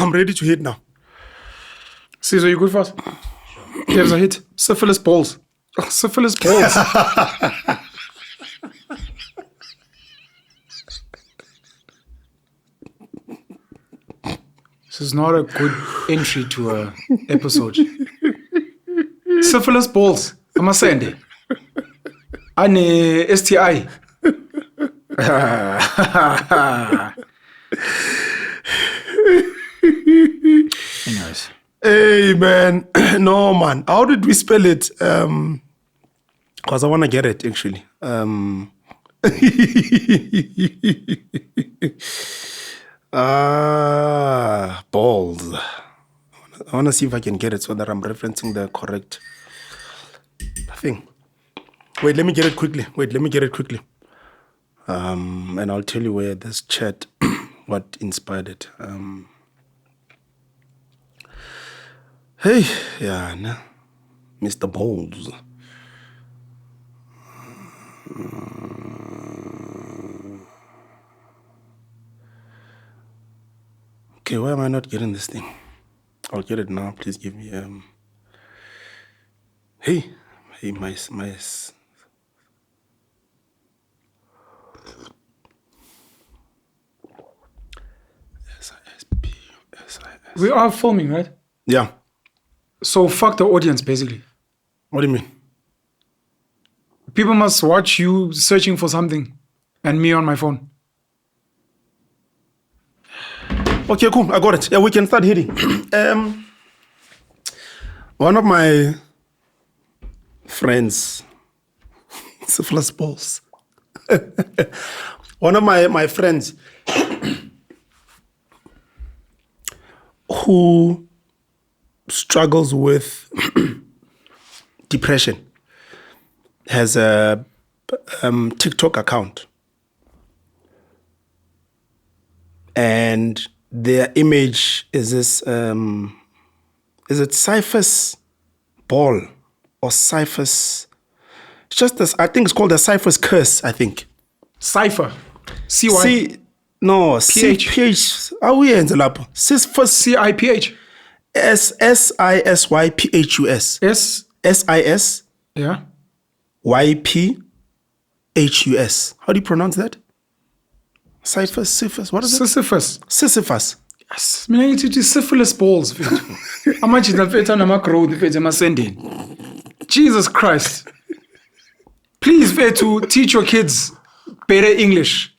I'm ready to hit now. Caesar, you good for us? Here's a hit. Syphilis balls. Oh, syphilis balls. This is not a good entry to a episode. Syphilis balls. Amasende. Ane STI. Anyways. Hey, man. No, man. How did we spell it? Because I want to get it, actually. Balls. I want to see if I can get it so that I'm referencing the correct thing. Wait, let me get it quickly. And I'll tell you where this chat, what inspired it. Hey, yeah, no. Mr. Balls. Okay, why am I not getting this thing? I'll get it now. Please give me Hey, my We are filming, right? Yeah. So fuck the audience, basically. What do you mean? People must watch you searching for something and me on my phone. Okay, cool. I got it. Yeah, we can start hitting. One of my friends, syphilis balls. One of my friends who struggles with depression has a TikTok account. And their image is this, is it Cyphus Ball or Cyphus? It's just this, I think it's called the Cyphus Curse, I think. Cypher. C-Y. No, P-H. C-P-H. How we end up? Cyphus. C-I-P-H. S-I-S-Y-P-H-U-S. S-I-S. Yeah. Y-P-H-U-S. How do you pronounce that? Sisyphus. What is it? Sisyphus. Yes. Mina ngithi syphilis balls. Amanje nafetha nama-growth mfethu emasendeni. Jesus Christ. Please, to teach your kids better English.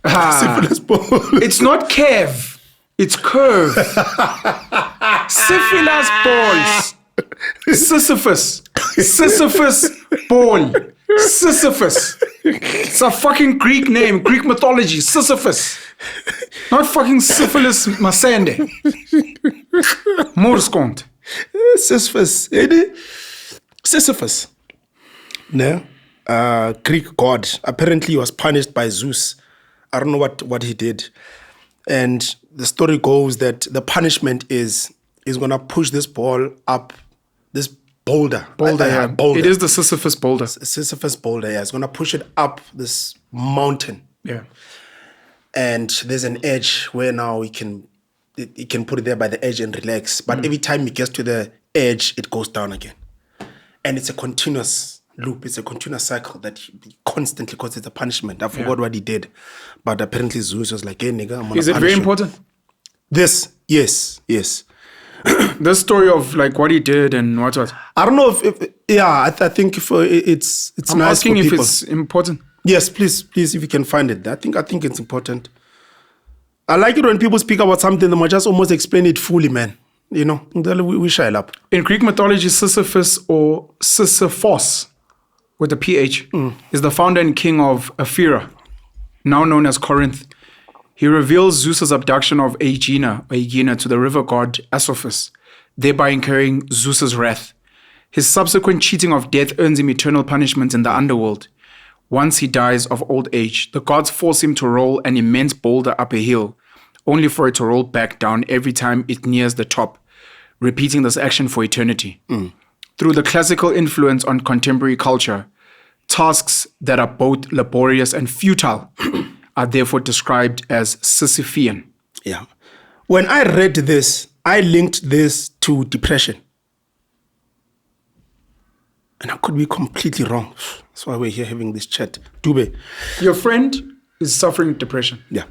Syphilis ball. It's not curve. It's curve. Syphilis balls. Sisyphus ball. Sisyphus. It's a fucking Greek name, Greek mythology. Sisyphus. Not fucking syphilis masende. Moorskont. Sisyphus. No. Greek god. Apparently he was punished by Zeus. I don't know what he did. And the story goes that the punishment is he's going to push this ball up, this boulder. Boulder. It is the Sisyphus boulder. Sisyphus boulder, yeah. It's going to push it up this mountain. Yeah. And there's an edge where now he can put it there by the edge and relax. But every time he gets to the edge, it goes down again. And it's a continuous loop. It's a continuous cycle that he constantly, because it's a punishment. I forgot what he did. But apparently Zeus was like, hey, nigga, I'm going to punish you. Is it very important? This, yes. The story of like what he did and what. I don't know if I think it's I'm nice asking for if people. it's important. Yes, please, if you can find it. I think it's important. I like it when people speak about something, they might just almost explain it fully, man. You know, we shine up. In Greek mythology, Sisyphus or Sisyphos with a PH is the founder and king of Ephyra, now known as Corinth. He reveals Zeus's abduction of Aegina to the river god Asopus, thereby incurring Zeus's wrath. His subsequent cheating of death earns him eternal punishment in the underworld. Once he dies of old age, the gods force him to roll an immense boulder up a hill, only for it to roll back down every time it nears the top, repeating this action for eternity. Through the classical influence on contemporary culture, tasks that are both laborious and futile are therefore described as Sisyphean. Yeah. When I read this, I linked this to depression. And I could be completely wrong. That's why we're here having this chat. Dube. Your friend is suffering depression. Yeah.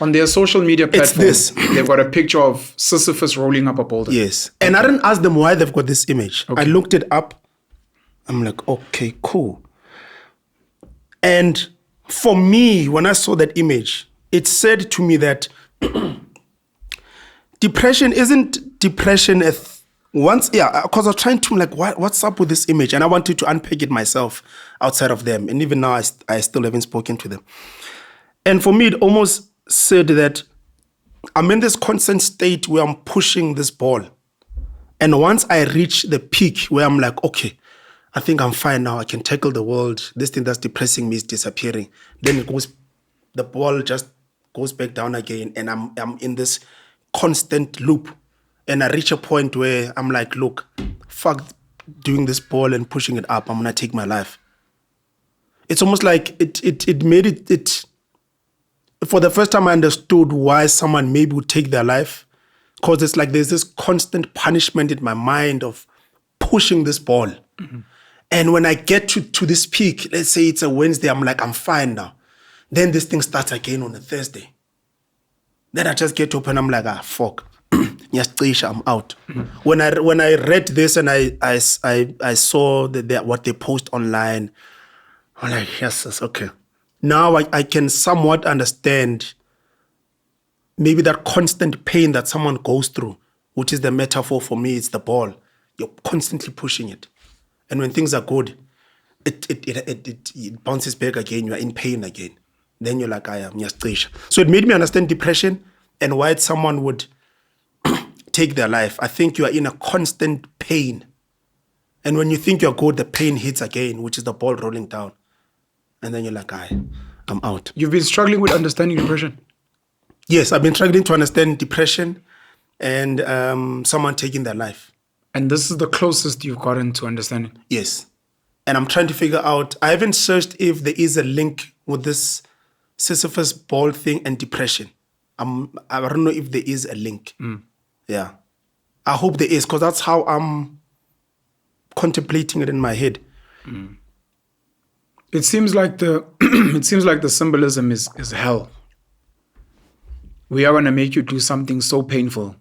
On their social media platforms, this. they've got a picture of Sisyphus rolling up a boulder. Yes. And I didn't ask them why they've got this image. Okay. I looked it up. I'm like, okay, cool. And for me, when I saw that image, it said to me that depression isn't depression because I was trying to like, what's up with this image? And I wanted to unpack it myself outside of them. And even now, I still haven't spoken to them. And for me, it almost said that I'm in this constant state where I'm pushing this ball. And once I reach the peak where I'm like, okay, I think I'm fine now. I can tackle the world. This thing that's depressing me is disappearing. Then the ball just goes back down again. And I'm in this constant loop. And I reach a point where I'm like, look, fuck doing this ball and pushing it up. I'm going to take my life. It's almost like it made it. For the first time, I understood why someone maybe would take their life. Because it's like there's this constant punishment in my mind of pushing this ball. Mm-hmm. And when I get to this peak, let's say it's a Wednesday, I'm like, I'm fine now. Then this thing starts again on a Thursday. Then I just get up and I'm like, fuck. I'm out. Mm-hmm. When I read this and I saw what they post online, I'm like, yes, okay. Now I can somewhat understand maybe that constant pain that someone goes through, which is the metaphor for me. It's the ball. You're constantly pushing it. And when things are good, it bounces back again. You're in pain again. Then you're like, I am. So it made me understand depression and why someone would take their life. I think you are in a constant pain. And when you think you're good, the pain hits again, which is the ball rolling down. And then you're like, I'm out. You've been struggling with understanding depression? Yes, I've been struggling to understand depression and someone taking their life. And this is the closest you've gotten to understanding? Yes. And I'm trying to figure out, I haven't searched if there is a link with this Sisyphus ball thing and depression. I don't know if there is a link. Mm. Yeah. I hope there is, because that's how I'm contemplating it in my head. Mm. It seems like the symbolism is hell. We are going to make you do something so painful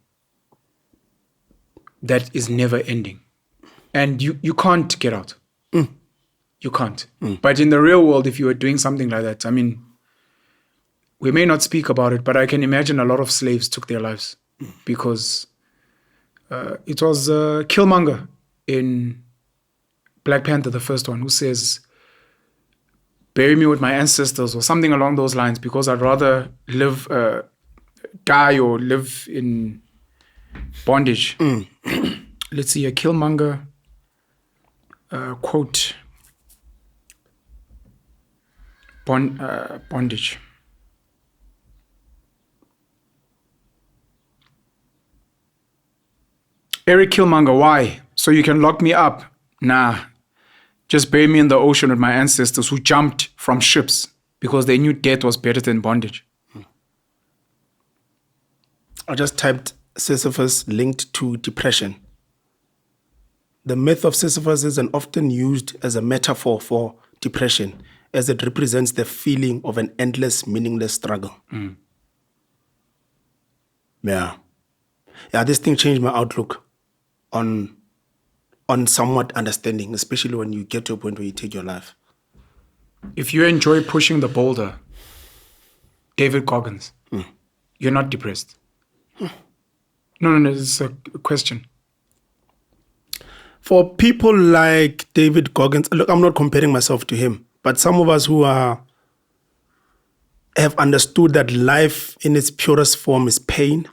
that is never ending. And you can't get out. Mm. You can't. Mm. But in the real world, if you were doing something like that, I mean, we may not speak about it, but I can imagine a lot of slaves took their lives because it was Killmonger in Black Panther, the first one, who says, bury me with my ancestors or something along those lines because I'd rather die or live in bondage. Mm. Let's see, a Killmonger quote. Bondage. Eric Killmonger, why? So you can lock me up? Nah. Just bury me in the ocean with my ancestors who jumped from ships because they knew death was better than bondage. I just typed Sisyphus linked to depression. The myth of Sisyphus is often used as a metaphor for depression, as it represents the feeling of an endless, meaningless struggle. Mm. Yeah, this thing changed my outlook on somewhat understanding, especially when you get to a point where you take your life. If you enjoy pushing the boulder, David Goggins, you're not depressed. No, it's a question. For people like David Goggins, look, I'm not comparing myself to him, but some of us who have understood that life in its purest form is pain.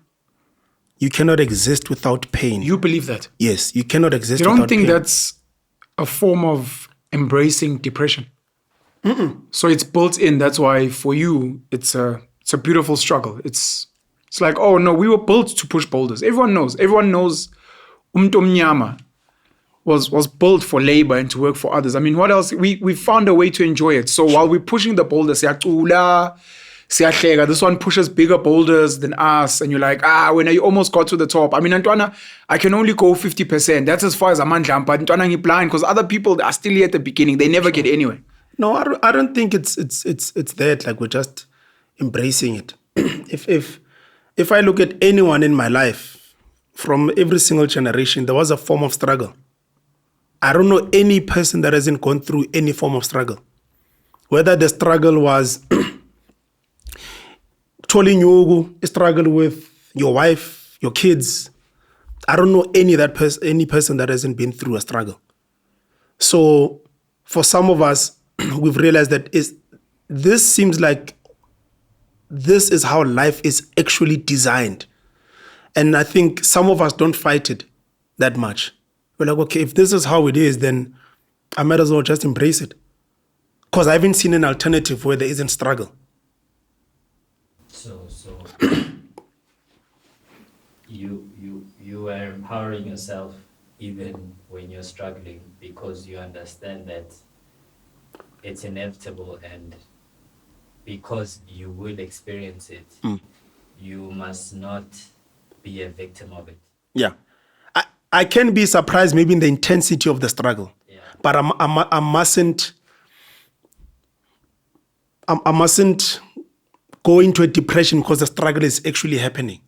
You cannot exist without pain. You believe that? Yes, you cannot exist without pain. You don't think that's a form of embracing depression? Mm-mm. So it's built in. That's why for you, it's a beautiful struggle. It's like, oh no, we were built to push boulders. Everyone knows. Umnyama was built for labor and to work for others. I mean, what else? We found a way to enjoy it. So while we're pushing the boulders, Siyahleka, this one pushes bigger boulders than us, and you're like, when you almost got to the top. I mean, Antwana, I can only go 50%. That's as far as Amandla, but Antwana, you're blind because other people are still here at the beginning. They never get anywhere. No, I don't think it's that. Like, we're just embracing it. if I look at anyone in my life, from every single generation, there was a form of struggle. I don't know any person that hasn't gone through any form of struggle. Whether the struggle was a struggle with your wife, your kids. I don't know any person that hasn't been through a struggle. So for some of us, we've realized that this seems like this is how life is actually designed. And I think some of us don't fight it that much. We're like, okay, if this is how it is, then I might as well just embrace it. Because I haven't seen an alternative where there isn't struggle. So you are empowering yourself even when you're struggling because you understand that it's inevitable, and because you will experience it, you must not be a victim of it. Yeah. I can be surprised maybe in the intensity of the struggle, but I mustn't go into a depression because the struggle is actually happening.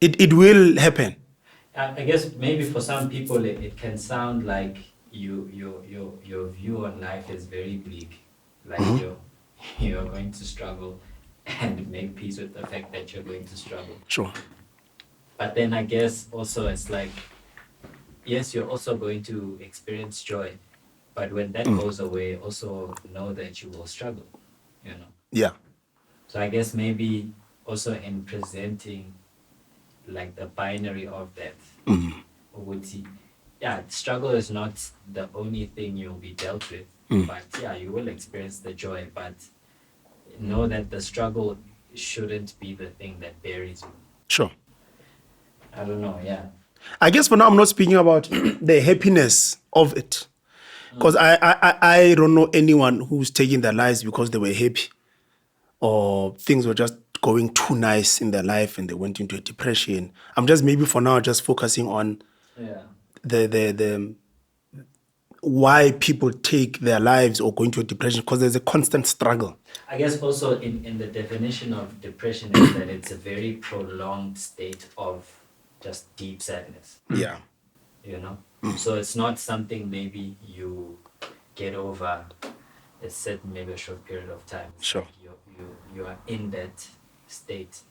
It will happen. I guess maybe for some people it can sound like your view on life is very bleak, like you're going to struggle and make peace with the fact that you're going to struggle. Sure. But then I guess also it's like, yes, you're also going to experience joy, but when that goes away, also know that you will struggle, you know? Yeah. So I guess maybe also in presenting like the binary of that, struggle is not the only thing you'll be dealt with, but you will experience the joy, but know that the struggle shouldn't be the thing that buries you. Sure. I don't know, I guess for now I'm not speaking about the happiness of it. Because I don't know anyone who's taking their lives because they were happy or things were just going too nice in their life and they went into a depression. I'm just maybe for now just focusing on the why people take their lives or go into a depression, because there's a constant struggle. I guess also in the definition of depression is that it's a very prolonged state of just deep sadness. Yeah. You know? So it's not something maybe you get over a certain, maybe a short period of time. It's Sure. Like you are in that state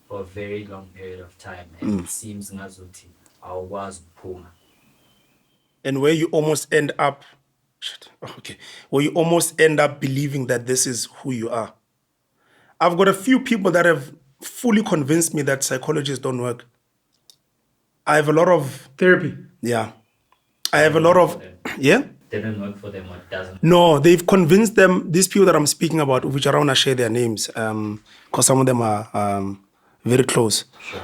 for a very long period of time, and it seems ngazuthi awukwazi ukuphuma. And where you almost end up, where you almost end up believing that this is who you are. I've got a few people that have fully convinced me that psychologists don't work. I have a lot of Therapy. Yeah. I have a lot of, Didn't work for them or doesn't. No, they've convinced them, these people that I'm speaking about, which I don't want to share their names, because some of them are very close. Sure.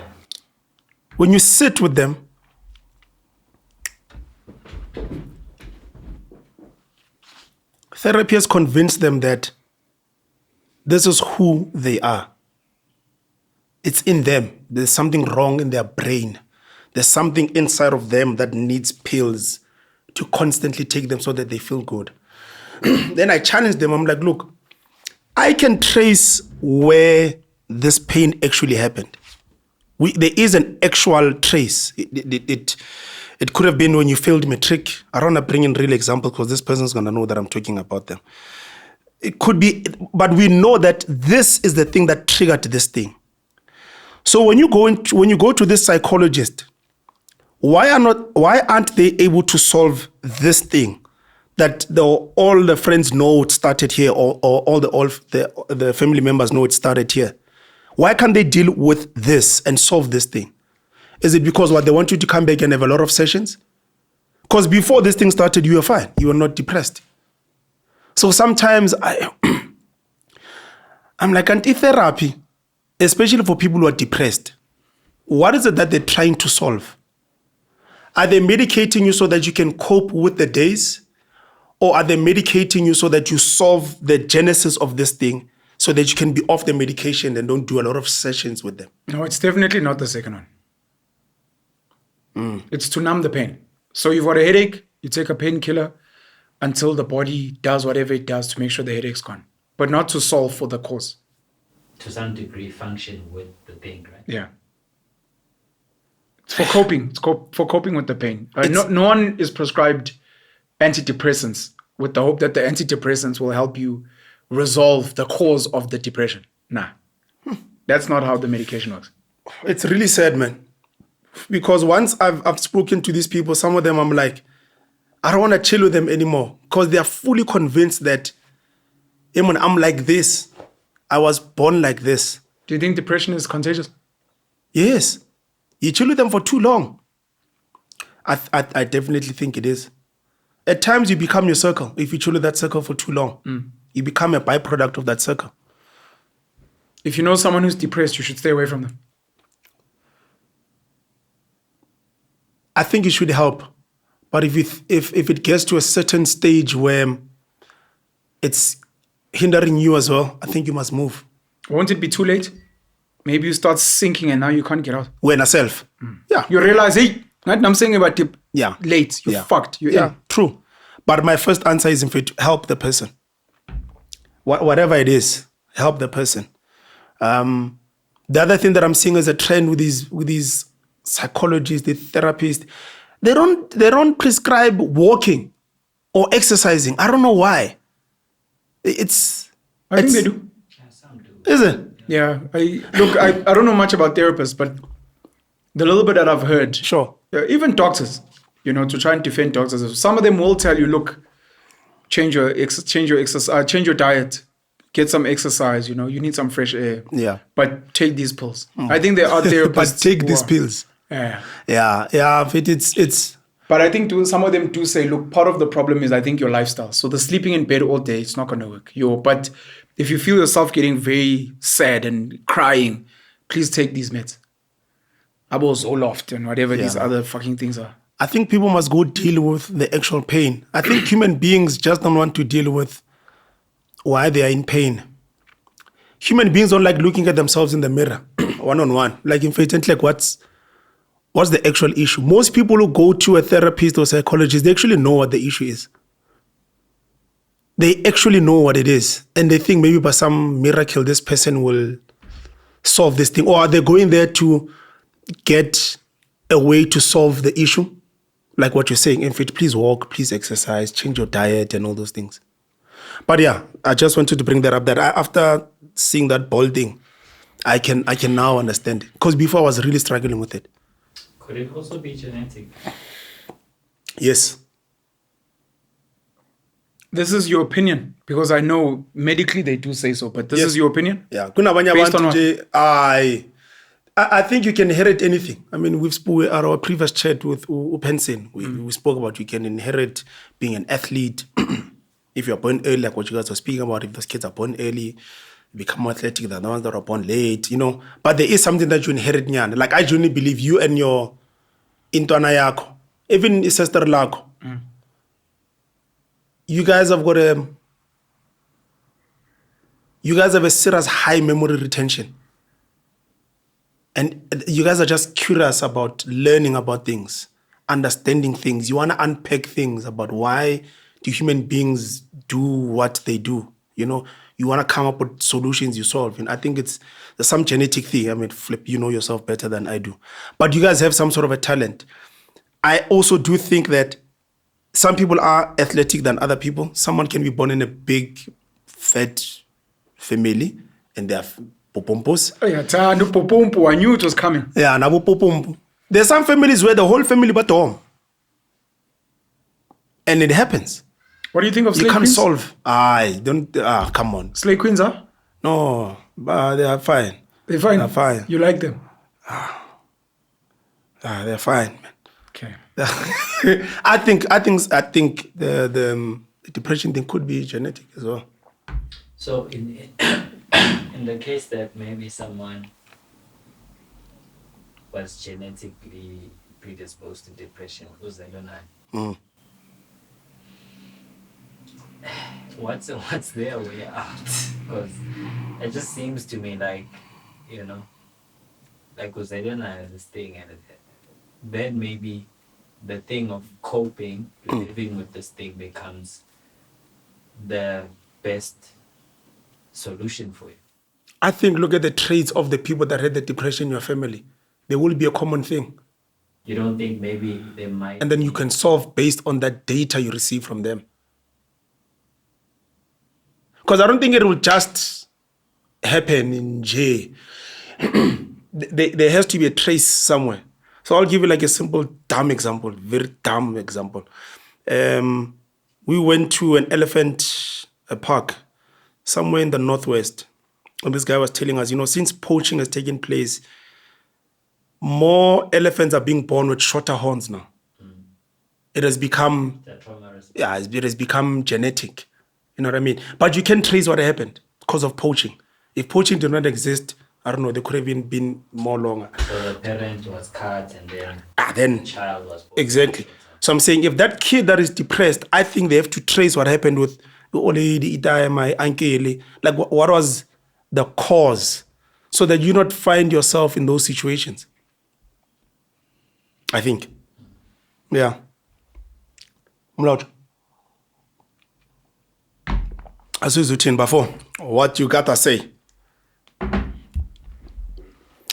When you sit with them, therapy has convinced them that this is who they are. It's in them. There's something wrong in their brain. There's something inside of them that needs pills to constantly take them so that they feel good. Then I challenge them. I'm like, look, I can trace where this pain actually happened. There is an actual trace. It could have been when you failed matric. I don't want to bring in real examples because this person's going to know that I'm talking about them. It could be, but we know that this is the thing that triggered this thing. So when you go to this psychologist, why aren't they able to solve this thing that all the friends know it started here, or all the family members know it started here? Why can't they deal with this and solve this thing? Is it because they want you to come back and have a lot of sessions? Because before this thing started, you were fine. You were not depressed. So sometimes I'm like, anti-therapy, especially for people who are depressed, what is it that they're trying to solve? Are they medicating you so that you can cope with the days? Or are they medicating you so that you solve the genesis of this thing so that you can be off the medication and don't do a lot of sessions with them? No, it's definitely not the second one. It's to numb the pain. So you've got a headache, you take a painkiller until the body does whatever it does to make sure the headache's gone, but not to solve for the cause. To some degree, function with the pain, right? Yeah. It's for coping. It's for coping with the pain. No one is prescribed antidepressants with the hope that the antidepressants will help you resolve the cause of the depression. Nah. That's not how the medication works. It's really sad, man. Because once I've spoken to these people, some of them I'm like, I don't want to chill with them anymore because they are fully convinced that, hey, man, I'm like this. I was born like this. Do you think depression is contagious? Yes. You chill with them for too long. I definitely think it is. At times you become your circle. If you chill with that circle for too long, you become a byproduct of that circle. If you know someone who's depressed, you should stay away from them. I think it should help. But if it gets to a certain stage where it's hindering you as well, I think you must move. Won't it be too late? Maybe you start sinking and now you can't get out. When yourself. Yeah. You realize, hey, I'm saying about yeah. late. You're fucked. You're in. True. But my first answer is in fact, help the person. Whatever it is, help the person. The other thing that I'm seeing as a trend with these psychologists, the therapists, they don't prescribe walking or exercising. I don't know why. I think they do. Yeah, some do. Is it? Yeah. I don't know much about therapists, but the little bit that I've heard, Sure. even doctors, to try and defend doctors, some of them will tell you, look, change your exercise, change your diet, get some exercise. You need some fresh air. Yeah. But take these pills. I think there are therapists. But take these pills. Yeah. Yeah. It's. But I think some of them do say, look, part of the problem is I think your lifestyle. So the sleeping in bed all day, it's not going to work. But if you feel yourself getting very sad and crying, please take these meds. Abos Oloft and whatever these other fucking things are. I think people must go deal with the actual pain. I think human beings just don't want to deal with why they are in pain. Human beings don't like looking at themselves in the mirror, one-on-one. Like, in fact, like what's the actual issue? Most people who go to a therapist or psychologist, they actually know what the issue is. They actually know what it is. And they think maybe by some miracle, this person will solve this thing. Or are they going there to get a way to solve the issue? Like what you're saying, in fact, please walk, please exercise, change your diet and all those things. But yeah, I just wanted to bring that up, that after seeing that ball thing, I can now understand it. Because before I was really struggling with it. Could it also be genetic? Yes. This is your opinion, because I know medically they do say so, but this is your opinion? Yeah. Based on what? I think you can inherit anything. I mean, we've spoken at our previous chat with Upensin. We spoke about you can inherit being an athlete. If you're born early, like what you guys are speaking about, if those kids are born early, become more athletic than the ones that are born late, But there is something that you inherit. Like, I genuinely believe you and your intwana yako, even sister lako, you guys have a serious high memory retention. And you guys are just curious about learning about things, understanding things. You want to unpack things about why do human beings do what they do. You want to come up with solutions you solve. And I think there's some genetic thing. I mean, Flip, you know yourself better than I do. But you guys have some sort of a talent. I also do think that some people are athletic than other people. Someone can be born in a big, fat family and they are popompos. Oh, yeah, popompo. I knew it was coming. Yeah, nabo popompo. There are some families where the whole family but home. And it happens. What do you think of slay queens? queens? You can't solve. Come on. Slay queens, huh? No, but they are fine. They're fine? They're fine. You like them? They're fine, man. Okay. I think the depression thing could be genetic as well. So in the case that maybe someone was genetically predisposed to depression, who's the Yonai? What's their way out? Because It just seems to me like, like Uzedena has this thing, and then maybe the thing of coping, living with this thing becomes the best solution for you. I think look at the traits of the people that had the depression in your family. There will be a common thing. You don't think maybe they might... And then you can solve based on that data you receive from them. Because I don't think it will just happen in J. There has to be a trace somewhere. So I'll give you like a simple dumb example, very dumb example. We went to an elephant park somewhere in the northwest. And this guy was telling us, since poaching has taken place, more elephants are being born with shorter horns now. It has become, it has become genetic. You know what I mean? But you can trace what happened because of poaching. If poaching did not exist, I don't know, they could have been more longer. So the parent was cut and then the child was born. Exactly. So I'm saying if that kid that is depressed, I think they have to trace what happened with my uncle. Like what was the cause so that you not find yourself in those situations. I think. Yeah. Mlot. Asuzutin before. What you gotta say?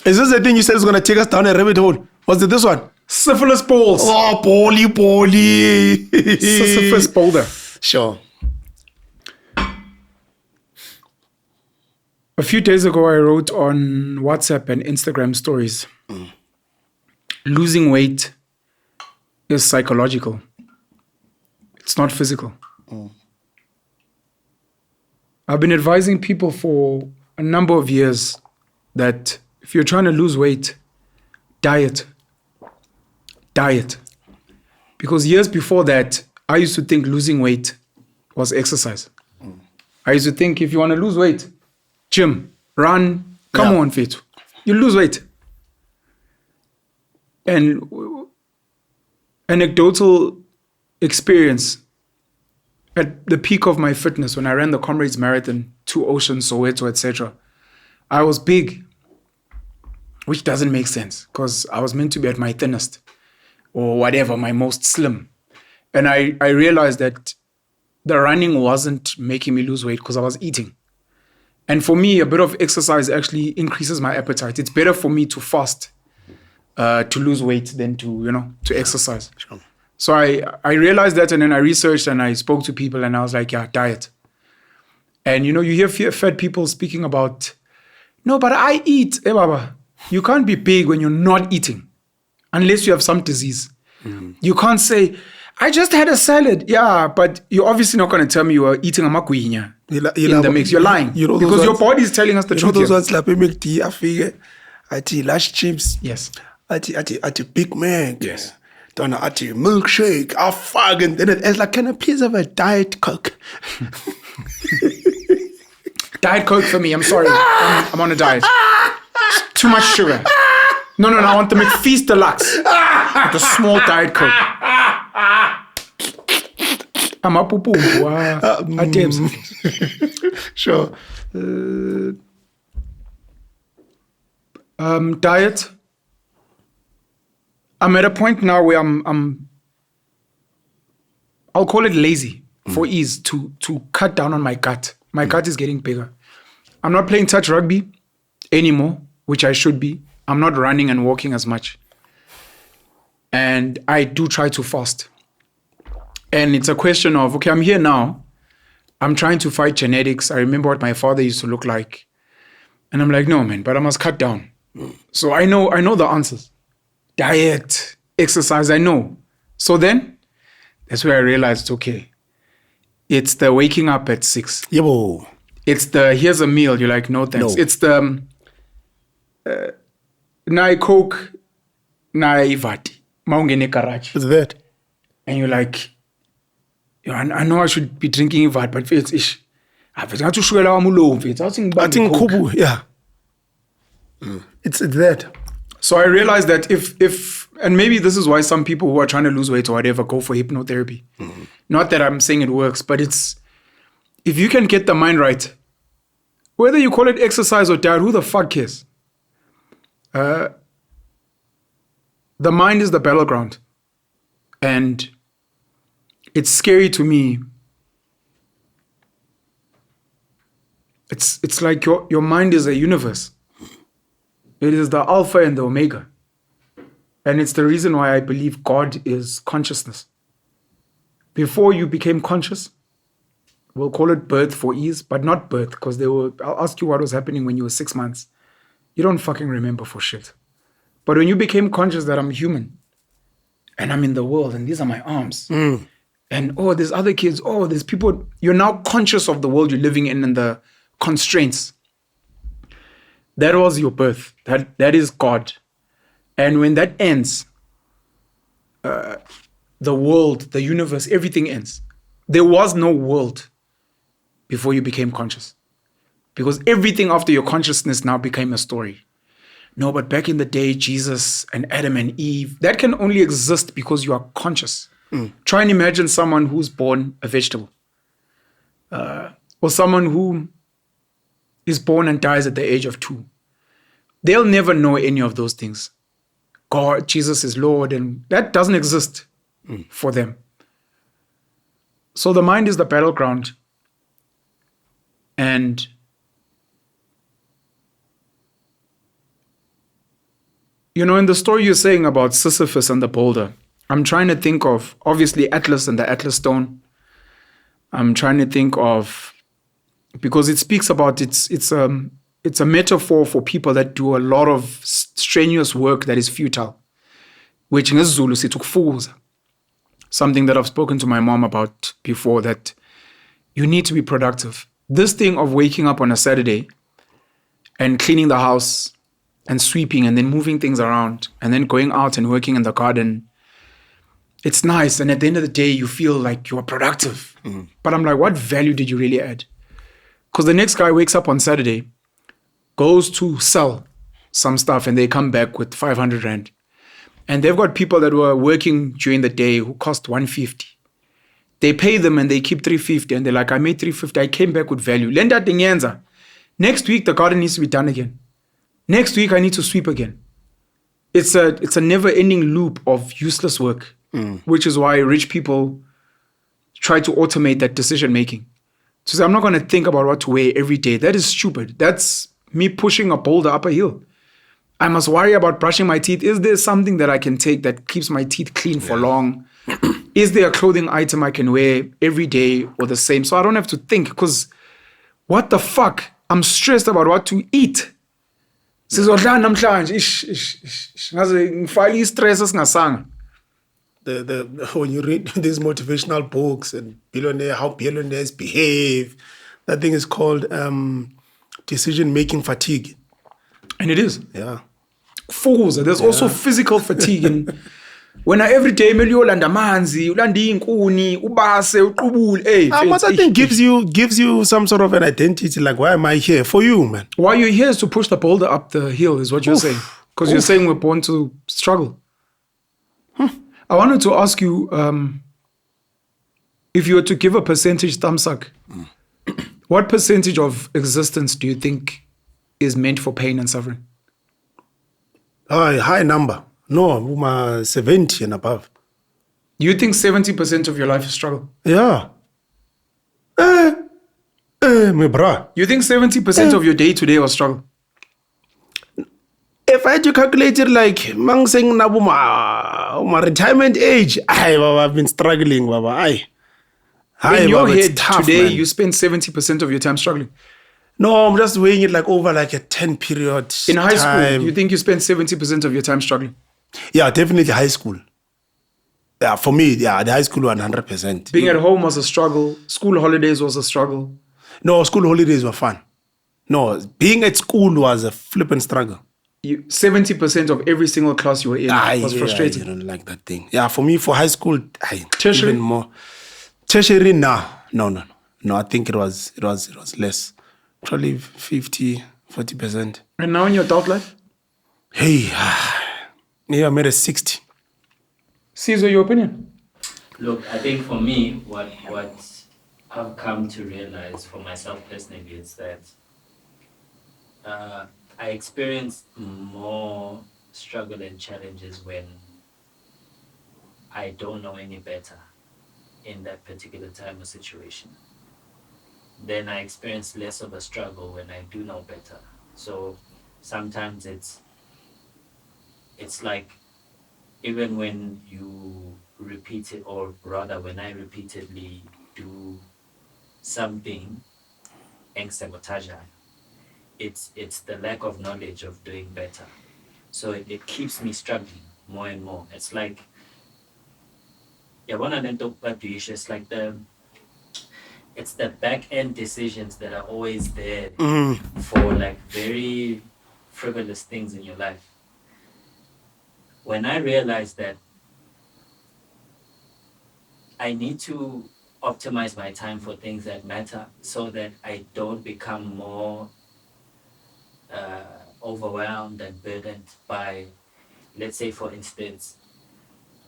Is this the thing you said is gonna take us down a rabbit hole? Was it this one? Syphilis balls. Oh, poly. Sisyphus boulder. Sure. A few days ago, I wrote on WhatsApp and Instagram stories. Losing weight is psychological. It's not physical. I've been advising people for a number of years that if you're trying to lose weight, diet. Because years before that, I used to think losing weight was exercise. I used to think if you want to lose weight, gym, run, come on, fit. You lose weight. And anecdotal experience at the peak of my fitness when I ran the Comrades Marathon, 2 Oceans, Soweto, etc. I was big, which doesn't make sense because I was meant to be at my thinnest or whatever, my most slim. And I realized that the running wasn't making me lose weight because I was eating. And for me, a bit of exercise actually increases my appetite. It's better for me to fast to lose weight than to exercise. Sure. So I realized that, and then I researched and I spoke to people and I was like, yeah, diet. And you hear fat people speaking about, no, but I eat. Baba, you can't be big when you're not eating unless you have some disease. You can't say, I just had a salad. Yeah, but you're obviously not going to tell me you are eating a makuinya in the mix. You're lying. Because your body is telling us the truth. Those ones like milk tea, I figure, large chips. Yes. At Big Mac. Yes. Then at milkshake. I fucking. Then it's like, can I please have a Diet Coke? Diet Coke for me. I'm sorry. I'm on a diet. Too much sugar. No. I want the McFeast Deluxe. The small Diet Coke. I'm a poo-poo. Sure. Diet. I'm at a point now where I'll call it lazy for ease to cut down on my gut. My gut is getting bigger. I'm not playing touch rugby anymore, which I should be. I'm not running and walking as much. And I do try to fast. And it's a question of, okay, I'm here now. I'm trying to fight genetics. I remember what my father used to look like. And I'm like, no, man, but I must cut down. So I know the answers. Diet, exercise, I know. So then, that's where I realized, okay, it's the waking up at 6. Yebo. It's the, here's a meal. You're like, no, thanks. No. It's the, na Coke, na ivati, maungene karachi. What's that? And you're like, I know I should be drinking vat, but it's ish. I think Kubu, yeah. It's that. So I realized that if and maybe this is why some people who are trying to lose weight or whatever go for hypnotherapy. Not that I'm saying it works, but it's, if you can get the mind right Whether you call it exercise or diet, who the fuck cares? The mind is the battleground. And it's scary to me. It's like your mind is a universe. It is the alpha and the omega. And it's the reason why I believe God is consciousness. Before you became conscious, we'll call it birth for ease, but not birth, because I'll ask you what was happening when you were 6 months. You don't fucking remember for shit. But when you became conscious that I'm human, and I'm in the world, and these are my arms, and there's other kids, there's people, you're now conscious of the world you're living in and the constraints. That was your birth. That is God. And when that ends, the world, the universe, everything ends. There was no world before you became conscious. Because everything after your consciousness now became a story. No, but back in the day, Jesus and Adam and Eve, that can only exist because you are conscious. Try and imagine someone who's born a vegetable. Or someone who is born and dies at the age of 2. They'll never know any of those things. God, Jesus is Lord, and that doesn't exist for them. So the mind is the battleground. And in the story you're saying about Sisyphus and the boulder, I'm trying to think of, obviously, Atlas and the Atlas stone. I'm trying to think of, because it speaks about, it's a metaphor for people that do a lot of strenuous work that is futile, which in Zulu sithi ukufuza. Something that I've spoken to my mom about before, that you need to be productive. This thing of waking up on a Saturday and cleaning the house and sweeping and then moving things around and then going out and working in the garden, it's nice. And at the end of the day, you feel like you're productive. But I'm like, what value did you really add? Because the next guy wakes up on Saturday, goes to sell some stuff, and they come back with 500 Rand. And they've got people that were working during the day who cost 150. They pay them and they keep 350. And they're like, I made 350. I came back with value. Lenda tingenza. Next week, the garden needs to be done again. Next week, I need to sweep again. It's a never-ending loop of useless work, which is why rich people try to automate that decision-making. So say, I'm not going to think about what to wear every day. That is stupid. That's me pushing a boulder up a hill. I must worry about brushing my teeth. Is there something that I can take that keeps my teeth clean for long? Is there a clothing item I can wear every day or the same? So I don't have to think, because what the fuck? I'm stressed about what to eat. Sizodla namhlanje ngaze ngifake istress esingasanga. When you read these motivational books and how billionaires behave, that thing is called decision-making fatigue. And it is. Yeah. There's also physical fatigue. And when every day ulanda amanzi, ulanda inkuni, ubase, uqubule. But I think gives you some sort of an identity. Like, why am I here? For you, man. Why you're here is to push the boulder up the hill, is what you're saying. Because you're saying we're born to struggle. I wanted to ask you, if you were to give a percentage thumbs up, what percentage of existence do you think is meant for pain and suffering? High number. No, 70 and above. You think 70% of your life is struggle? Yeah. My bra. You think 70% of your day-to-day was struggle? If I had to calculate it like mang saying my retirement age, I've been struggling, baba. In your head tough, today, man. you spend 70% of your time struggling. No, I'm just weighing it like over like a 10 period. In high time. school, you think you spend 70% of your time struggling? Yeah, definitely high school. Yeah, for me, the high school 100%. Being at home was a struggle. School holidays was a struggle. No, school holidays were fun. No, being at school was a flippant struggle. 70% of every single class you were in was frustrating. I don't like that thing. Yeah, for me, for high school, Tertiary? even more. Tertiary, no. I think it was less. Probably 50-40%. And now in your adult life? Hey, maybe I made a 60. Caesar, your opinion? Look, I think for me, what I've come to realize for myself personally is that I experience more struggle and challenges when I don't know any better in that particular time or situation. Then I experience less of a struggle when I do know better. So sometimes it's like even when you repeat it, or rather when I repeatedly do something and sabotage, it's the lack of knowledge of doing better. So it keeps me struggling more and more. It's like yeah, one of them talk about the issue. It's the back end decisions that are always there for like very frivolous things in your life. When I realized that I need to optimize my time for things that matter so that I don't become more overwhelmed and burdened by, let's say, for instance,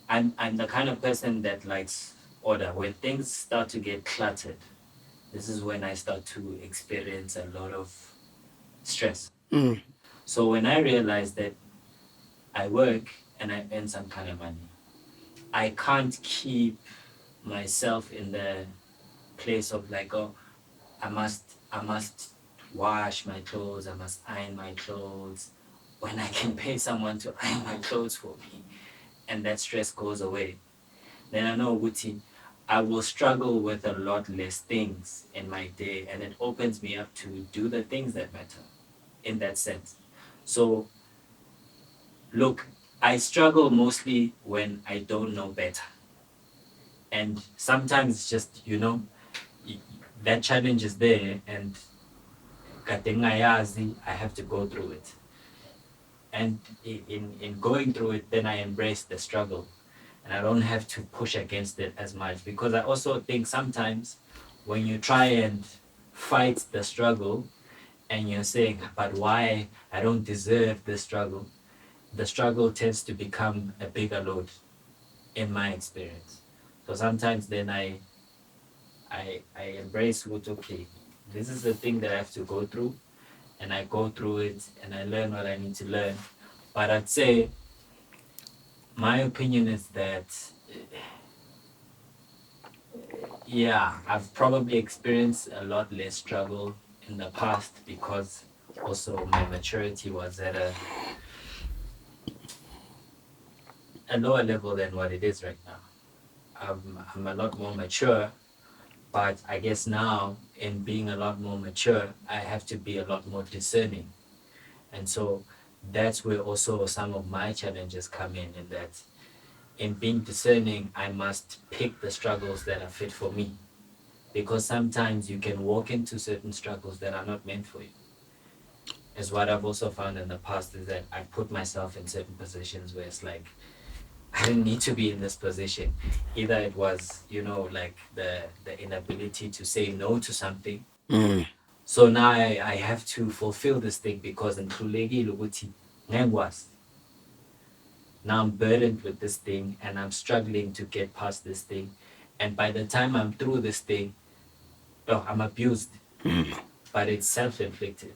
I'm the kind of person that likes order. When things start to get cluttered, this is when I start to experience a lot of stress. So when I realize that I work and I earn some kind of money, I can't keep myself in the place of like, oh, I must wash my clothes, I must iron my clothes, when I can pay someone to iron my clothes for me, and that stress goes away. Then I know Wuti, I will struggle with a lot less things in my day, and it opens me up to do the things that matter in that sense. So look, I struggle mostly when I don't know better. And sometimes it's just, that challenge is there, and I have to go through it. And in going through it, then I embrace the struggle. And I don't have to push against it as much. Because I also think sometimes when you try and fight the struggle and you're saying, but why I don't deserve the struggle tends to become a bigger load in my experience. So sometimes then I embrace what, okay, this is the thing that I have to go through, and I go through it and I learn what I need to learn. But I'd say my opinion is that, yeah, I've probably experienced a lot less struggle in the past because also my maturity was at a lower level than what it is right now. I'm a lot more mature, but I guess now in being a lot more mature, I have to be a lot more discerning. And so that's where also some of my challenges come in that in being discerning, I must pick the struggles that are fit for me. Because sometimes you can walk into certain struggles that are not meant for you. As what I've also found in the past is that I put myself in certain positions where it's like, I didn't need to be in this position. Either it was, like the inability to say no to something. So now I have to fulfill this thing because now I'm burdened with this thing and I'm struggling to get past this thing. And by the time I'm through this thing, I'm abused. But it's self-inflicted.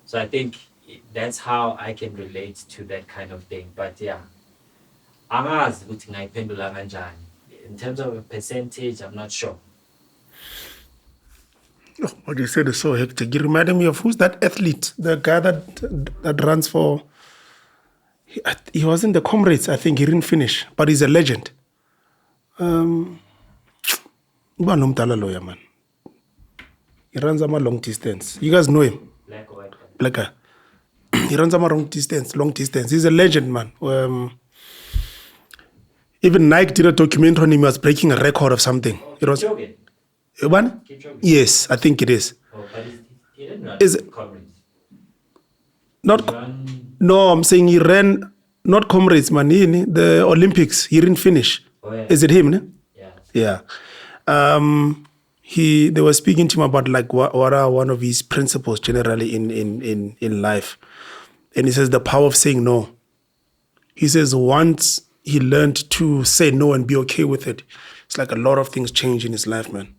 So I think that's how I can relate to that kind of thing. But yeah, angazi ukuthi ngayiphendula kanjani. In terms of a percentage, I'm not sure. Oh, what you said is so hectic. You reminded me of who's that athlete, the guy that runs for. He was in the Comrades. I think he didn't finish, but he's a legend. Lawyer, man. He runs a long distance. You guys know him? Black or white? Black guy. He runs a long distance. He's a legend, man. Even Nike did a documentary on him. He was breaking a record of something. It was one? Yes, I think it is. Oh, but he didn't run Is Comrades. No, I'm saying he ran not Comrades, man. The Olympics. He didn't finish. Oh, yeah. Is it him? Ne? Yeah. They were speaking to him about like what are one of his principles generally in life, and he says the power of saying no. He says once he learned to say no and be okay with it, it's like a lot of things change in his life, man.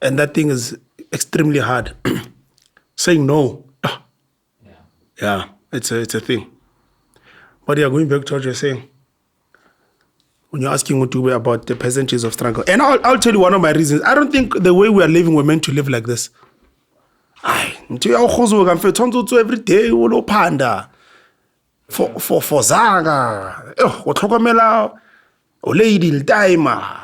And that thing is extremely hard. Saying no, Yeah, it's a thing. But yeah, going back to what you're saying, when you're asking Utube about the percentages of struggle, and I'll tell you one of my reasons. I don't think the way we are living, we're meant to live like this. Every day, panda for Zaga, lady timer.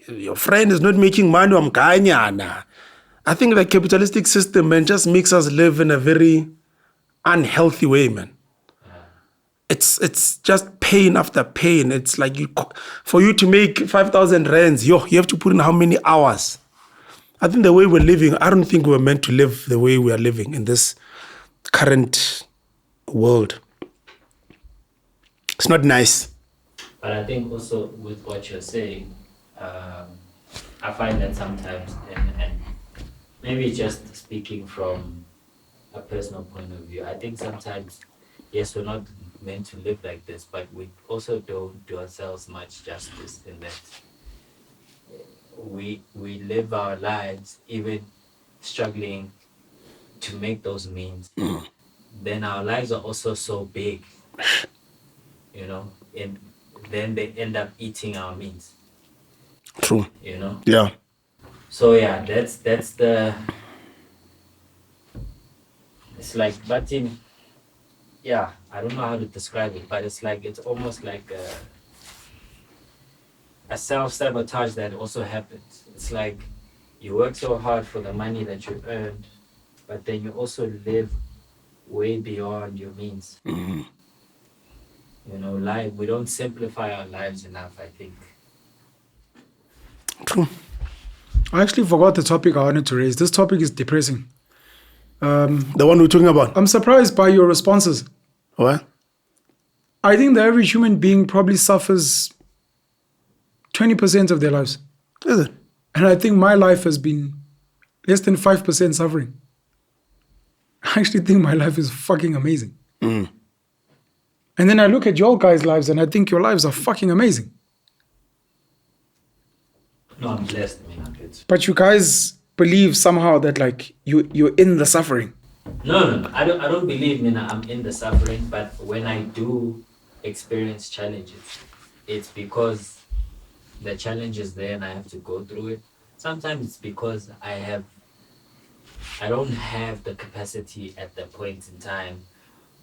Your friend is not making money, I'm ganyana. I think the capitalistic system, man, just makes us live in a very unhealthy way, man. It's just pain after pain. It's like for you to make 5,000 rands, you have to put in how many hours? I think the way we're living, I don't think we're meant to live the way we are living in this current world. It's not nice. But I think also with what you're saying, I find that sometimes, and maybe just speaking from a personal point of view, I think sometimes, yes, we're not meant to live like this, but we also don't do ourselves much justice in that we live our lives even struggling to make those means. Then our lives are also so big, and then they end up eating our means. True. Yeah. So yeah, that's the. It's like, but yeah, I don't know how to describe it, but it's almost like a self-sabotage that also happens. It's like you work so hard for the money that you earned, but then you also live way beyond your means. We don't simplify our lives enough, I think. True. I actually forgot the topic I wanted to raise. This topic is depressing. The one we're talking about. I'm surprised by your responses. What? I think the average human being probably suffers 20% of their lives. Is it? And I think my life has been less than 5% suffering. I actually think my life is fucking amazing. And then I look at your guys' lives and I think your lives are fucking amazing. No, I'm blessed, man. But you guys believe somehow that like you're in the suffering. No. I don't believe, I'm in the suffering, but when I do experience challenges, it's because the challenge is there and I have to go through it. Sometimes it's because I don't have the capacity at that point in time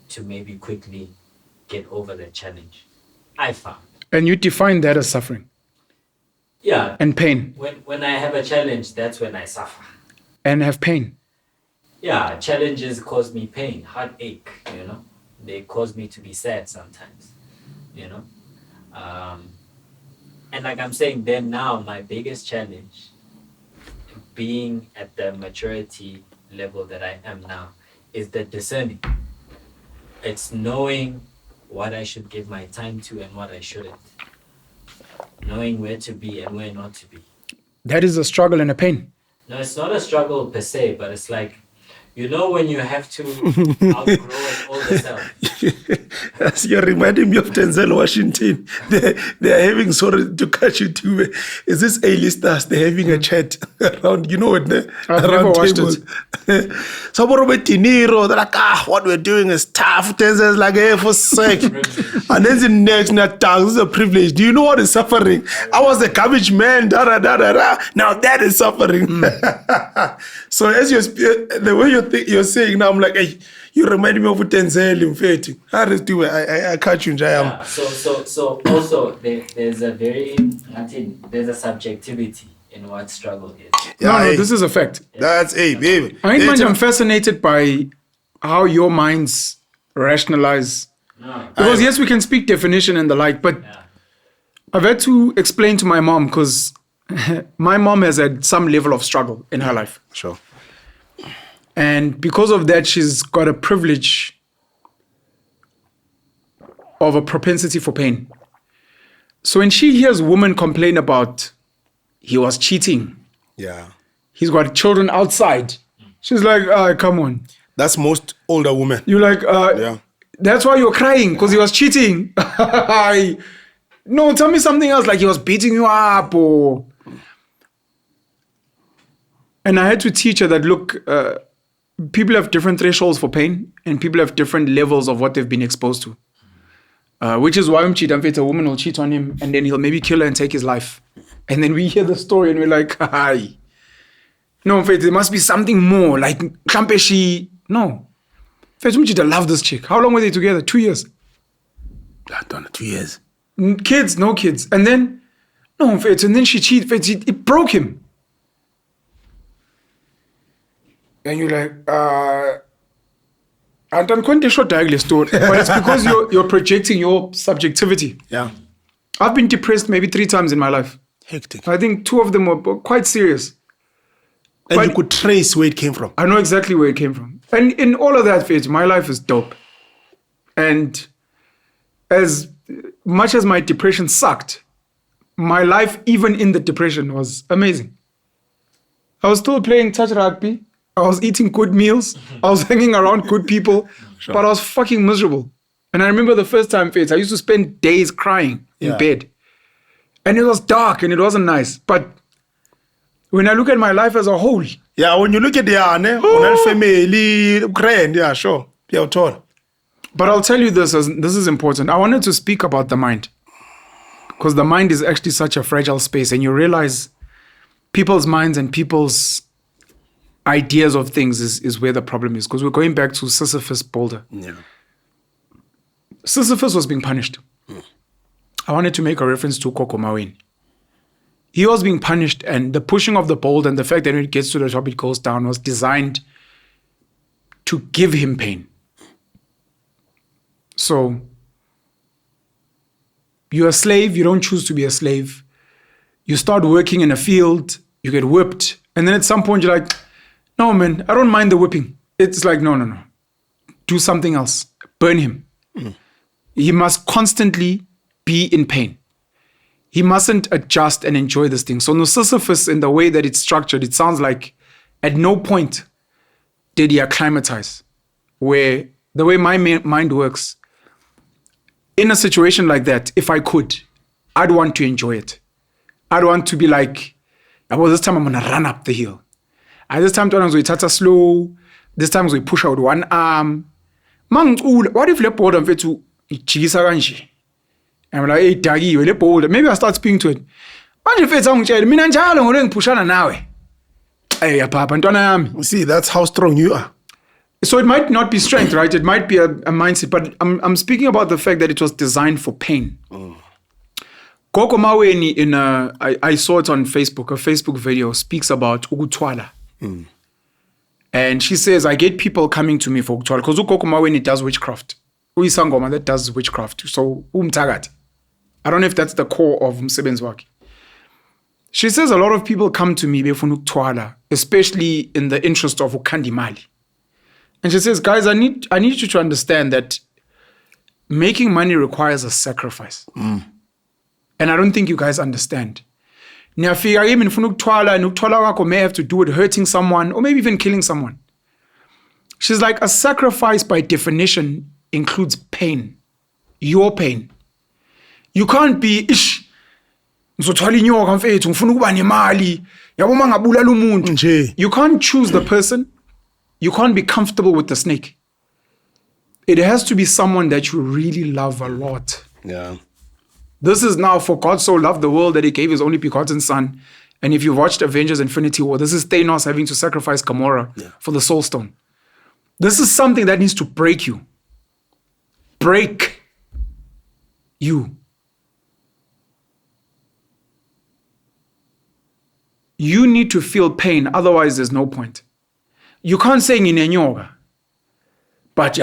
to maybe quickly get over the challenge. I found. And you define that as suffering. Yeah. And pain. When I have a challenge, that's when I suffer. And have pain. Yeah, challenges cause me pain, heartache, They cause me to be sad sometimes, And like I'm saying, then now my biggest challenge, being at the maturity level that I am now, is the discerning. It's knowing what I should give my time to and what I shouldn't. Knowing where to be and where not to be. That is a struggle and a pain. No, it's not a struggle per se, but it's like, when you have to outgrow an older self. Yes, you're reminding me of Denzel Washington. They're having, sorry to catch you too. Is this A-listers? They're having a chat around, I've never watched it. So Robert De Niro, they're like, what we're doing is tough. Denzel's like, hey, for sake. And then the next, this is a privilege. Do you know what is suffering? I was a garbage man, Now that is suffering. So as the way you're saying now, I'm like, hey, you remind me of Denzel in Fate. I catch you, yeah, so also there's a subjectivity in what struggle is. Yeah, no, this is a fact. That's baby. I'm fascinated by how your minds rationalize. No. Because yes, we can speak definition and the like, but I've had to explain to my mom because my mom has had some level of struggle in her life. Sure. And because of that, she's got a privilege of a propensity for pain. So when she hears women complain about he was cheating, he's got children outside, she's like, come on. That's most older women. You're like, that's why you're crying, because he was cheating. No, tell me something else, like he was beating you up or... And I had to teach her that, look, people have different thresholds for pain, and people have different levels of what they've been exposed to. Which is why a woman will cheat on him, and then he'll maybe kill her and take his life. And then we hear the story and we're like, hi. No, there must be something more. Like, no. I love this chick. How long were they together? 2 years. I don't know, 2 years. Kids, no kids. And then, no, and then she cheated. It broke him. And you're like, I don't quite show diagonal story, but it's because you're projecting your subjectivity. Yeah. I've been depressed maybe 3 times in my life. Hectic. I think 2 of them were quite serious. And But- you could trace where it came from. I know exactly where it came from. And in all of that, Faith, my life is dope. And as much as my depression sucked, my life, even in the depression, was amazing. I was still playing touch rugby. I was eating good meals. I was hanging around good people. Sure. But I was fucking miserable. And I remember the first time, Faith, I used to spend days crying in Yeah. bed. And it was dark and it wasn't nice. But when I look at my life as a whole, Yeah, when you look at the family, grand, yeah, sure. Yeah, tall. but I'll tell you this, this is important. I wanted to speak about the mind. Because the mind is actually such a fragile space. And you realize people's minds and people's ideas of things is where the problem is. Because we're going back to Sisyphus boulder. Yeah. Sisyphus was being punished. I wanted to make a reference to Koko Maweni. He was being punished, and the pushing of the boulder and the fact that when it gets to the top, it goes down was designed to give him pain. So, you're a slave, you don't choose to be a slave. You start working in a field, you get whipped, and then at some point you're like, no, man, I don't mind the whipping. It's like, no. Do something else. Burn him. He must constantly be in pain. He mustn't adjust and enjoy this thing. So no, Sisyphus, in the way that it's structured, it sounds like at no point did he acclimatize. Where the way my mind works, in a situation like that, if I could, I'd want to enjoy it. I'd want to be like, well, this time I'm gonna run up the hill. This time we tata slow. This time we push out one arm. What if let board to jigisa kanje? I'm like, hey, Dagi, you let bold. Maybe I start speaking to it. What if it's on chair? Mina njalo ngore pushana nawe. Hey, papa, ntwana yami. You see, that's how strong you are. So it might not be strength, right? It might be a mindset, but I'm speaking about the fact that it was designed for pain. Koko Maweni, I saw it on Facebook, a Facebook video, speaks about ukutwala. And she says, I get people coming to me for ukutwala, because Koko Maweni does witchcraft. Uyisangoma that does witchcraft. So, umtagat. I don't know if that's the core of Msebenzi wakhe. She says a lot of people come to me befuna ukutwala, especially in the interest of ukandi mali. And she says, guys, I need you to understand that making money requires a sacrifice. And I don't think you guys understand. Niyafika kimi nifuna ukutwala, and ukutwala kwakho may have to do with hurting someone or maybe even killing someone. She's like, a sacrifice by definition includes pain. Your pain. You can't be, ngizotwala inyoka mfethu, ngifuna ukuba nemali. Yabo mangabulala umuntu. Nje. You can't choose the person. You can't be comfortable with the snake. It has to be someone that you really love a lot. Yeah. This is now, for God so loved the world that he gave his only begotten son. And if you've watched Avengers Infinity War, this is Thanos having to sacrifice Gamora for the Soul Stone. This is something that needs to break you. Break you. You need to feel pain, otherwise there's no point. You can't say nginenyoka, but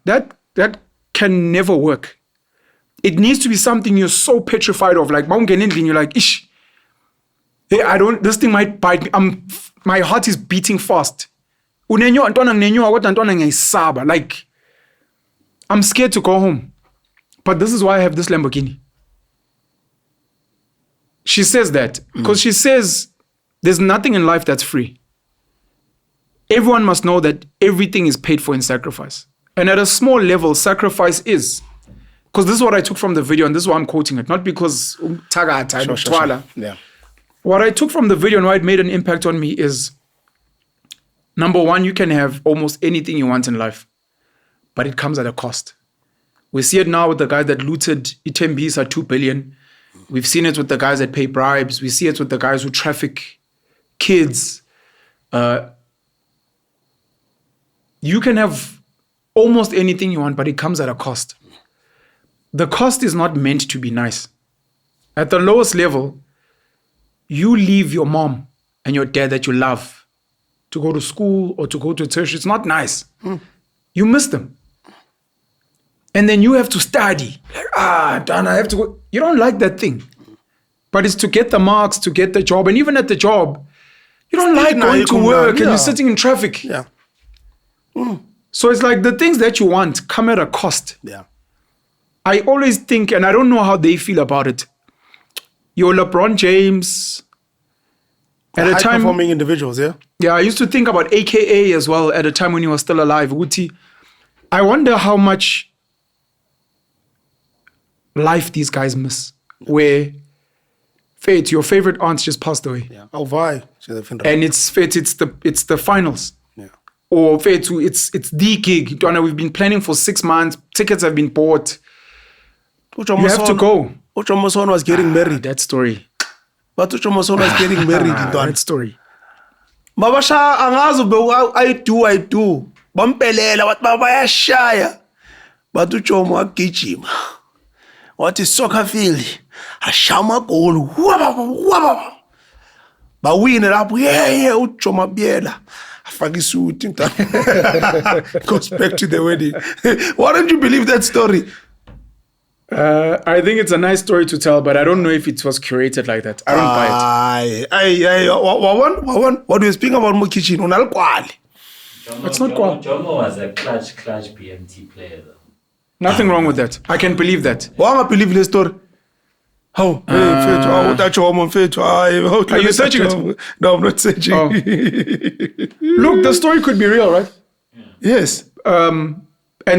that can never work. It needs to be something you're so petrified of, like you're like, ish. Hey, this thing might bite me. My heart is beating fast. Like, I'm scared to go home. But this is why I have this Lamborghini. She says that because she says there's nothing in life that's free. Everyone must know that everything is paid for in sacrifice. And at a small level, sacrifice is. Because this is what I took from the video, and this is why I'm quoting it. Not because Sure. Yeah. What I took from the video and why it made an impact on me is Number one, you can have almost anything you want in life, but it comes at a cost. We see it now with the guy that looted Itembisa 2 billion. We've seen it with the guys that pay bribes. We see it with the guys who traffic kids. You can have almost anything you want, but it comes at a cost. The cost is not meant to be nice. At the lowest level, you leave your mom and your dad that you love to go to school or to go to church. It's not nice. You miss them. And then you have to study. Dan, I have to go. You don't like that thing. But it's to get the marks, to get the job. And even at the job, you don't like going to work and you're sitting in traffic. Yeah. So it's like the things that you want come at a cost. Yeah. I always think, and I don't know how they feel about it, your LeBron James, at a time, high-performing individuals, yeah? Yeah, I used to think about AKA as well at a time when he was still alive. Uti, I wonder how much life these guys miss. Where, Faith, your favorite aunt just passed away. Yeah. Oh, why? And it's Faith, it's the finals. Yeah. Or Faith, it's the gig. Donna, we've been planning for 6 months. Tickets have been bought. You have to go. Uchomoson was getting married. That story. But Uchomoson was getting married. That story. Mabasha angazo be I do. Bampelela what bayashaya. But Uchomo agijima. What is soccer field? Ashama goal. Wababa. Ba win it up. Yeah, Uchomo biela. Afaki suit. Goes back to the wedding. Why don't you believe that story? I think it's a nice story to tell, but I don't know if it was curated like that. I don't buy it. What do you speak about my kitchen? It's not qual. Jomo was a clutch BMT player though. Nothing wrong with that. I can believe that. Why am I believe the story? How? Are you searching it? No, I'm not searching. Oh. Look, the story could be real, right? Yeah. Yes. And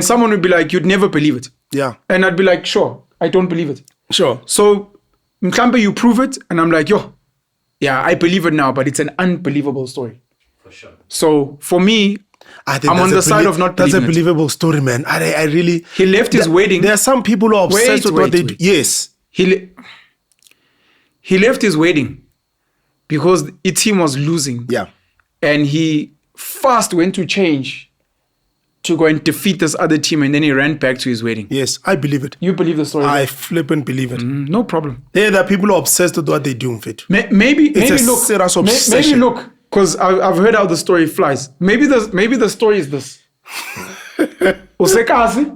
someone would be like, you'd never believe it. Yeah. And I'd be like, sure, I don't believe it. Sure. So, Mklambe, you prove it, and I'm like, yeah, I believe it now, but it's an unbelievable story. For sure. So, for me, I'm on the side of not believing it. That's a believable story, man. I really... He left his wedding. There are some people who are obsessed with what they do. Yes. He left his wedding because the team was losing. Yeah. And he fast went to change to go and defeat this other team, and then he ran back to his wedding. Yes, I believe it. You believe the story? I flip and believe it. No problem. There are people who are obsessed with what they do, fit. Maybe look, serious obsession. Maybe look, because I've heard how the story flies. Maybe the story is this. Usekasi,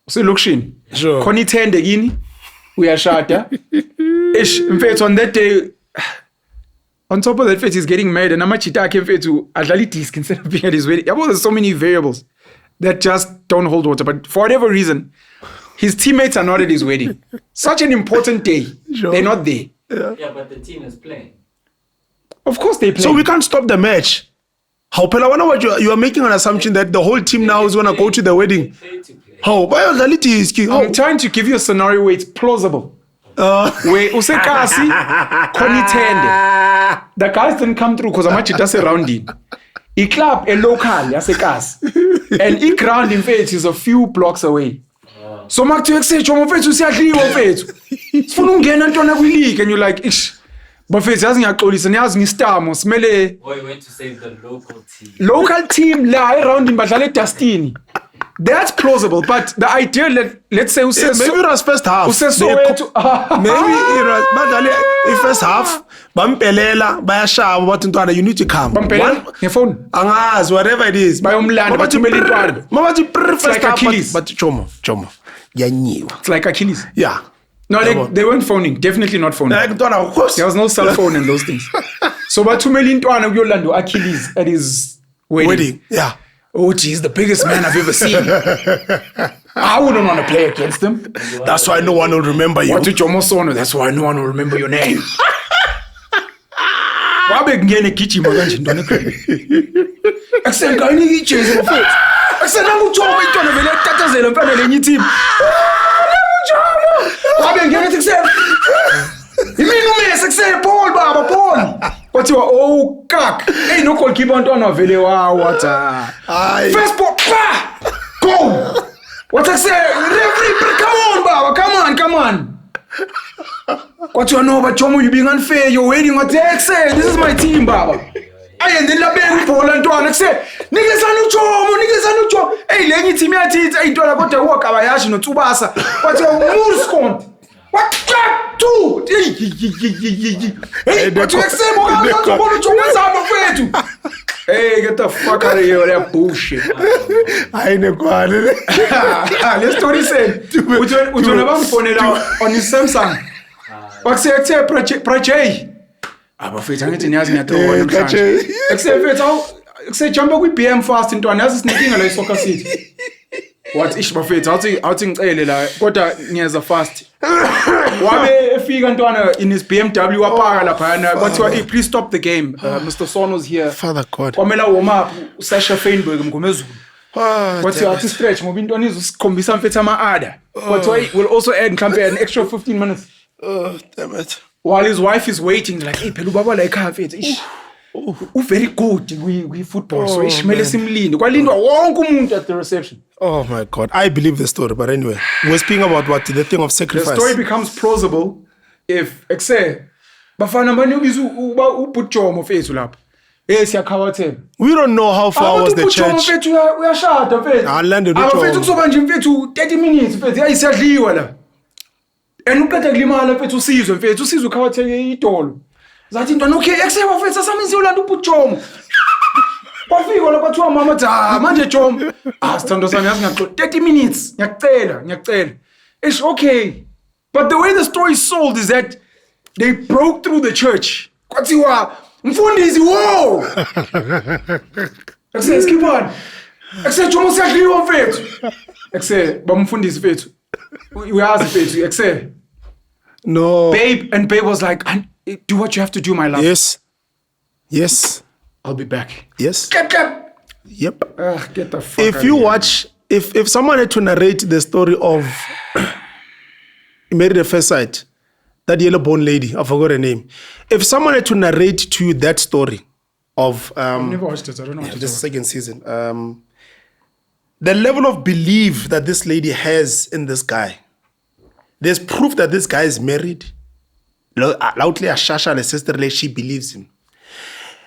uselokishini. Sure. Khona ithende kini, uyashada. Ish, mfethu, on that day, on top of that, Fetch is getting married, and Amachita came to adlali disc instead of being at his wedding. There's so many variables that just don't hold water. But for whatever reason, his teammates are not at his wedding. Such an important day. Sure. They're not there. Yeah, but the team is playing. Of course they play. So we can't stop the match. How, Pela, I wonder what you are making an assumption that the whole team now is going to go to the wedding. How? I'm trying to give you a scenario where it's plausible. Where usekasi konitende. The guys didn't come through because Amachita surrounding. I club a local yasekasi. And I ground in faith is a few blocks away. So Mark to say chomo faith usiyadliwa faith. Sifuna ungena ntwana kwi league and you're like, ish. But faith yazi ngiyaxolisa niyazi ngistamo smele. Boy went to save the local team. Local team la around him badlale Destiny. That's plausible, but the idea, let's say, maybe it was first half. Maybe it was first half. Bampelela, bayashaba, but you need to come. Bampelela, your phone. Angas, whatever it is. Bayomlanda, but you made it one. It's like Achilles. But chomo. It's like Achilles. Yeah. No, they weren't phoning. Definitely not phoning. There was no cell phone and those things. So, but 2 million to Achilles at his wedding. Yeah. Oh, geez, the biggest man I've ever seen. I wouldn't want to play against him. That's why no one will remember you. That's why no one will remember your name. Wabe ngene gijima kanje ntwana krebe. Akusenga ini ijezi mfethu. Akusena nguJomo intwana vele etatazela mfana lenye team. Wabe ngene kusema. Imini umese kusema Paul baba Paul. kwathiwa oh kak hey no goalkeeper ntwana wavele what first ball go what I say referee come on baba come on kwathiwa no but Jomo you being unfair you're waiting what they say this is my team baba ayende labeka ibhola ntwana kuse nikezana uJomo hey lenye team yathi ayintwana kodwa uwakaba yashi noTsubasa kwathiwa Murscont what two hey but you accept hey get the fuck out of here with that bullshit let's story said utona bamfonela on his Samsung wakuse project abafethu angithi niyazi ngiyadrowa namhlanje ekuse jump kwi BM fast intwana yazi sinekinga la isoccer city what ish bafethu awuthi ngicele la kodwa ngiyeza fast wabe efika ntwana in his BMW wapaka lapha kwathiwa please stop the game Mr Sono's here Father God kwamela warm up Sasha Feinberg mngomezulu kwathiwa athi stretch ngoba intwana izosikhombisa mfethu ama-ada kwathiwa will also add mhlambe an extra 15 minutes damn it while his wife is waiting like hey phela ubaba la ekhaya mfethu very good we football so ishimele simlinde kwalindwa wonke umuntu at the reception. Oh my God, I believe the story, but anyway, we're speaking about what the thing of sacrifice. The story becomes plausible if ekuse bafana baniyobiza uBujomo fethu lapha siyakhawathela. We don't know how far was the church. uBujomo fethu uyashada fethu abafethu kuzoba nje mfethu 30 minutes fethu ayisiyadliwa la and uqeda kulimala mfethu usizwe ukhawatheke idolo zathi intwana okay ekseba mfethu asamenzi ulanda uBujomo kwafika la kwathiwa mama manje Jomo sithando sami yazi ngaxoxa 30 minutes ngiyacela it's okay but the way the story is sold is that they broke through the church kwathiwa mfundisi wo ekuse Keebine ekuse Jomo siyadliwa mfethu ekuse bamfundisi fethu uyazi fethu ekuse no babe was like do what you have to do my love. Yes I'll be back. Yes. Yep. Get the fuck if you watch if someone had to narrate the story of Married at First Sight, that yellow bone lady, I forgot her name. If someone had to narrate to you that story of I've never watched it, I don't know what the second season. The level of belief that this lady has in this guy. There's proof that this guy is married. Loudly a shasha the sister she believes him.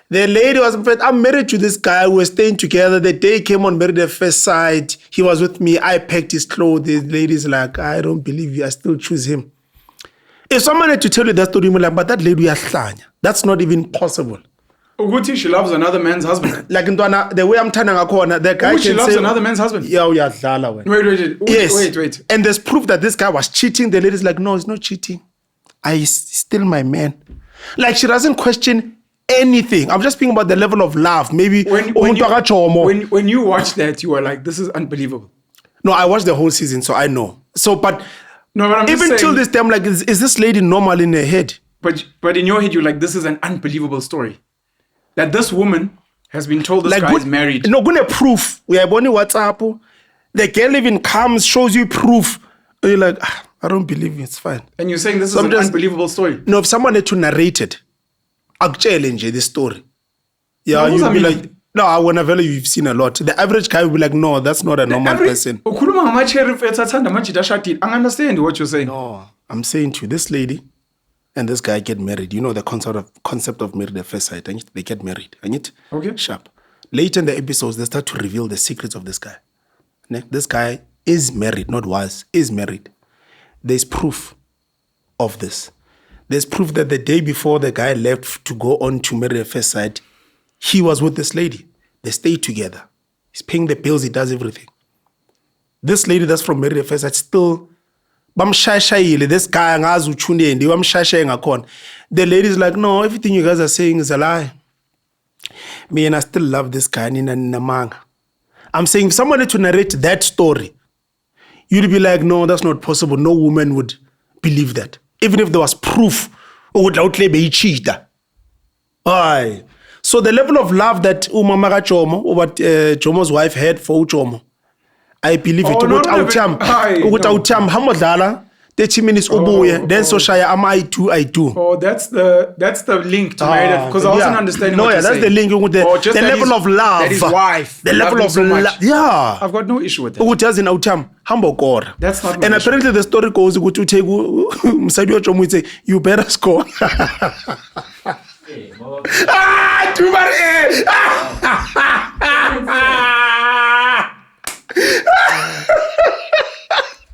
The lady was, I'm married to this guy. We were staying together. The day he came on Married at First Sight, he was with me. I packed his clothes. The lady's like, I don't believe you. I still choose him. If someone had to tell you that story, you're like, but that lady, that's not even possible. Uguti, she loves another man's husband. Like the way I'm turning a corner, the guy she loves another man's husband. Yeah, Wait. Yes. Wait. And there's proof that this guy was cheating. The lady's like, no, he's not cheating. He's still my man. Like she doesn't question anything. I'm just speaking about the level of love. Maybe when you watch that, you are like, this is unbelievable. No, I watched the whole season, so I know. So, but I'm even till this time, like, is this lady normal in her head? But in your head, you're like, this is an unbelievable story. That this woman has been told this like, guy is married. No, good proof. We have only WhatsApp. The girl even comes, shows you proof. And you're like, I don't believe it. It's fine. And you're saying this is an unbelievable story. No, if someone had to narrate it, I'll challenge this story. Yeah, you'll be like, no, whenever you've seen a lot. The average guy will be like, no, that's not a normal person. I understand what you're saying. No, I'm saying to you, this lady and this guy get married. You know the concept of Married at First Sight. They get married. Okay. Sharp. Later in the episodes, they start to reveal the secrets of this guy. This guy is married, not was, is married. There's proof of this. There's proof that the day before the guy left to go on to Married at First Sight, he was with this lady. They stayed together. He's paying the bills, he does everything. This lady that's from Married at First Sight still, this guy, the lady's like, no, everything you guys are saying is a lie. Me and I still love this guy. I'm saying if someone had to narrate that story, you'd be like, no, that's not possible. No woman would believe that. Even if there was proof, Aye. So the level of love that Umamara Jomo, or what Jomo's wife had for Jomo, I believe it. 30 minutes ubuye, then so shaya I do. Oh, that's the link to marriage, because I wasn't understanding what you're that's saying. the link with the level of love. That his wife. The level of so love. Yeah. I've got no issue with that. Ukuthi in utam humble God. That's not my And issue. apparently the story goes ukuthi uThegu msadi wacho say you better score. Hey, Mo- Too bad.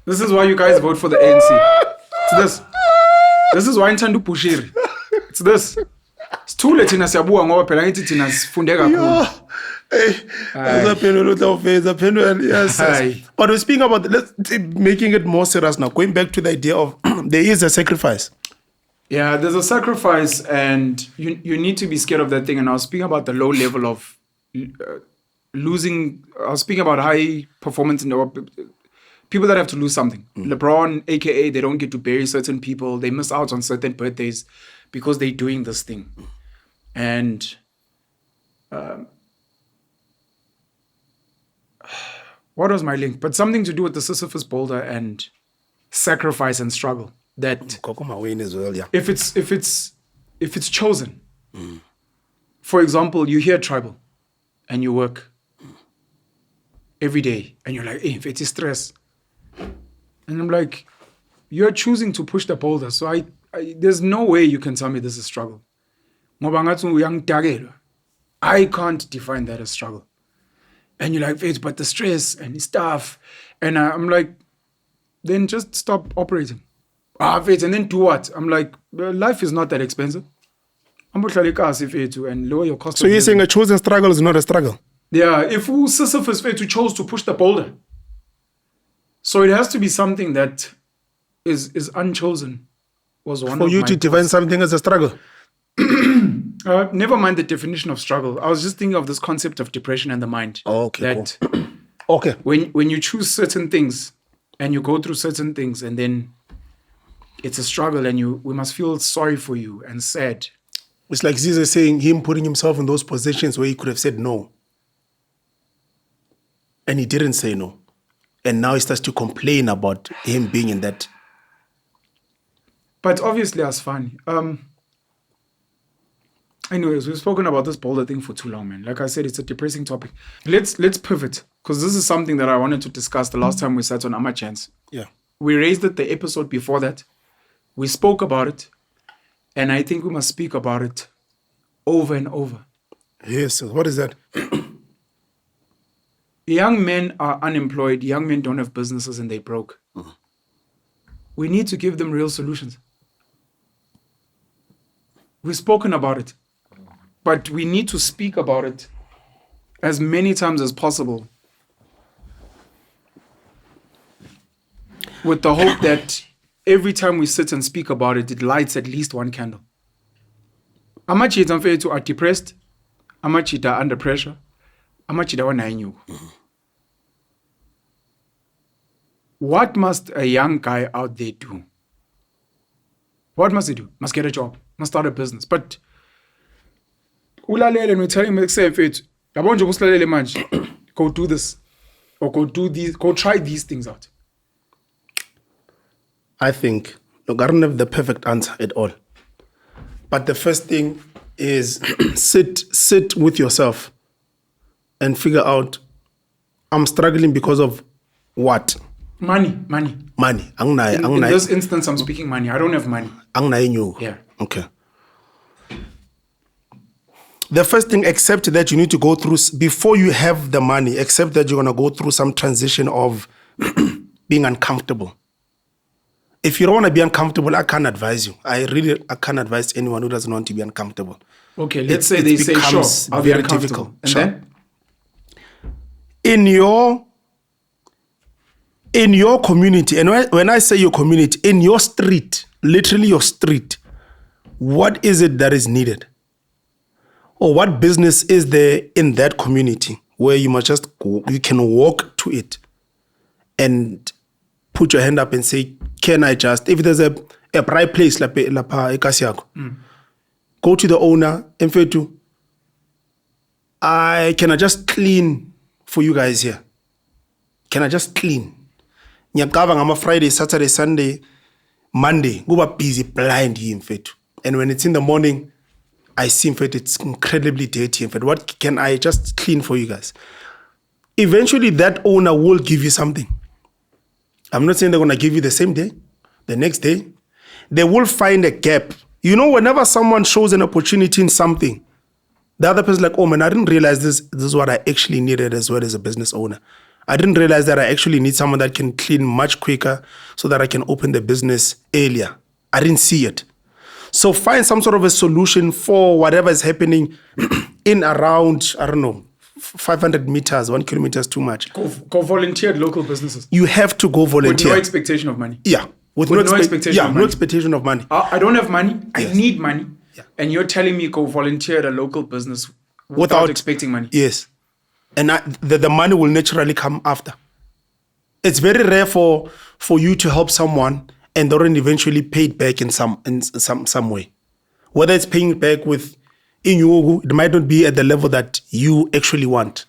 This is why you guys vote for the ANC. It's this. This is why Ntandu Pushiri. It's this. It's too late thina siyabuka ngoba phela ngithi thina sifunde kakhulu. Penuel, yes. Aye. But we're speaking about making it more serious now. Going back to the idea of there is a sacrifice. Yeah, there's a sacrifice, and you need to be scared of that thing. And I was speaking about the low level of losing. I was speaking about high performance in the people that have to lose something. LeBron, aka, they don't get to bury certain people. They miss out on certain birthdays because they're doing this thing. And what was my link? But something to do with the Sisyphus boulder and sacrifice and struggle. That Kokoma win as well, yeah. if it's chosen, for example, you hear tribal and you work every day and you're like, hey, if it's stress. And I'm like, you're choosing to push the boulder. So I there's no way you can tell me this is struggle. I can't define that as struggle. And you're like, Faith, but the stress and stuff. And I'm like, then just stop operating. Faith, and then do what? I'm like, life is not that expensive. And lower your cost. So you're saying a chosen struggle is not a struggle? Yeah, if Sisyphus chose to push the boulder. So it has to be something that is unchosen. Was one For of you my to define something as a struggle? never mind the definition of struggle. I was just thinking of this concept of depression and the mind. Oh, okay, That cool. Okay. when you choose certain things and you go through certain things, and then it's a struggle, and we must feel sorry for you and sad. It's like Jesus saying him putting himself in those positions where he could have said no. And he didn't say no. And now he starts to complain about him being in that. But obviously, that's funny. Anyways, we've spoken about this boulder thing for too long, man. Like I said, it's a depressing topic. Let's pivot, because this is something that I wanted to discuss the last time we sat on Amachance. Yeah. We raised it the episode before that. We spoke about it. And I think we must speak about it over and over. Yes. What is that? Young men are unemployed. Young men don't have businesses and they broke. We need to give them real solutions. We've spoken about it. But we need to speak about it as many times as possible, with the hope that every time we sit and speak about it, it lights at least one candle. Amachita are depressed. Amachita under pressure. Amachita wanainyu. What must a young guy out there do? What must he do? Must get a job. Must start a business. But ulalele and we tell him, say, go do this, or go do these, go try these things out. I think, look, I don't have the perfect answer at all. But the first thing is sit with yourself and figure out, I'm struggling because of what? Money. Money. In this instance, I'm speaking money. I don't have money. Yeah. Okay. The first thing, accept that you need to go through, before you have the money, accept that you're going to go through some transition of being uncomfortable. If you don't want to be uncomfortable, I can't advise you. I can't advise anyone who doesn't want to be uncomfortable. Okay, let's say they say, sure, I'll be very uncomfortable. difficult. And Sure. then? In your community, and when I say your community, in your street, literally your street, what is it that is needed? Or what business is there in that community where you must just go, you can walk to it and put your hand up and say, can I just, if there's a bright place, go to the owner and say to, can I just clean for you guys here? Can I just clean? I'm a Friday, Saturday, Sunday. Monday, go busy blind in fact. And when it's in the morning, I see in fact it's incredibly dirty. In fact, what can I just clean for you guys? Eventually, that owner will give you something. I'm not saying they're gonna give you the same day, the next day. They will find a gap. You know, whenever someone shows an opportunity in something, the other person's like, oh man, I didn't realize this is what I actually needed as well as a business owner. I didn't realize that I actually need someone that can clean much quicker so that I can open the business earlier. I didn't see it. So find some sort of a solution for whatever is happening in around, I don't know, 500 meters, 1 kilometer is too much. Go volunteer at local businesses. You have to go volunteer. With no expectation of money. Yeah. With no expectation of money. No expectation of money. I don't have money. Yes. I need money. Yeah. And you're telling me go volunteer at a local business without expecting money. Yes. And the money will naturally come after. It's very rare for you to help someone and they don't eventually pay it back in some way. Whether it's paying it back with Inyugu, it might not be at the level that you actually want.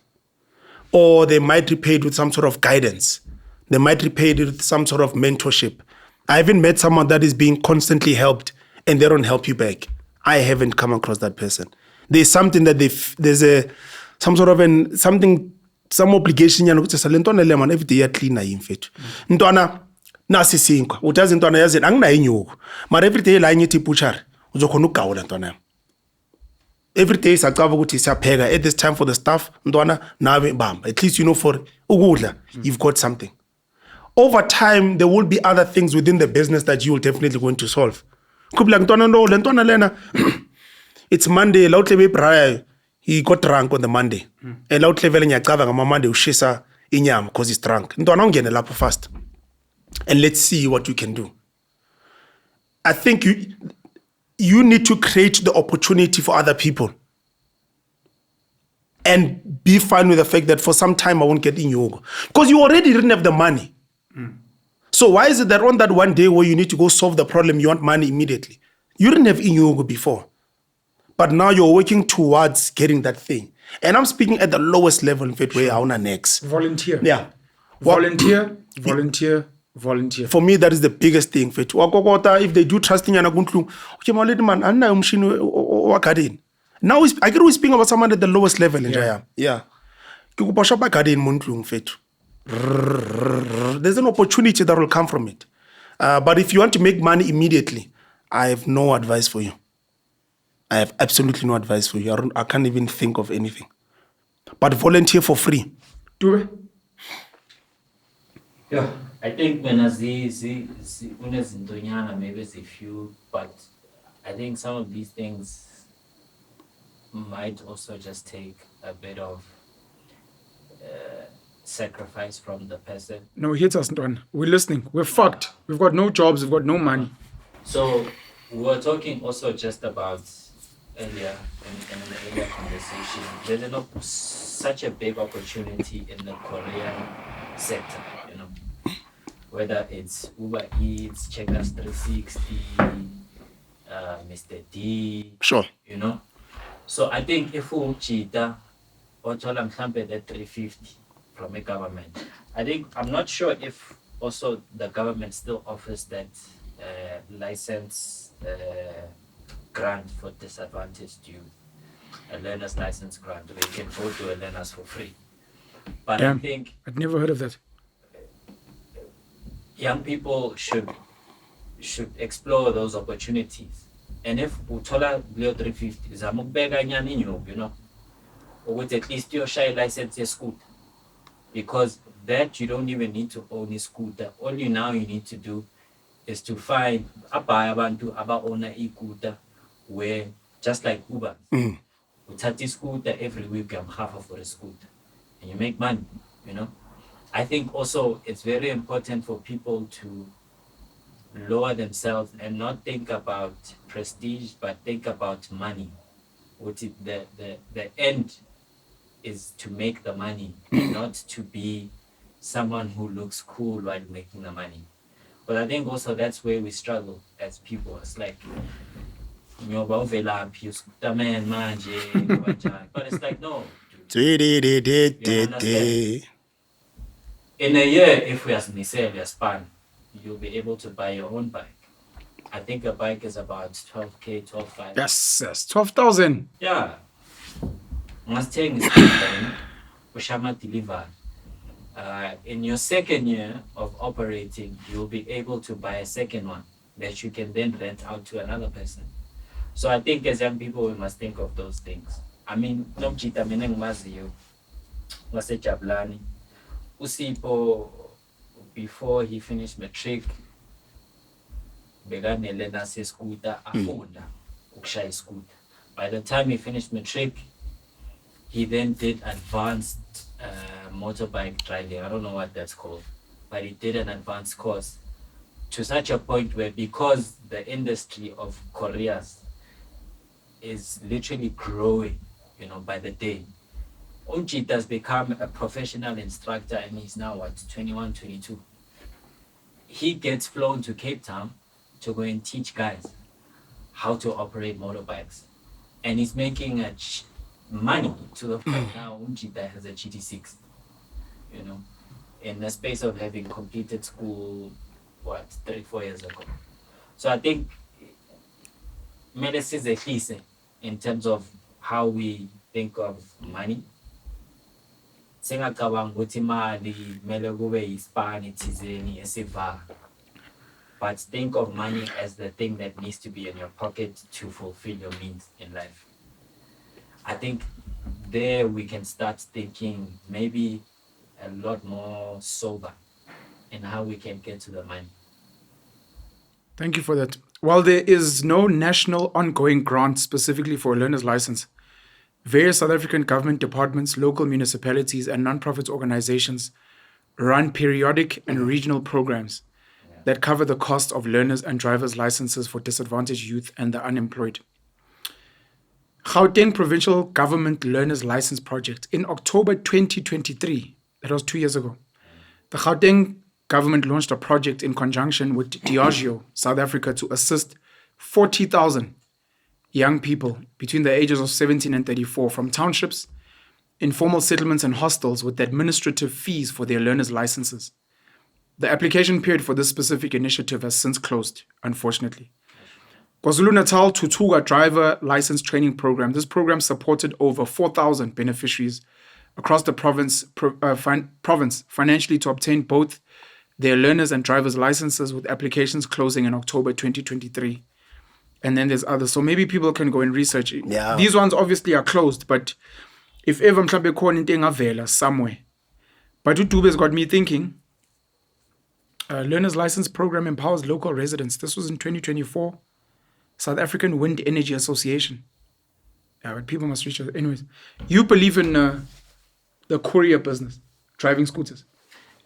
Or they might repay it with some sort of guidance. They might repay it with some sort of mentorship. I haven't met someone that is being constantly helped and they don't help you back. I haven't come across that person. There's something that some obligation yana ukuthi salentwana le man every day clean na imfethu. Ntwana nasi sinkwa. Utazi ntwana yazi anginayo inyuku. But every day la ngithi butcher uzokhona ukugawula ntwana yami. Every day sacava ukuthi siyapheka at this time for the staff ntwana nawe bamba. At least you know for ukudla you've got something. Over time there will be other things within the business that you will definitely going to solve. Could be like ntwana no lentwana lena. It's Monday la utlebe prior he got drunk on the Monday. And la utlebe nyacava ngama Monday ushisa inyama because he's drunk. Ntwana ungene lapho fast. And let's see what you can do. I think you need to create the opportunity for other people. And be fine with the fact that for some time I won't get in yoga. Because you already didn't have the money. So why is it that on that one day where you need to go solve the problem, you want money immediately? You didn't have in yoga before. But now you're working towards getting that thing. And I'm speaking at the lowest level in fact where I want next. Volunteer. Yeah. Volunteer. For me, that is the biggest thing. If they do trusting and okay, my lady man, now I get always speaking about someone at the lowest level. Yeah. There's an opportunity that will come from it. But if you want to make money immediately, I have no advice for you. I have absolutely no advice for you. I can't even think of anything. But volunteer for free. Do it. Yeah, I think when maybe it's a few, but I think some of these things might also just take a bit of sacrifice from the person. No, hit us, Ntwana. We're listening. We're fucked. We've got no jobs. We've got no money. So we were talking also just about earlier in the earlier conversation. There's such a big opportunity in the Korean sector, you know. Whether it's Uber Eats, Checkers 360, Mr. D. Sure. You know? So I think if we cheetah or thola mhlambe the 350 from a government, I'm not sure if also the government still offers that license grant for disadvantaged youth, a learner's license grant, where you can go to a learner's for free. But Damn. I think I'd never heard of that. young people should explore those opportunities. And if uthola leyo 350 zama ukubeka nyana inyuku, you know, ukuthi at least your license ye-scooter, because that you don't even need to own a scooter. All you need to do is to find abantu aba-own i-scooter, where just like Uber, uthatha i-scooter every week, I'm half for a scooter, and you make money, you know. I think also it's very important for people to lower themselves and not think about prestige, but think about money. The end is to make the money, not to be someone who looks cool while making the money. But I think also that's where we struggle as people. It's like, you man, but it's like, no. In a year, if we as Nisel, span, you'll be able to buy your own bike. I think a bike is about 12K, 12.5. Yes, 12,000. Yeah. Mustang is scooter, Ushama deliver. In your second year of operating, you'll be able to buy a second one that you can then rent out to another person. So I think as young people, we must think of those things. I mean, nomjita mina ngimaziyo waseJabulani. Usipho, before he finished matric, bekanele nasescooter afunda ukushaya iscooter. By the time he finished matric, he then did advanced motorbike driving. I don't know what that's called, but he did an advanced course to such a point where, because the industry of Koreas is literally growing, by the day, Umjit has become a professional instructor, and he's now 21, 22. He gets flown to Cape Town to go and teach guys how to operate motorbikes, and he's making money to the point now Umjita has a GT6, in the space of having completed school 3-4 years ago. So I think medicine is a piece in terms of how we think of money. Singacabanga ukuthi imali kumele kube yispani thizeni esivala. But think of money as the thing that needs to be in your pocket to fulfill your needs in life. I think there we can start thinking maybe a lot more sober in how we can get to the money. Thank you for that. While there is no national ongoing grant specifically for a learner's license, various South African government departments, local municipalities, and non-profit organizations run periodic and regional programs that cover the cost of learners and driver's licenses for disadvantaged youth and the unemployed. Gauteng Provincial Government Learner's License Project. In October 2023, that was 2 years ago, the Gauteng government launched a project in conjunction with Diageo, South Africa, to assist 40,000 young people between the ages of 17 and 34 from townships, informal settlements, and hostels with administrative fees for their learner's licenses. The application period for this specific initiative has since closed, unfortunately. KwaZulu-Natal Tutuga Driver License Training Program. This program supported over 4,000 beneficiaries across the province financially to obtain both their learners and driver's licenses, with applications closing in October 2023. And then there's others. So maybe people can go and research it. Yeah. These ones obviously are closed, but if ever mhlambe khona into engavela somewhere. But uDube's got me thinking, learner's license program empowers local residents. This was in 2024. South African Wind Energy Association. Yeah, but people must reach out. Anyways, you believe in the courier business, driving scooters.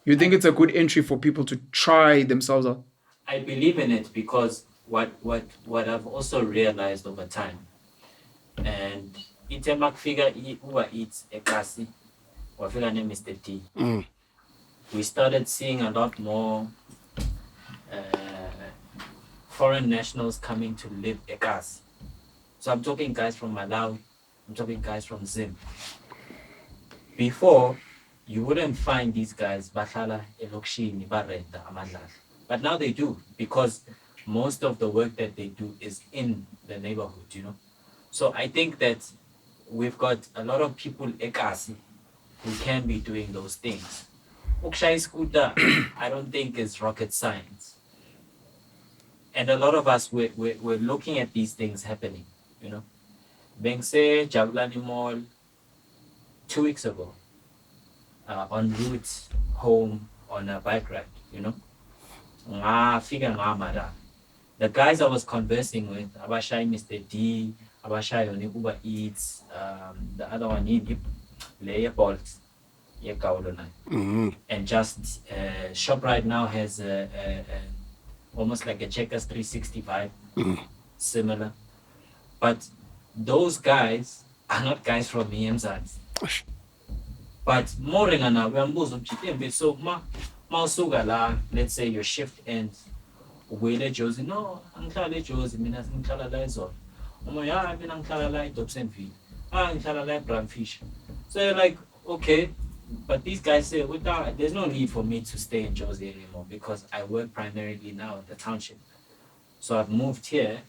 You think it's a good entry for people to try themselves out? I believe in it because what I've also realized over time, and itemak figure Uber Eats ekasi, wafika name Mr. T. We started seeing a lot more foreign nationals coming to live ekasi. So I'm talking guys from Malawi, I'm talking guys from Zim. Before, you wouldn't find these guys bahlala elokishini barenta amadlala. But now they do, because most of the work that they do is in the neighborhood, So I think that we've got a lot of people ekasi who can be doing those things. Ukshaya scooter, I don't think is rocket science. And a lot of us, we're looking at these things happening, Bengse Jabulani Mall 2 weeks ago, en route home on a bike ride, The guys I was conversing with, Abashai Mr. D, Abashai on Uber Eats, the other one, Layer Bolts, and just ShopRite now has almost like a Checkers 365, similar. But those guys are not guys from EMZANs. But more than now, we are moving. So, let's say your shift ends. Wele Josie, no, Uncle Josie, Minas Uncala Lizor. I've been Uncala like Dobsenville. Uncala like Bramfish. So you're like, okay, but these guys say, there's no need for me to stay in Josie anymore because I work primarily now in the township. So I've moved here.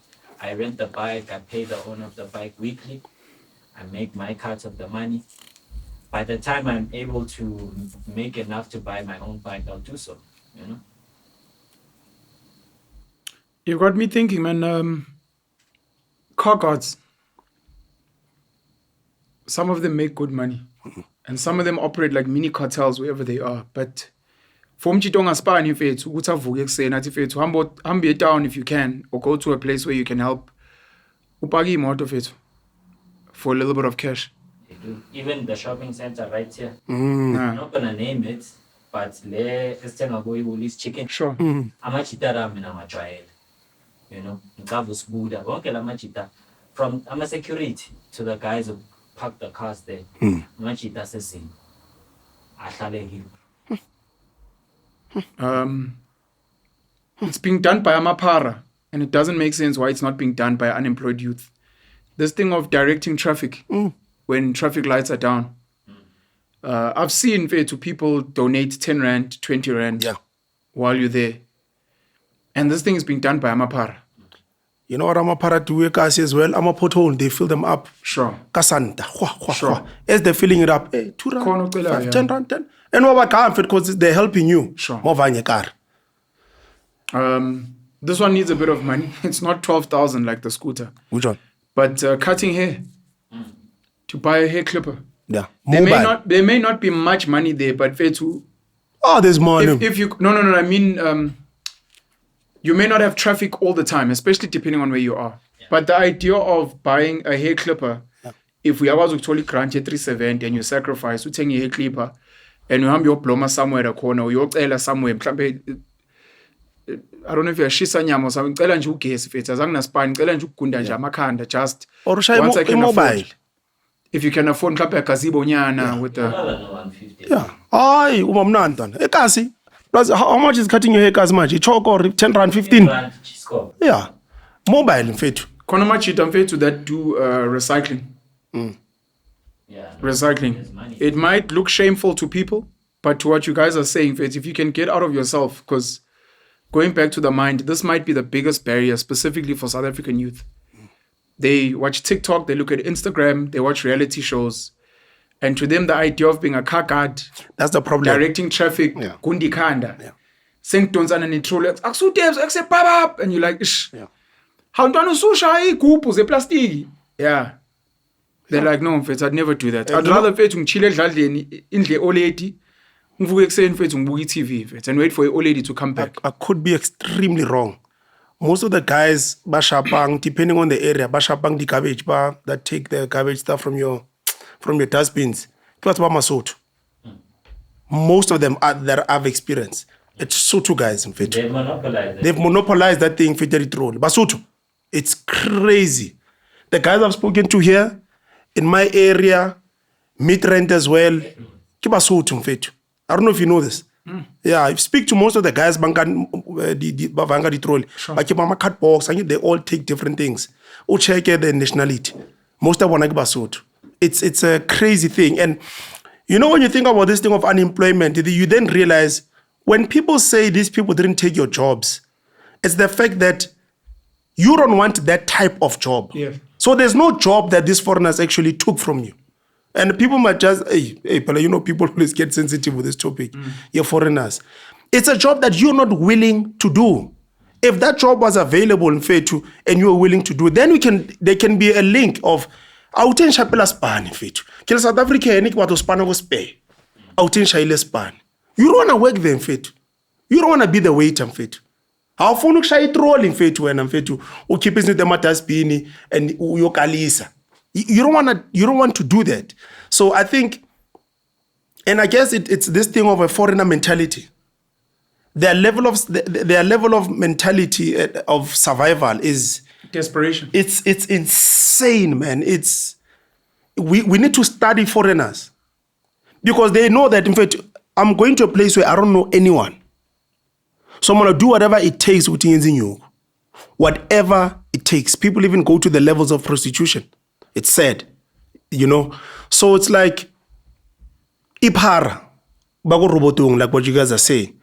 I rent the bike. I pay the owner of the bike weekly. I make my cut of the money. By the time I'm able to make enough to buy my own bike, I'll do so. You know. You got me thinking, man. Car guards. Some of them make good money, and some of them operate like mini cartels wherever they are. But for mchitonga span if it's utavuke ekuseni athi fethu hambe down if you can, or go to a place where you can help. Upaki imoto fethu for a little bit of cash. They do. Even the shopping center right here. Mm. I'm not gonna name it, but le esithenga Woolies chicken. Sure. Amachita rami namajwayela. You know, ngicava usibuda bonke lamajita, from ama-security to the guys who park the cars there. Amajita asesini ahlale here. It's being done by Amapara, and it doesn't make sense why it's not being done by unemployed youth. This thing of directing traffic when traffic lights are down. I've seen to people donate 10 Rand, 20 Rand while you're there. And this thing is being done by Amapara. You know what Amapara do as well? Pothole, they fill them up. Sure. Kasanta. Sure. As they're filling it up, 2 Rand, 5, 10 Rand, 10. And what about because they're helping you. Sure. Car. This one needs a bit of money. It's not 12,000 like the scooter. Which one? But cutting hair. To buy a hair clipper. Yeah. There may not be much money there, but to there's money. If you no, I mean you may not have traffic all the time, especially depending on where you are. Yeah. But the idea of buying a hair clipper, if we are totally granted 370 and you sacrifice, you take a hair clipper and you have your plumber somewhere at a corner or your tailor somewhere. I don't know if you're shisa nyama or something. Tell you guess if it's as long as spine, tell you kunda jamakanda just once I can afford. If you can afford a gazebo nyana with the 150. Yeah. Aye, Ekasi. Plus, how much is cutting your hair as much? Chalk or 10 Rand, 15? Yeah. Mobile, in fact. Konamachita, in fact, to that do recycling. Yeah. Recycling. It might look shameful to people, but to what you guys are saying, fact, if you can get out of yourself, because going back to the mind, this might be the biggest barrier specifically for South African youth. They watch TikTok, they look at Instagram, they watch reality shows. And to them, the idea of being a car guard, that's the problem. Directing traffic, gundi kanda. Sengtonzana nitrole, and you're like, ish. How do you susha igupu ze plastiki? Yeah. They're like, no, mfethu, I'd never do that. I'd rather mfethu ngichile edladleni indle oledi, ngivuke ekuseni mfethu ngibuka TV mfethu and wait for a old lady to come back. I could be extremely wrong. Most of the guys, bashapang, depending on the area, bashapang the garbage bar that take the garbage stuff from your dustbins. Most of them that I've experienced, it's Sotho guys in fact. They've monopolized that thing, Basotho. It's crazy. The guys I've spoken to here, in my area, mid-rent as well, Basotho in fact. I don't know if you know this. Yeah, I speak to most of the guys, Bavanga di troll, but cut box, they all take different things. Or check the nationality. Most of them are Basotho. It's a crazy thing. And you know, when you think about this thing of unemployment, you then realize when people say these people didn't take your jobs, it's the fact that you don't want that type of job. Yeah. So there's no job that these foreigners actually took from you. And people might just, but you know, people always get sensitive with this topic. You're foreigners. It's a job that you're not willing to do. If that job was available in Fetu and you are willing to do it, then there can be a link of Auten Chapela Span in Fetu. Kill South Africa and what was Span was pay. Auten Shaile Span. You don't want to work there in Fetu. You don't want to be the waiter in Fetu. How fun look shy trolling Fetu and Fetu, who keep the matters beanie and Yokalisa. You don't want to do that. So I think, and I guess it's this thing of a foreigner mentality. Their level of mentality of survival is desperation. It's insane, man. We need to study foreigners because they know that in fact I'm going to a place where I don't know anyone, so I'm gonna do whatever it takes with you, whatever it takes. People even go to the levels of prostitution. It's sad, you know. So it's like ipara bago like what you guys are saying.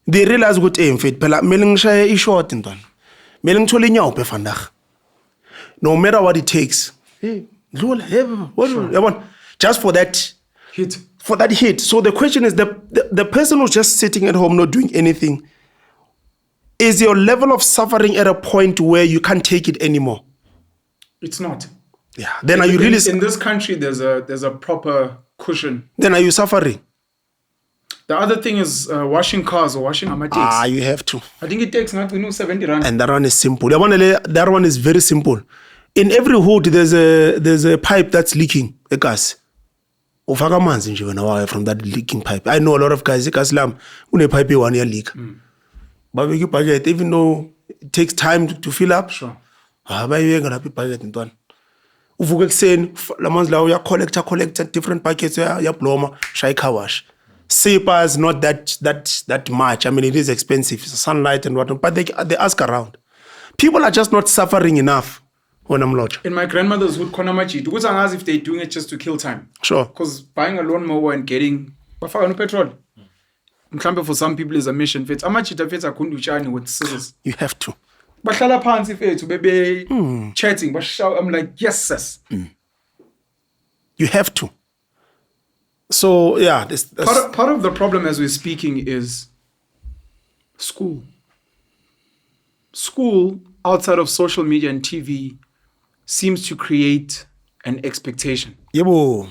They realize what in fact pela meling shaya short in Mele ngithole inyawo phe vandag. No matter what it takes. Hey, yabona, just for that Hit. For that hit. So the question is, the person who's just sitting at home not doing anything, is your level of suffering at a point where you can't take it anymore? It's not. Yeah. Then are you really in this country? There's a proper cushion. Then are you suffering? The other thing is washing cars or washing amatex. You have to. I think it takes not 70 rand. And that one is simple. That one is very simple. In every hood, there's a pipe that's leaking, a gas. Ufaka amanzi nje wena wayo from that leaking pipe. I know a lot of guys, igas lam, une pipe one year leak. Babeki bucket, even though it takes time to fill up. Sure. Bayibeka lapha ibhucket ntwana. Uvuka ekseni lamanzi lawo ya collector different buckets ya bloma, shaya car wash. SEPA is not that much. I mean, it is expensive. It's sunlight and whatnot, but they ask around. People are just not suffering enough. In my grandmother's hood, Konamachi, who's asked if they're doing it just to kill time. Sure. Because buying a lawnmower and getting petrol, for some people is a mission. With scissors. You have to. Chatting. I'm like, yes, sis. You have to. So yeah, part of the problem as we're speaking is school. School outside of social media and TV seems to create an expectation. Yebo.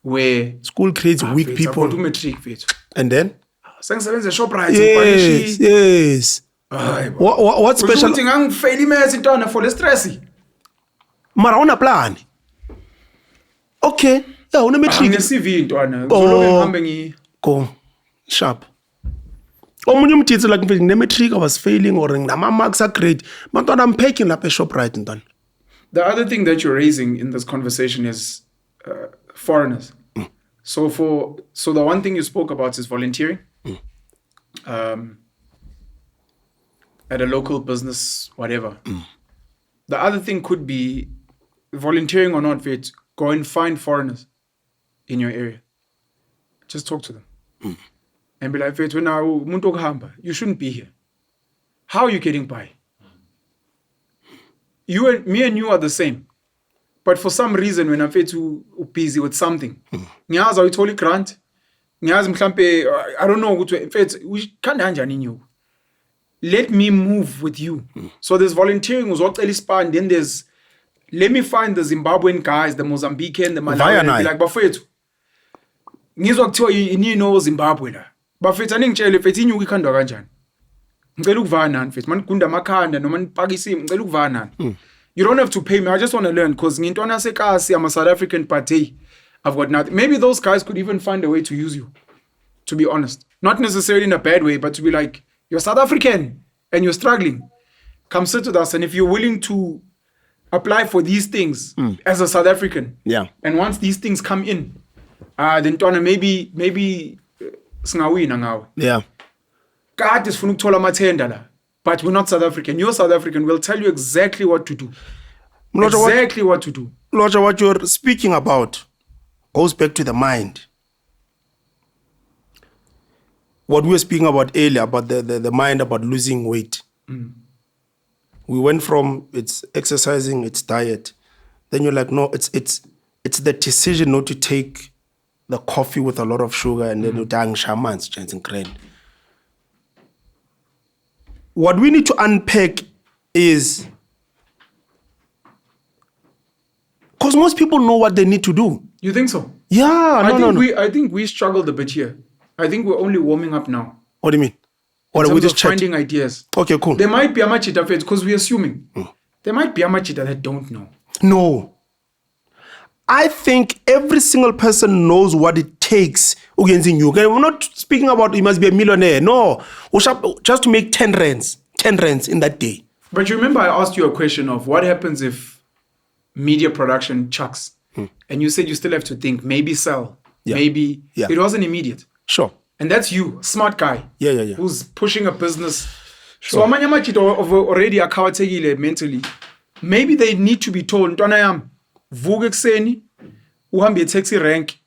Where school creates weak people. And then? Yes. What special? Mara una plan. Okay. Yeah, una matric. Go. Sharp. Omunye umtitsi like matric I was failing or nama marks are great. But I'm packing up a shop right in done. The other thing that you're raising in this conversation is foreigners. So the one thing you spoke about is volunteering at a local business, whatever. The other thing could be volunteering or not, go and find foreigners in your area. Just talk to them. And be like, you shouldn't be here. How are you getting by? Me and you are the same. But for some reason, when I'm too busy with something, I totally grant. I don't know. We can't handle you. Let me move with you. So there's volunteering was what and then there's let me find the Zimbabwean guys, the Mozambican, the Malawian, like Bafetu. Ngizwa kuthiwa you know Zimbabwe la. Bafethu aningitshele mfethu inyuka ikhandwa kanjani. Ngicela ukuvana nani mfethu manikunda amakhanda noma nipakisime ngicela ukuvana nani. You don't have to pay me. I just want to learn because ngintwana sekasi I'm a South African but hey, I've got nothing. Maybe those guys could even find a way to use you. To be honest. Not necessarily in a bad way, but to be like, you're South African and you're struggling. Come sit with us and if you're willing to apply for these things as a South African. Yeah. And once these things come in, then Twana maybe singawina ngawe. Yeah. God is funa ukuthola amathenda la. But we're not South African. You're South African. We'll tell you exactly what to do. Exactly what to do. Loja, what you're speaking about goes back to the mind. What we were speaking about earlier about the mind about losing weight. We went from it's exercising, it's diet. Then you're like, no, it's the decision not to take the coffee with a lot of sugar and then dang shamans, chanting grand. What we need to unpack is because most people know what they need to do. You think so? Yeah, I think we struggled a bit here. I think we're only warming up now. What do you mean? Or we just finding ideas. Okay, cool. There might be a machita because we're assuming. There might be a machita that don't know. No. I think every single person knows what it takes. We're not speaking about you must be a millionaire. No. Just to make 10 rands in that day. But you remember I asked you a question of what happens if media production chucks? And you said you still have to think, maybe sell, maybe. Yeah. It wasn't immediate. Sure. And that's you, smart guy. Yeah. Who's pushing a business. Sure. So amanye amachita already akhawathekile mentally. Maybe they need to be told, Ntwana yami, vuka ekseni, uhambe taxi rank,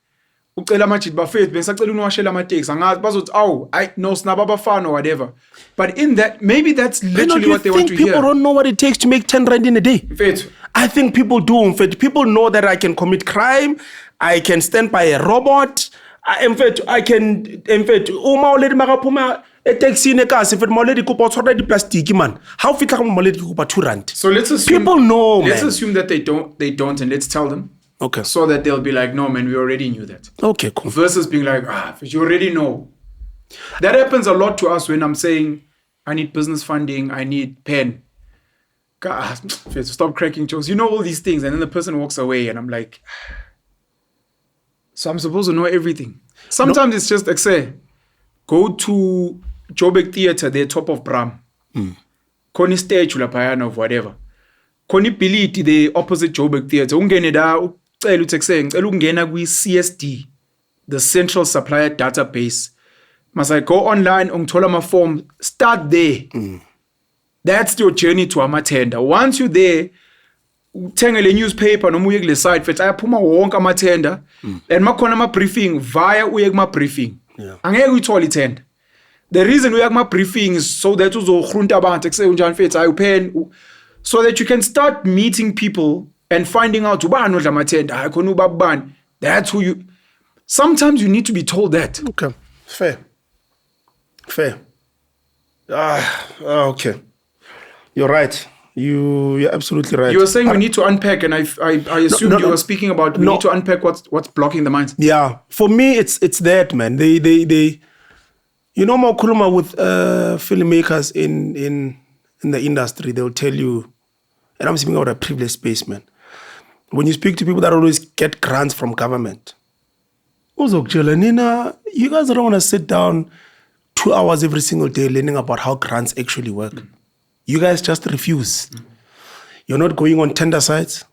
ucela amajit bafethu bengisacela uniwashela amateksi angazi bazothi awu no sinabo abafana or whatever. But in that, maybe that's literally what they want to hear. People don't know what it takes to make 10 rand in a day. Mfethu. I think people do. In fact, people know that I can commit crime. I can stand by a robot. In fact, uma already magaphuma taxi ne kasi. In fact, already kupa tshoda di plastic man. How fitla ka already kupa 2 rand. So let's assume people know. Let's man. assume that they don't, and let's tell them. Okay. So that they'll be like, no, man, we already knew that. Okay, cool. Versus being like, you already know. That happens a lot to us when I'm saying, I need business funding, I need pen. God, stop cracking jokes. You know all these things, and then the person walks away, and I'm like, so I'm supposed to know everything. Sometimes it's just like, say, go to Joburg Theatre, they're top of Bram. Koni stage ulapayana of whatever. Koni Biliti, the opposite Joburg Theatre. Ungene da ucela uthi ekuse ngicela ukungena kwi-CSD, the Central Supplier Database. Must I go online ungithola ama form? Start there. That's your journey to amatenda. Once you're there, uthenge le newspaper noma uye kule site futhi ayaphuma wonke amatenda and makhona ama briefing via uye kuma briefing. Angeke uyithole itenda. The reason uya kuma briefing is so that uzohrunta abantu ekuse unjani futhi ayupen so that you can start meeting people and finding out ubani odla amatenda hayi khona ubabani. That's who you. Sometimes you need to be told that. Okay. Fair. Okay. You're right. You're absolutely right. You were saying we need to unpack, and I assumed you were speaking about we need to unpack what's blocking the minds. Yeah, for me it's that, man. They you know, Makuluma with filmmakers in the industry, they'll tell you, and I'm speaking about a privileged space, man. When you speak to people that always get grants from government, you guys don't want to sit down 2 hours every single day learning about how grants actually work. You guys just refuse. You're not going on tender sites.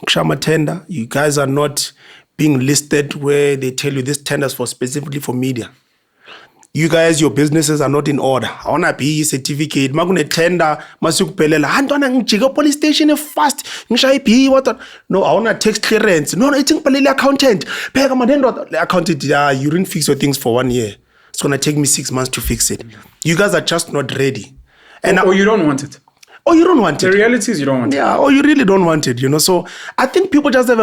Kshama tender. You guys are not being listed where they tell you this tender is specifically for media. You guys, your businesses are not in order. I want to be certificate. Magune tender. Masukpelela. Antona ngijiga police station fast. Ngishaye B what? No, I want to tax clearance. No, it's palele accountant. Pega madendo accountant. Yeah, you didn't fix your things for 1 year. It's gonna take me 6 months to fix it. You guys are just not ready. And or you don't want it. Or you don't want it. The reality is you don't want it. Yeah, or you really don't want it, you know. So I think people just have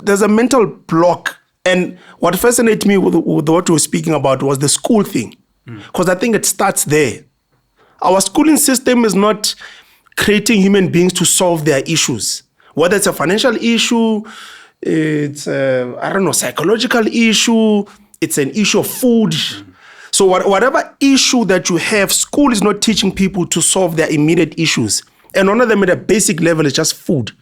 there's a mental block. And what fascinated me with what we were speaking about was the school thing. Because I think it starts there. Our schooling system is not creating human beings to solve their issues. Whether it's a financial issue, it's a, psychological issue, it's an issue of food. So whatever issue that you have, school is not teaching people to solve their immediate issues. And one of them at a basic level is just food.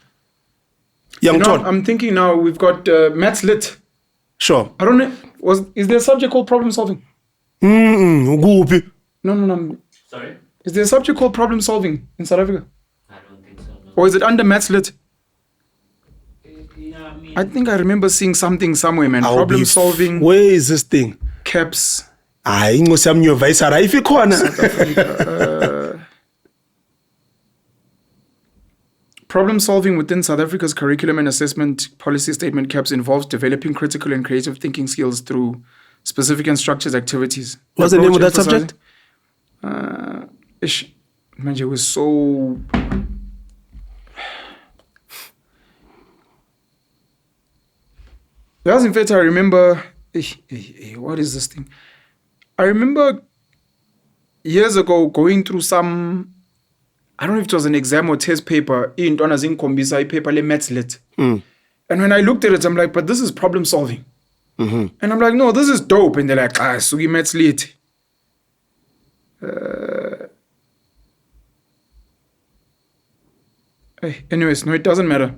Young John. I'm thinking now we've got maths lit. Sure. I don't know. Is there a subject called problem solving? No. Sorry? Is there a subject called problem solving in South Africa? I don't think so. No. Or is it under maths lit? Yeah, I think I remember seeing something somewhere, man. Problem solving. Where is this thing? Caps. If you corner. Problem solving within South Africa's curriculum and assessment policy statement CAPS involves developing critical and creative thinking skills through specific and structured activities. What's the name of that subject? It was so... Yes, in fact, I remember... What is this thing? I remember years ago going through some... I don't know if it was an exam or test paper. In Kombisa paper le maths lit. And when I looked at it, I'm like, but this is problem solving. And I'm like, no, this is dope. And they're like, sugi maths lit. Anyways, no, it doesn't matter.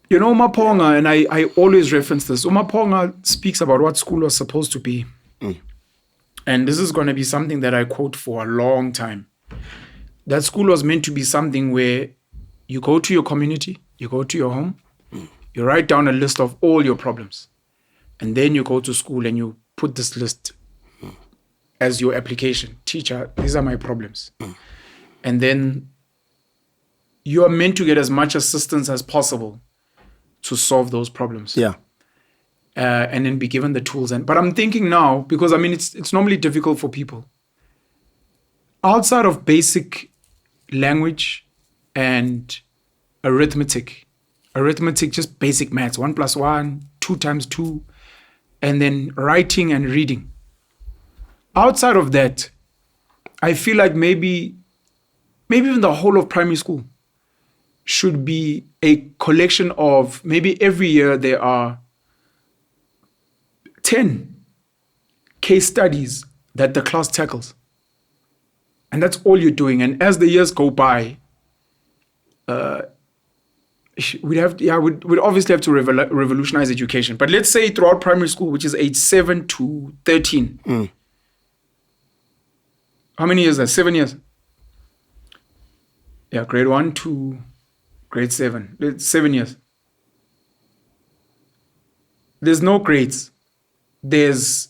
You know, Umaponga, and I always reference this. Umaponga speaks about what school was supposed to be. And this is going to be something that I quote for a long time. That school was meant to be something where you go to your community, you go to your home, you write down a list of all your problems. And then you go to school and you put this list as your application. Teacher, these are my problems. And then you are meant to get as much assistance as possible to solve those problems. Yeah. And then be given the tools. But I'm thinking now, because I mean, it's normally difficult for people. Outside of basic language and arithmetic, just basic maths, 1 + 1, 2 × 2, and then writing and reading. Outside of that, I feel like maybe even the whole of primary school should be a collection of, maybe every year there are 10 case studies that the class tackles. And that's all you're doing. And as the years go by, we'd obviously have to revolutionize education. But let's say throughout primary school, which is age 7 to 13. How many years is that? 7 years. Yeah, grade 1 to grade 7. It's 7 years. There's no grades. There's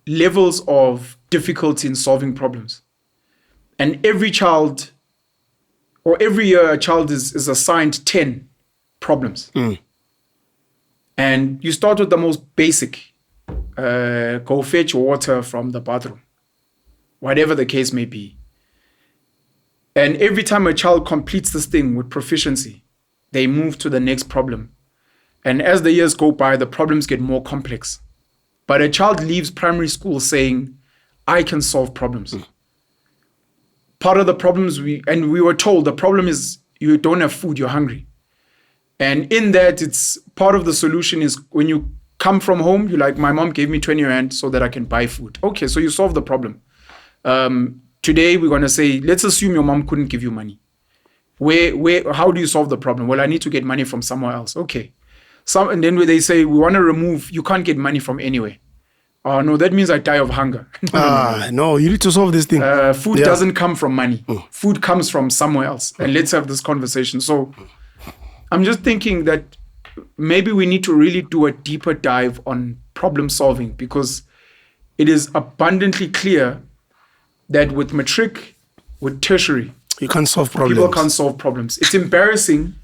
levels of difficulty in solving problems. And every child, or every year, a child is assigned 10 problems. And you start with the most basic. Go fetch water from the bathroom. Whatever the case may be. And every time a child completes this thing with proficiency, they move to the next problem. And as the years go by, the problems get more complex. But a child leaves primary school saying, I can solve problems. Part of the problems we were told, the problem is you don't have food, you're hungry. And in that, it's part of the solution is when you come from home, you're like, my mom gave me 20 rand so that I can buy food. Okay, so you solve the problem. Today, we're going to say, let's assume your mom couldn't give you money. How do you solve the problem? Well, I need to get money from somewhere else. Okay. And then they say, we want to remove, you can't get money from anywhere. Oh, no, that means I die of hunger. No, you need to solve this thing. Food doesn't come from money. Food comes from somewhere else. And let's have this conversation. So I'm just thinking that maybe we need to really do a deeper dive on problem solving, because it is abundantly clear that with matric, with tertiary, you can't solve problems. People can't solve problems. It's embarrassing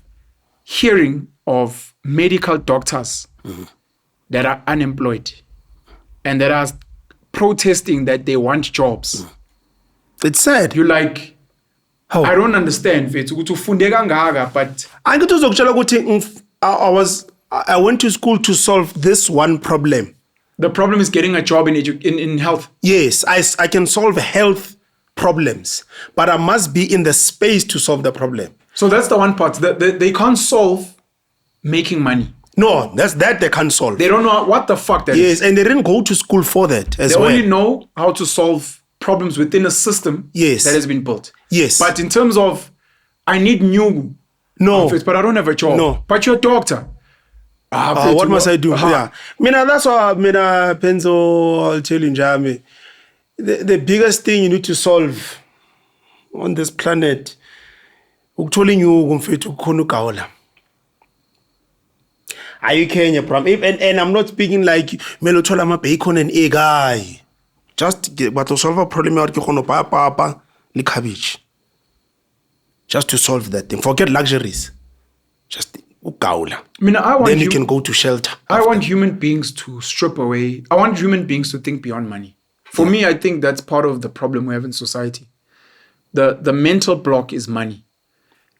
hearing of medical doctors that are unemployed and that are protesting that they want jobs. It's sad. You're like, how? I don't understand. But I went to school to solve this one problem. The problem is getting a job in health. Yes, I can solve health problems, but I must be in the space to solve the problem. So that's the one part. They can't solve making money. No, that they can't solve. They don't know what the fuck that is. Yes, and they didn't go to school for that as well. They only know how to solve problems within a system that has been built. Yes. But in terms of, I need new outfits, but I don't have a job. No. But you're a doctor. What must I do? Yeah. That's why Penzo, I'll tell you, Njami, the biggest thing you need to solve on this planet, telling you are you Kenya? And I'm not speaking like Melotola bacon and egg guy. Just but to solve a problem out papa cabbage. Just to solve that thing. Forget luxuries. Just then you can go to shelter. I want human beings to strip away. I want human beings to think beyond money. For me, I think that's part of the problem we have in society. The mental block is money.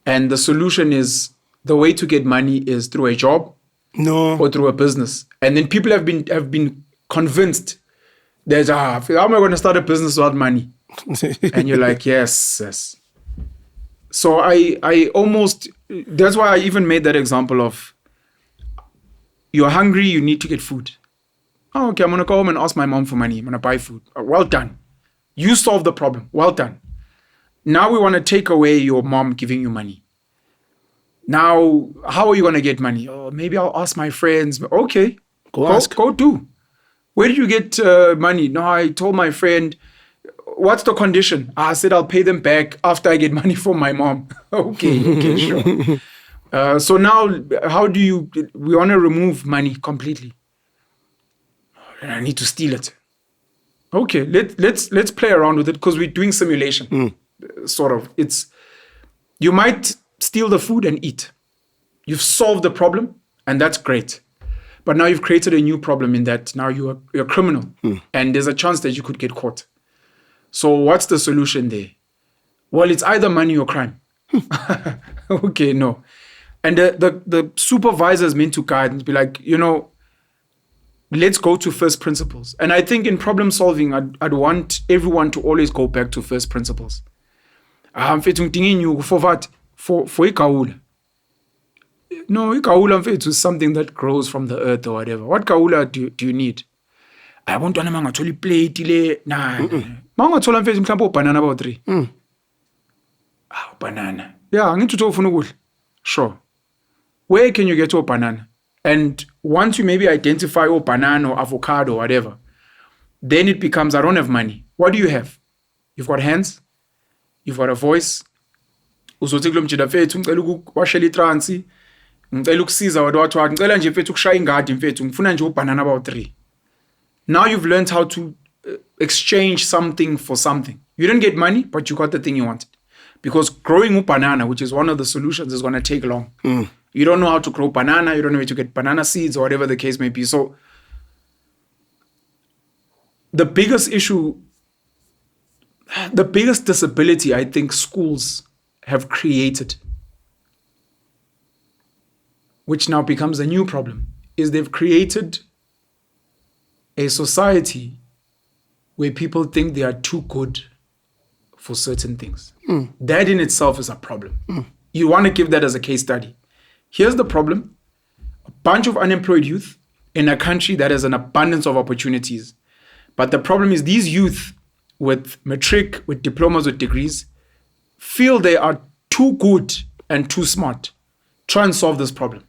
And the solution is, the way to get money is through a job or through a business. And then people have been convinced that, how am I going to start a business without money? And you're like, yes. So I almost, that's why I even made that example of, you're hungry, you need to get food. Oh, okay, I'm going to go home and ask my mom for money. I'm going to buy food. Well done. You solved the problem. Well done. Now we want to take away your mom giving you money. Now, how are you going to get money? Oh, maybe I'll ask my friends. Okay, go do. Where did you get money? No, I told my friend. What's the condition? I said I'll pay them back after I get money from my mom. Okay, sure. So now, we want to remove money completely. And I need to steal it. Okay, let's play around with it, because we're doing simulation. Sort of. You might steal the food and eat. You've solved the problem, and that's great. But now you've created a new problem in that now you're a criminal, and there's a chance that you could get caught. So what's the solution there? Well, it's either money or crime. Okay, no. And the supervisor is meant to guide and be like, let's go to first principles. And I think in problem solving, I'd want everyone to always go back to first principles. For what? For ikaula. No, ikaula is something that grows from the earth or whatever. What kaula do you need? I want to mangatoli plate ile. Nah. Mangathola mfethu mhlawumbe banana about 3. Banana. Yeah, ngithi ufuna ukudla. Sure. Where can you get to a banana? And once you maybe identify banana or avocado or whatever, then it becomes, I don't have money. What do you have? You've got hands. You've got a voice. Uzothi kulo mjida mfethu ngicela ukuwashela itransi. Ngicela ukusiza wadwa ngicela nje mfethu ukushaya ingadi mfethu ngifuna nje banana about 3. Now you've learned how to exchange something for something. You didn't get money, but you got the thing you wanted. Because growing a banana, which is one of the solutions, is going to take long. You don't know how to grow banana. You don't know where to get banana seeds or whatever the case may be. So the biggest issue, the biggest disability I think schools have created, which now becomes a new problem, is they've created a society where people think they are too good for certain things. That in itself is a problem. You want to give that as a case study. Here's the problem. A bunch of unemployed youth in a country that has an abundance of opportunities. But the problem is these youth with matric, with diplomas, with degrees, feel they are too good and too smart. Try and solve this problem.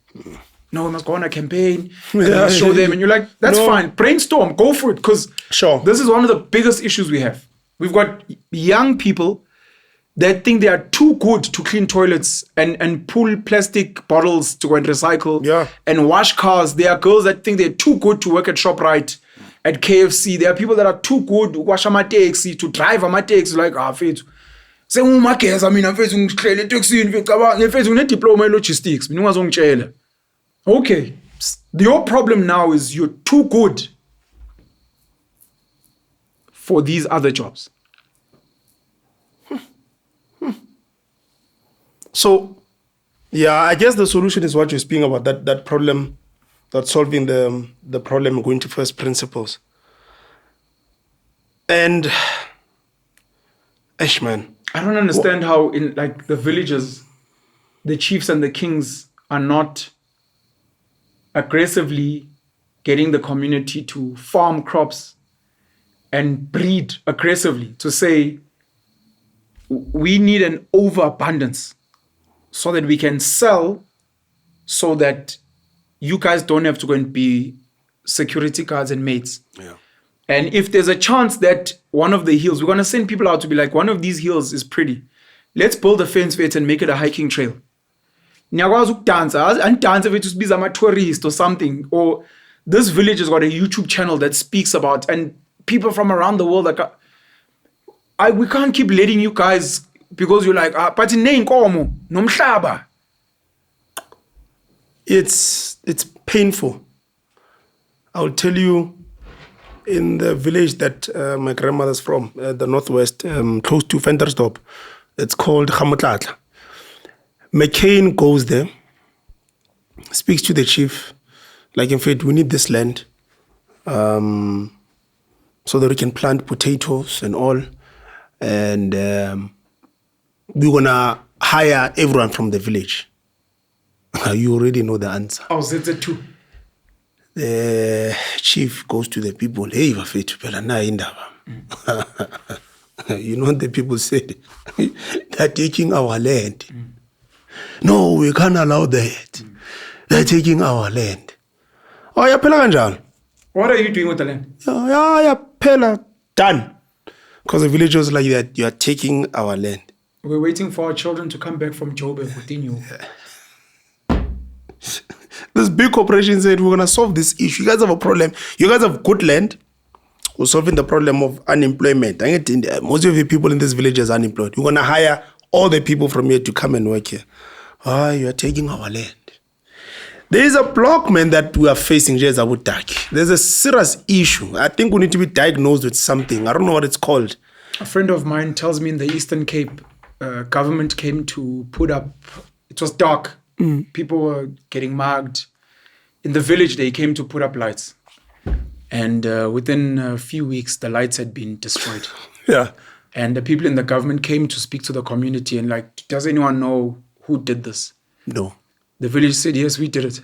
No, we must go on a campaign. Show them. And you're like, that's fine. Brainstorm. Go for it. Because this is one of the biggest issues we have. We've got young people that think they are too good to clean toilets and pull plastic bottles to go and recycle and wash cars. There are girls that think they're too good to work at ShopRite, at KFC. There are people that are too good to wash a taxi, to drive a taxi. Like, fethu. Say, I mean, I'm fethu ngihlele taxi, fethu une-diploma in logistics. Okay, your problem now is you're too good for these other jobs. So, yeah, I guess the solution is what you're speaking about, that problem, that solving the problem, going to first principles. And, man. I don't understand how in like the villages, the chiefs and the kings are not aggressively getting the community to farm crops and breed aggressively to say, we need an overabundance so that we can sell, so that you guys don't have to go and be security guards and maids. Yeah. And if there's a chance that one of the hills, we're going to send people out to be like, one of these hills is pretty. Let's build a fence for it and make it a hiking trail. Nyakwazi ukudansa and dance if it is a tourist or something. Or this village has got a YouTube channel that speaks about, and people from around the world we can't keep letting you guys, because you're like, but in neinkomo nomhlaba. It's painful. I'll tell you, in the village that my grandmother's from, the northwest, close to Ventersdorp, it's called Gamotlatla. McCain goes there, speaks to the chief, like, in fact, we need this land so that we can plant potatoes and all. And we're going to hire everyone from the village. You already know the answer. Oh, that's it too. The chief goes to the people, hey, you know what the people said? They're taking our land. No, we can't allow that. They're taking our land. Oh, yeah, phela kanjalo. What are you doing with the land? Yeah, phela done. Because the village was like that, you are taking our land. We're waiting for our children to come back from Joburg. Continue. This big corporation said, we're going to solve this issue. You guys have a problem. You guys have good land. We're solving the problem of unemployment. Most of the people in this village are unemployed. We're going to hire all the people from here to come and work here. Ah, you are taking our land. There is a block, man, that we are facing here as Abu Dhabi. There's a serious issue. I think we need to be diagnosed with something. I don't know what it's called. A friend of mine tells me in the Eastern Cape, government came to put up, it was dark. People were getting mugged. In the village, they came to put up lights. And within a few weeks, the lights had been destroyed. Yeah. And the people in the government came to speak to the community and like, does anyone know who did this? No. The village said, yes, we did it.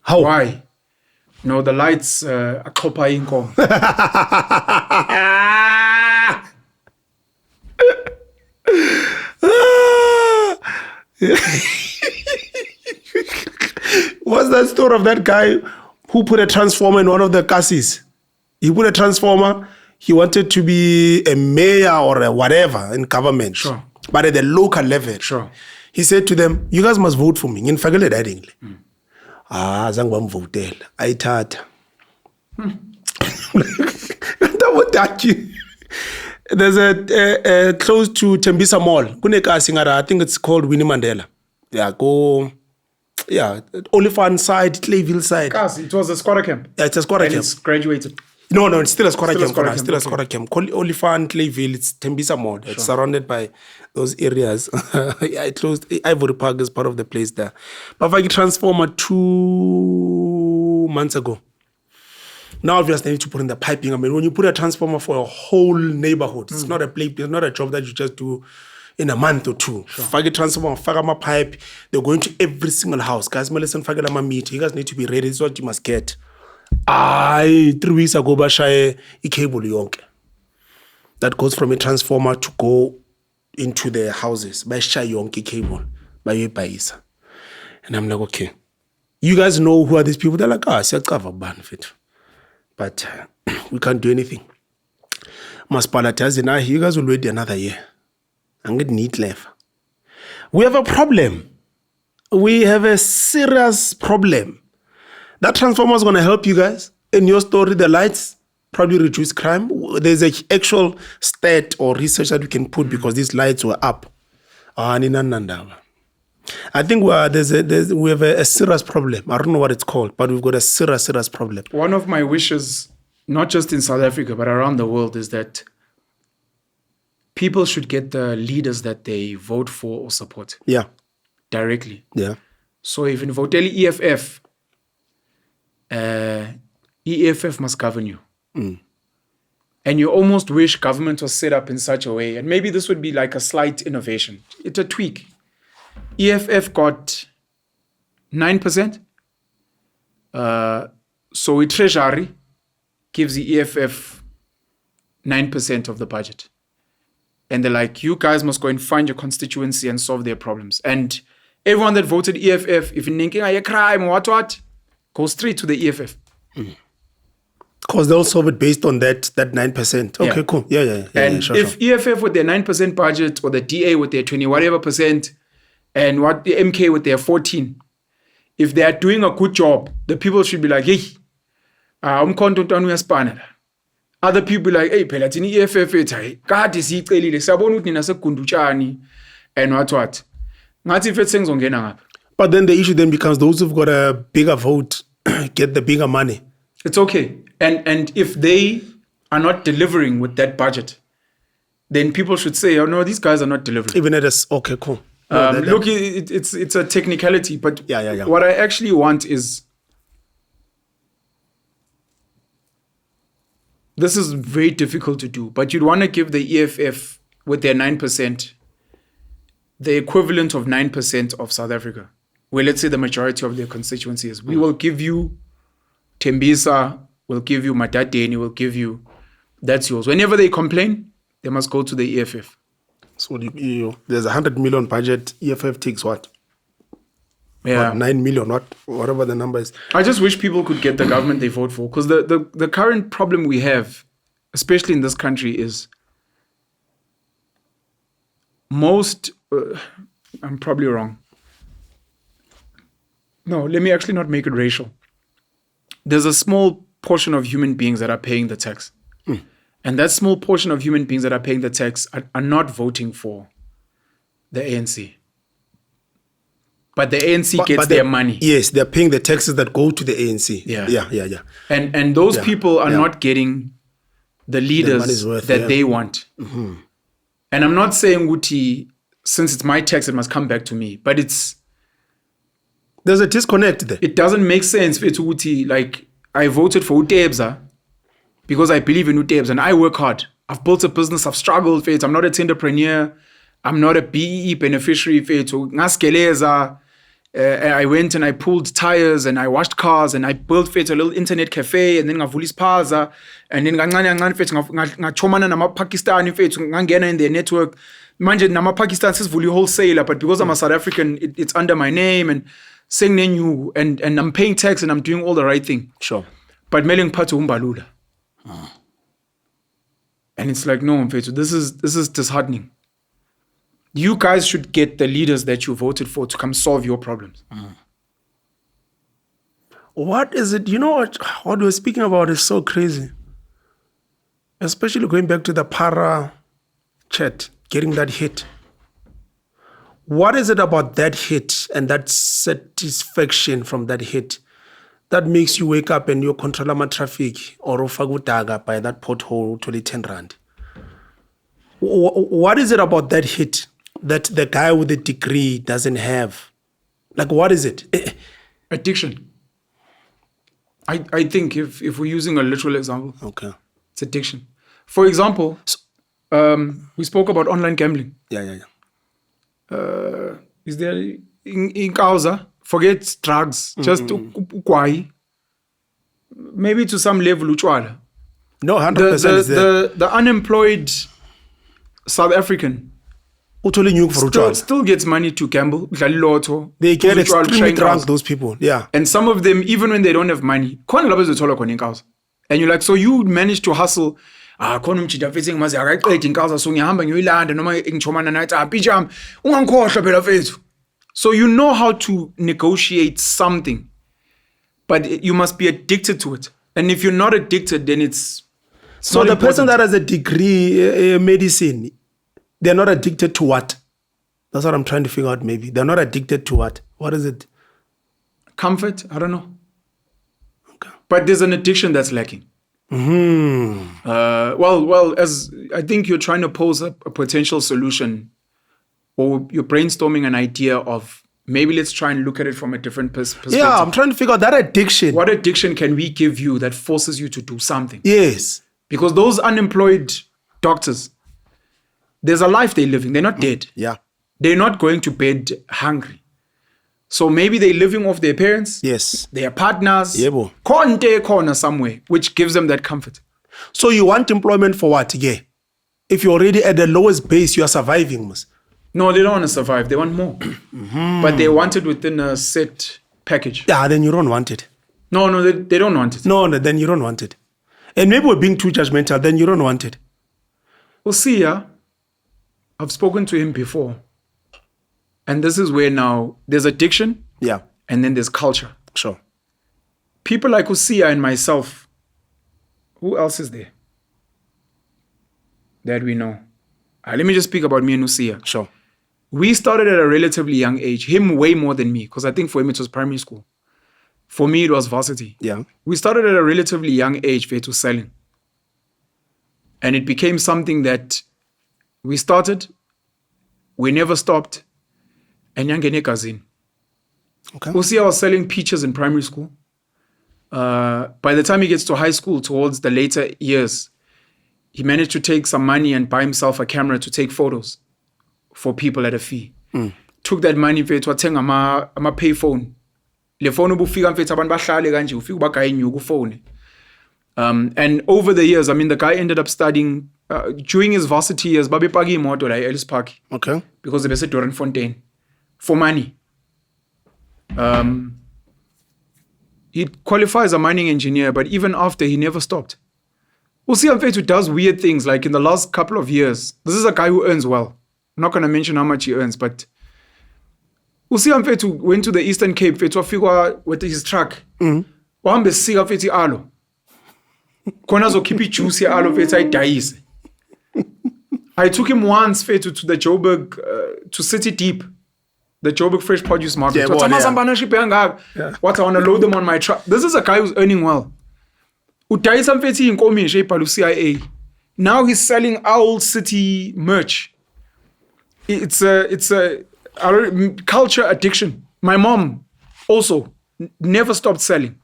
How? Why? No, the lights are copying. What's that story of that guy who put a transformer in one of the casies? He put a transformer. He wanted to be a mayor or a whatever in government. Sure. But at the local level. Sure. He said to them, you guys must vote for me. Ngifakele that English. Zange bamvotela. Ayithatha. There's a close to Tembisa Mall. Kunekasi ngara, I think it's called Winnie Mandela. Yeah, go. Yeah, Olifant side, Clayville side. Guys, it was a squatter camp. Yeah, it's a squatter And camp. it's graduated. No, it's still a squatter camp. squatter camp, Still a okay. squatter camp. Olifant, Clayville, it's Tembisa Mall. It's surrounded by those areas. Yeah, it closed. Ivory Park is part of the place there. But I transformer 2 months ago. Now obviously they need to put in the piping. I mean, when you put a transformer for a whole neighborhood, it's not a play, it's not a job that you just do in a month or two. Fake transformer, fake my pipe. They're going to every single house. Guys, listen, fake my meet. You guys need to be ready. This is what you must get. 3 weeks ago, bashaye a cable yonke that goes from a transformer to go into the houses. Bashaye yonke cable. Baye paisa. And I'm like, okay. You guys know who are these people? They're like, siyacava benefit. But we can't do anything. Maspalatazina, you guys will wait another year. I'm going to need left. We have a problem. We have a serious problem. That transformer is going to help you guys. In your story, the lights probably reduce crime. There's an actual stat or research that we can put because these lights were up. I think we have a serious problem. I don't know what it's called, but we've got a serious problem. One of my wishes, not just in South Africa, but around the world, is that people should get the leaders that they vote for or support. Yeah. Directly. Yeah. So if you vote EFF, EFF must govern you. And you almost wish government was set up in such a way, and maybe this would be like a slight innovation. It's a tweak. EFF got 9%. So a treasury gives the EFF 9% of the budget. And they're like, you guys must go and find your constituency and solve their problems. And everyone that voted EFF, if you're thinking a crime or what, go straight to the EFF. Because they'll solve it based on that 9%. Okay, Yeah. cool. Yeah. And Sure. if EFF with their 9% budget or the DA with their 20 whatever percent and what the MK with their 14, if they are doing a good job, the people should be like, hey, other people like, hey, phela thina EFF ethi kade siyicelile siyabona ukuthi nina sekugundutshani and what. Ngathi if sengizongena ngapha. But then the issue then becomes those who've got a bigger vote get the bigger money. It's okay. And if they are not delivering with that budget, then people should say, oh no, these guys are not delivering. Even at us, okay, cool. Look, it's a technicality, but Yeah. what I actually want is, this is very difficult to do, but you'd want to give the EFF with their 9%, the equivalent of 9% of South Africa, where let's say the majority of their constituency is. We will give you Tembisa, we'll give you Matadeni, we'll give you, that's yours. Whenever they complain, they must go to the EFF. So there's 100 million budget. EFF takes what? Yeah. What, 9 million, whatever the number is. I just wish people could get the government they vote for, because the current problem we have, especially in this country, is most, I'm probably wrong. No, let me actually not make it racial. There's a small portion of human beings that are paying the tax. And that small portion of human beings that are paying the tax are not voting for The ANC. But the ANC gets their money. Yes, they're paying the taxes that go to the ANC. Yeah. And those people are not getting the leaders that they want. Mm-hmm. And I'm not saying, Uti, since it's my tax, it must come back to me. But there's a disconnect there. It doesn't make sense for Uti. Like, I voted for Utebza because I believe in Utebza and I work hard. I've built a business, I've struggled for it. I'm not a entrepreneur. I'm not a BEE beneficiary for it. I went and I pulled tires and I washed cars and I built for it a little internet cafe and then ngavulis paza and then ngachomana nama Pakistani for it ngangena in their network. Manje nama Pakistan says vuli wholesaler, but because I'm a South African, it's under my name and saying new and I'm paying tax and I'm doing all the right thing. Sure. But meling patu umbalula. And it's like, no, Mfethu, this is disheartening. You guys should get the leaders that you voted for to come solve your problems. What is it? You know what we're speaking about is so crazy. Especially going back to the para chat, getting that hit. What is it about that hit and that satisfaction from that hit that makes you wake up and you control my traffic or ufagutaga by that pothole to the 10 rand? What is it about that hit that the guy with the degree doesn't have? Like, what is it? Addiction. I think if we're using a literal example, okay, it's addiction. For example, we spoke about online gambling. Yeah. Is there in causa? Forget drugs, just ukwai. Maybe to some level uchwala. No, 100%. The unemployed South African still gets money to gamble. They get extremely drunk, those people. Yeah. And some of them, even when they don't have money, and you're like, so you managed to hustle. So you know how to negotiate something, but you must be addicted to it. And if you're not addicted, then it's so the person that has a degree in medicine, they're not addicted to what? That's what I'm trying to figure out. Maybe they're not addicted to what? What is it? Comfort? I don't know. Okay. But there's an addiction that's lacking. Well, as I think you're trying to pose a potential solution, or you're brainstorming an idea of maybe let's try and look at it from a different perspective. Yeah, I'm trying to figure out that addiction. What addiction can we give you that forces you to do something? Yes. Because those unemployed doctors, there's a life they're living. They're not dead. Yeah. They're not going to bed hungry. So maybe they're living off their parents. Yes. Their partners. Yebo. Corner somewhere, which gives them that comfort. So you want employment for what? Yeah. If you're already at the lowest base, you are surviving. No, they don't want to survive. They want more. But they want it within a set package. Yeah, then you don't want it. No, they don't want it. No, then you don't want it. And maybe we're being too judgmental, then you don't want it. Well, see, yeah, I've spoken to him before. And this is where now there's addiction. Yeah. And then there's culture. Sure. People like Usia and myself, who else is there that we know? Let me just speak about me and Usia. Sure. We started at a relatively young age. Him way more than me, because I think for him it was primary school. For me, it was varsity. Yeah. We started at a relatively young age for selling. And it became something that we started, we never stopped, and yangene kazin. Okay. Usia was selling peaches in primary school. By the time he gets to high school, towards the later years, he managed to take some money and buy himself a camera to take photos for people at a fee. Took that money to attend a pay phone. Le phone ubufika mfethu abantu bahlale kanje ufika ubagaye inyuku phone. And over the years, I mean, the guy ended up studying during his varsity years. Babe pagi imoto la Ellis Park. Okay. Because they were Dorenfontein for money. He qualified as a mining engineer, but even after, he never stopped. Usia Mfethu does weird things, like in the last couple of years. This is a guy who earns well. I'm not going to mention how much he earns, but Usia Mfethu went to the Eastern Cape, Mfethu afika with his truck. Wahambe sika Mfethu alo. Kona zokhipha juice alo Mfethu ayidayise. I took him once Mfethu to the Joburg to City Deep, the Joburg Fresh Produce Market. Yeah, What well, I want to load them on my truck. This is a guy who's earning well. CIA. Now he's selling Owl City merch. It's a culture addiction. My mom also never stopped selling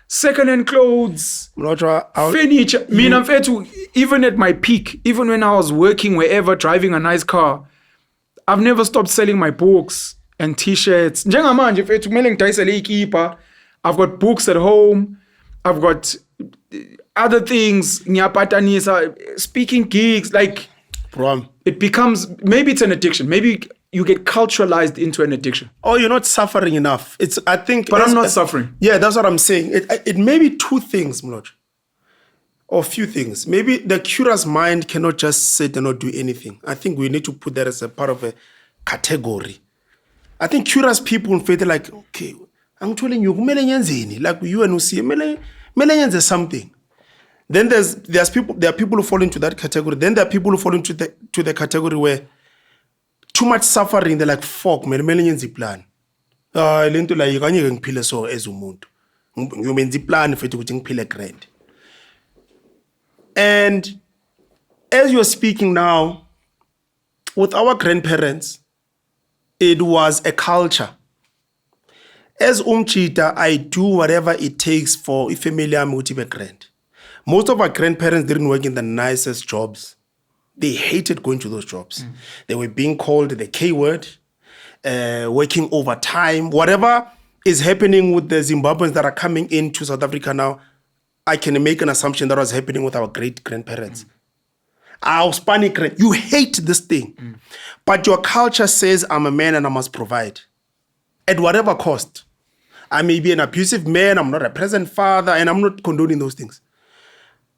second-hand clothes, furniture. Even at my peak, even when I was working wherever, driving a nice car, I've never stopped selling my books and t-shirts. I've got books at home. I've got other things, speaking gigs. Like, it becomes, maybe it's an addiction. Maybe you get culturalized into an addiction. Oh, you're not suffering enough. But I'm not suffering. Yeah, that's what I'm saying. It may be two things, Mloj, or a few things. Maybe the curious mind cannot just sit and not do anything. I think we need to put that as a part of a category. I think curious people feel like, okay, I'm telling you, like you and Usi, something. Then there are people who fall into that category. Then there are people who fall into the category where too much suffering, they're like, fuck, man, plan. Lento la yikanye ngiphile so as umuntu. Ngiyomenza plan futhi ukuthi ngiphile grand. And as you're speaking now, with our grandparents, it was a culture. As Umchita, I do whatever it takes for a family to be grand. Most of our grandparents didn't work in the nicest jobs. They hated going to those jobs. They were being called the K word, working overtime. Whatever is happening with the Zimbabweans that are coming into South Africa now, I can make an assumption that was happening with our great-grandparents. Our Spanish, you hate this thing. But your culture says, I'm a man and I must provide. At whatever cost. I may be an abusive man, I'm not a present father, and I'm not condoning those things.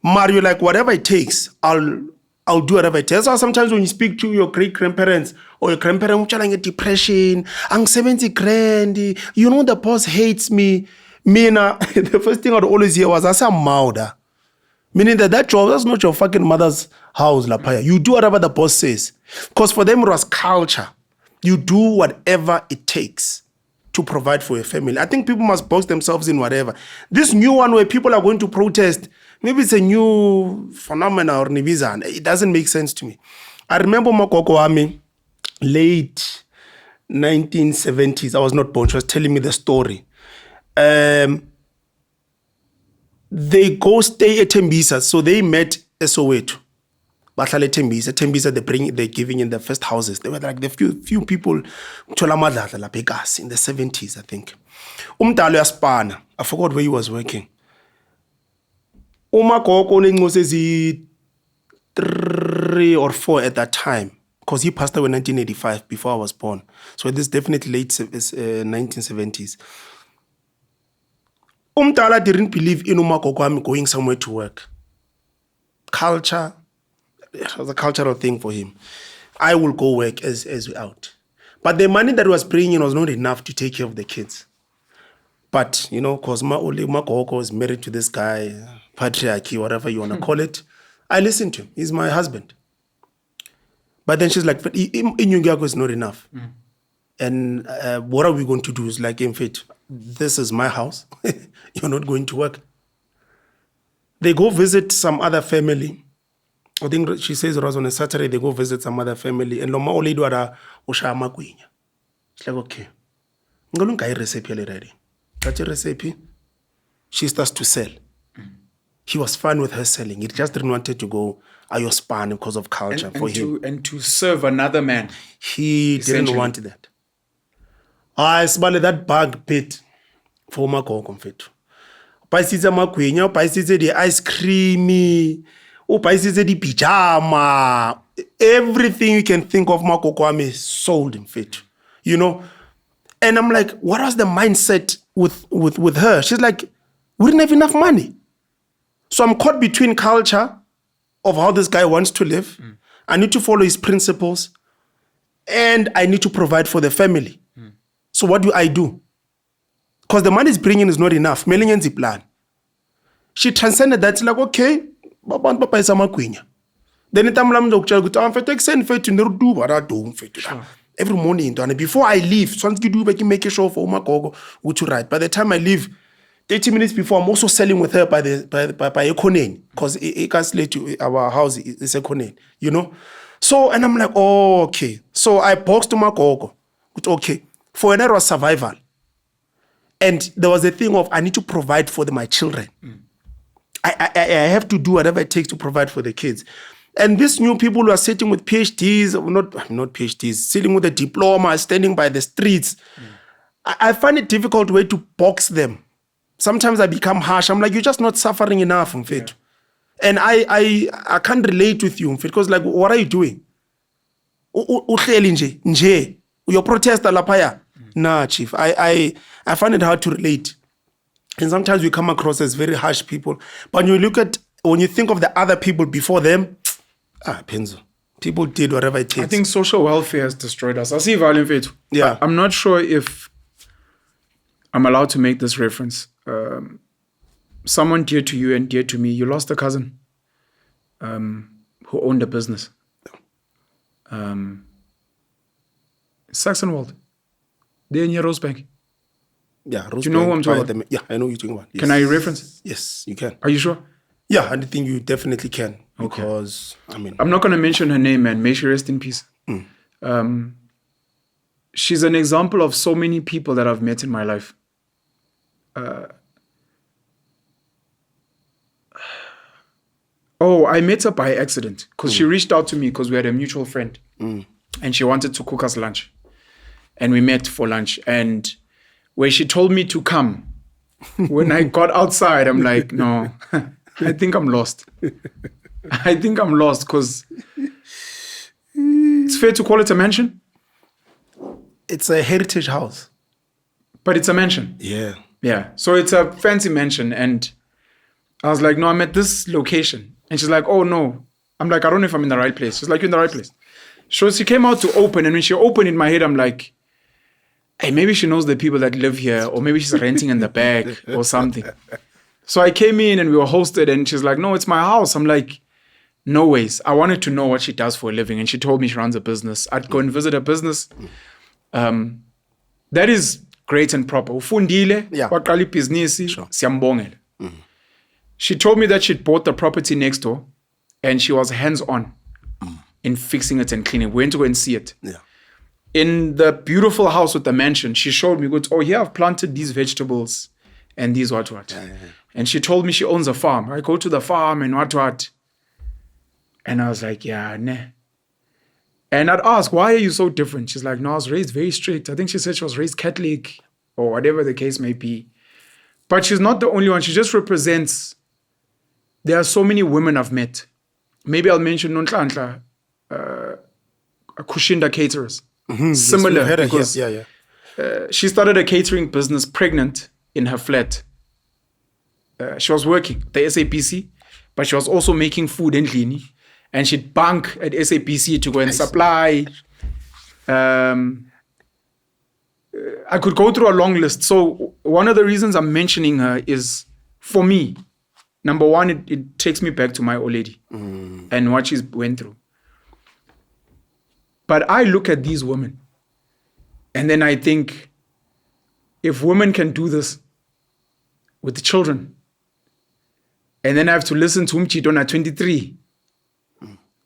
Mario, like, whatever it takes, I'll do whatever it takes. So sometimes when you speak to your great-grandparents or your grandparents, you're like, depression, I'm 70 grand, you know the boss hates me. The first thing I'd always hear was, I say, I'm Mauda. Meaning that job, that's not your fucking mother's house, Lapaya. You do whatever the boss says. Because for them, it was culture. You do whatever it takes to provide for your family. I think people must box themselves in whatever. This new one where people are going to protest, maybe it's a new phenomenon or Nibizan. It doesn't make sense to me. I remember Makoko Ami, late 1970s. I was not born. She was telling me the story. They go stay at Tembisa. So they met at Soweto. Tembisa, they're giving in the first houses. They were like the few people in the 70s, I think. I forgot where he was working. Was 3 or 4 at that time, because he passed away in 1985 before I was born. So this is definitely late 1970s. Umtala didn't believe in Umakoko going somewhere to work. Culture, it was a cultural thing for him. I will go work as we out. But the money that he was bringing in was not enough to take care of the kids. But, you know, because Umakoko is married to this guy, patriarchy, whatever you want to call it, I listened to him. He's my husband. But then she's like, but Inyungyako is not enough. And what are we going to do? It's like, in fact, this is my house. You're not going to work. They go visit some other family. I think she says it was on a Saturday. They go visit some other family. And Loma Oli Dwara Oshama Kwinya. She's like, okay. Ngolunga recipe already. That's a recipe. She starts to sell. He was fine with her selling. He just didn't want her to go Ayospan because of culture for him. And to serve another man. He didn't want that. I smell that bag pit for my confit. Paisitze Makwinya, paisitze the ice creamy, paisitze the pajama. Everything you can think of Makokwame sold in fit. You know? And I'm like, what was the mindset with her? She's like, we didn't have enough money. So I'm caught between culture of how this guy wants to live. I need to follow his principles. And I need to provide for the family. So what do I do? Because the money is bringing is not enough. Melingenzi plan. She transcended that. She's like, okay, Papa is a Makwinya. Then it every morning. Before I leave, so I make a show for Umagogo, which right. By the time I leave, 30 minutes before, I'm also selling with her by Econen, because our house is Econen, you know. So, and I'm like, oh, okay. So I boxed to Umagogo, which okay. For another was survival. And there was a thing of I need to provide for my children. I have to do whatever it takes to provide for the kids. And these new people who are sitting with PhDs, not PhDs, sitting with a diploma, standing by the streets, I find it difficult way to box them. Sometimes I become harsh. I'm like, you're just not suffering enough, Mfethu. Yeah. And I can't relate with you, Mfethu, because like, what are you doing? You're protester lapaya. Nah, chief. I find it hard to relate. And sometimes we come across as very harsh people. But when you think of the other people before them, Penzo. People did whatever it takes. I think social welfare has destroyed us. I see value in it. Yeah. I'm not sure if I'm allowed to make this reference. Someone dear to you and dear to me, you lost a cousin who owned a business. Saxonwald. They're near Rosebank. Yeah, do you know who I'm talking about? Yeah, I know you're talking about. Yes. Can I reference? Yes, you can. Are you sure? Yeah, I think you definitely can. Okay. Because, I'm not going to mention her name, man. May she rest in peace. She's an example of so many people that I've met in my life. I met her by accident because she reached out to me because we had a mutual friend and she wanted to cook us lunch. And we met for lunch. And where she told me to come, when I got outside, I'm like, no, I think I'm lost. I think I'm lost because it's fair to call it a mansion. It's a heritage house. But it's a mansion. Yeah. Yeah. So it's a fancy mansion. And I was like, no, I'm at this location. And she's like, oh, no. I'm like, I don't know if I'm in the right place. She's like, you're in the right place. So she came out to open. And when she opened in my head, I'm like, hey, maybe she knows the people that live here. Or maybe she's renting in the back or something. So I came in and we were hosted. And she's like, no, it's my house. I'm like, no ways. I wanted to know what she does for a living. And she told me she runs a business. I'd go and visit her business. That is great and proper. Ufundile, waqala ibhizinisi, siyambongela. She told me that she'd bought the property next door and she was hands-on in fixing it and cleaning. We went to go and see it. Yeah. In the beautiful house with the mansion, she showed me, here I've planted these vegetables and these what. Yeah. And she told me she owns a farm. I go to the farm and what. And I was like, yeah, nah. And I'd ask, why are you so different? She's like, no, I was raised very strict. I think she said she was raised Catholic or whatever the case may be. But she's not the only one. She just represents, there are so many women I've met. Maybe I'll mention Nonhlanhla, Kushinda Caterers. Mm-hmm. Similar. Because, she started a catering business pregnant in her flat. She was working the SAPC, but she was also making food in Lini. And she'd bank at SAPC to go and supply. I could go through a long list. So one of the reasons I'm mentioning her is, for me, number one, it takes me back to my old lady and what she's went through. But I look at these women and then I think, if women can do this with the children, and then I have to listen to Umchidona 23,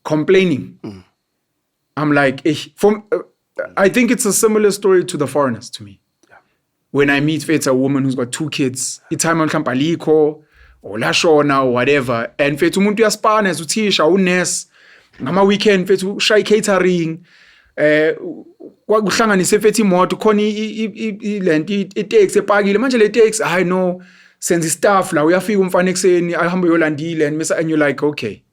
complaining. I'm like, I think it's a similar story to the foreigners to me. Yeah. When I meet a woman who's got 2 kids, it's time on Kampaliko or Lashona or whatever, and fethu umuntu uyaspana uthisha unurse ngama weekend fethu shy catering kwakuhlanganise fethu imoto khona ilenti itaxi epakile manje le taxi I know senze staff la uyafika umfana ekseni ahamba yolandile and you're like, okay,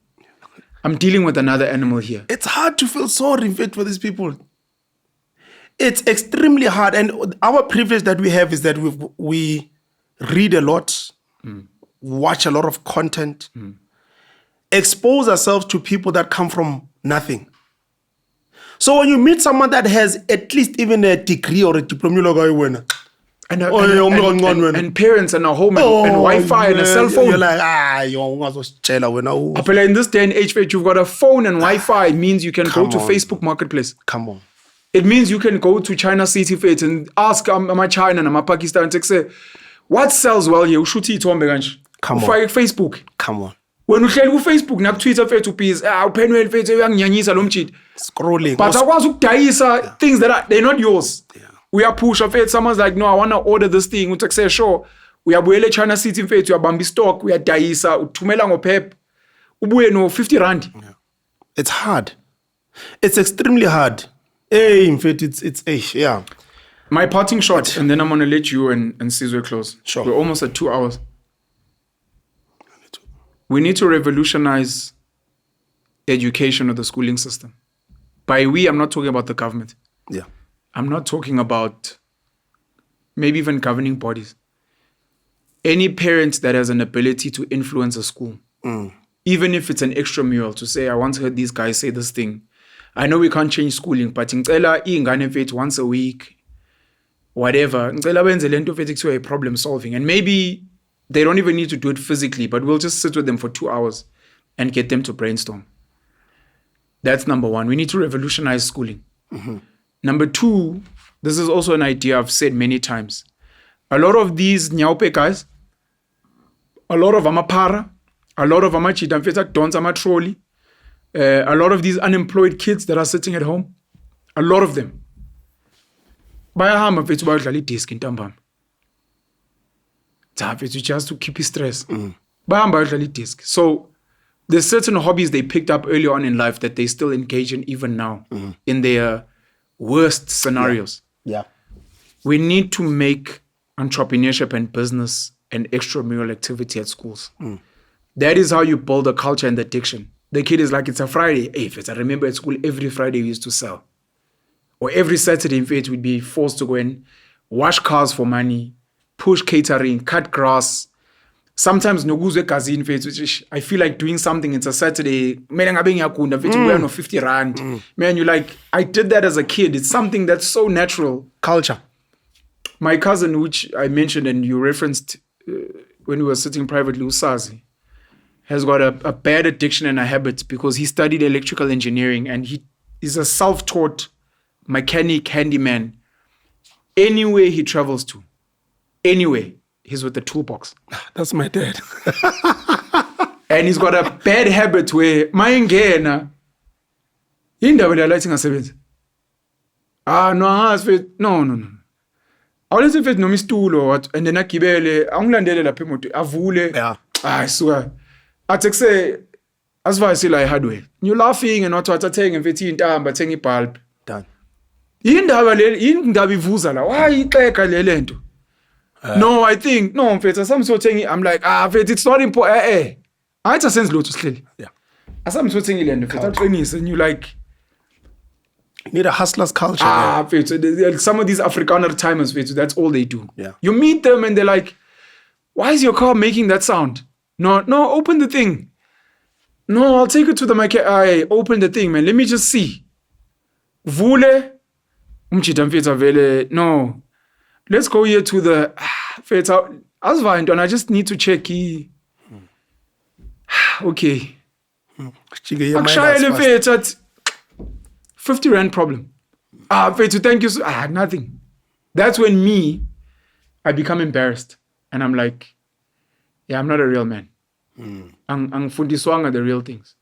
I'm dealing with another animal here. It's hard to feel sorry for these people. It's extremely hard. And our privilege that we have is that we read a lot, watch a lot of content, expose ourselves to people that come from nothing. So when you meet someone that has at least even a degree or a diploma, and parents and a home and Wi-Fi and a cell phone. You're like, in this day and age, you've got a phone and Wi-Fi means you can go to Facebook Marketplace. Come on. It means you can go to China City Fete and ask ama China and ama Pakistan to say, what sells well here? Ushuthi ithombe kanje. Come on. Ufake Facebook. Come on. When uhleli ku-Facebook naku-Twitter fethu please, uPenuel fethu uyanginyanyisa lo mjidi. Scrolling. But akwazi ukudayisa things that they're not yours. Yeah. Uyapusha fethu, someone's like, no, I want to order this thing. Uthi say, sure. Uyabuyela eChina City fethu, uyabamba stock, uyadayisa, uthumela ngophep. Ubuye no 50 rand. Yeah. It's hard. It's extremely hard. Hey, in fact, it's yeah. My parting shot, and then I'm going to let you and Sizwe close. Sure. We're almost at 2 hours. We need to revolutionize education of the schooling system. By we, I'm not talking about the government. Yeah. I'm not talking about maybe even governing bodies. Any parent that has an ability to influence a school, even if it's an extramural, to say, I once heard these guys say this thing. I know we can't change schooling, but ngicela ingane mfethu once a week, whatever. Ngicela benze lento mfethu kuthiwa problem solving. And maybe they don't even need to do it physically, but we'll just sit with them for 2 hours and get them to brainstorm. That's number one. We need to revolutionize schooling. Number two, this is also an idea I've said many times. A lot of these nyaupe guys, a lot of amapara, a lot of amachita mfethu dons amatroli, a lot of these unemployed kids that are sitting at home, a lot of them, bayahamba mfethu bayodlala idisk intambama. Just to keep his stress. Bayahamba bayodlala idisk. So there's certain hobbies they picked up early on in life that they still engage in even now in their worst scenarios. Yeah. We need to make entrepreneurship and business an extramural activity at schools. That is how you build a culture and addiction. The kid is like, it's a Friday. Hey, if it's, I remember at school, every Friday we used to sell. Or every Saturday, in fact, we'd be forced to go and wash cars for money, push catering, cut grass. Sometimes noguzwe kazi in fact, which I feel like doing something. It's a Saturday. No 50 rand. Man, you like, I did that as a kid. It's something that's so natural. Culture. My cousin, which I mentioned and you referenced when we were sitting privately, Usazi, has got a bad addiction and a habit because he studied electrical engineering and he is a self-taught mechanic, handyman. Anywhere he travels to, anywhere, he's with the toolbox. That's my dad. And he's got a bad habit where mayingena indawo le lighting asebenza. No. Awulethe mfethu noma isitulo what and then agibele angilandele lapha emoto avule. Yeah. Suka. Athi kuse asivayisi la hardware. You laughing and what athenge mfethu intamba athenga ibulb. Done. Indaba ivuza la. Why ixeka le lento? No, I think no mfethu asamsothengi. I'm like mfethu it's not important. Ayithi asenze lutho sihleli. Yeah. Asamsothengi le nto mfethu aqinise and you like need a hustler's culture. Fethu, some of these Afrikaner timers, fethu, that's all they do. Yeah. You meet them and they're like, why is your car making that sound? No, open the thing. No, I'll take it to the mechanic. I open the thing, man. Let me just see. Vule. Umchita mfethu vele. No. Let's go here to the fethu. Asva and I just need to check. Okay. Akshayele fethu at 50 rand problem. Fethu, thank you. Nothing. That's when I become embarrassed. And I'm like, yeah, I'm not a real man. Angfundiswanga the real things.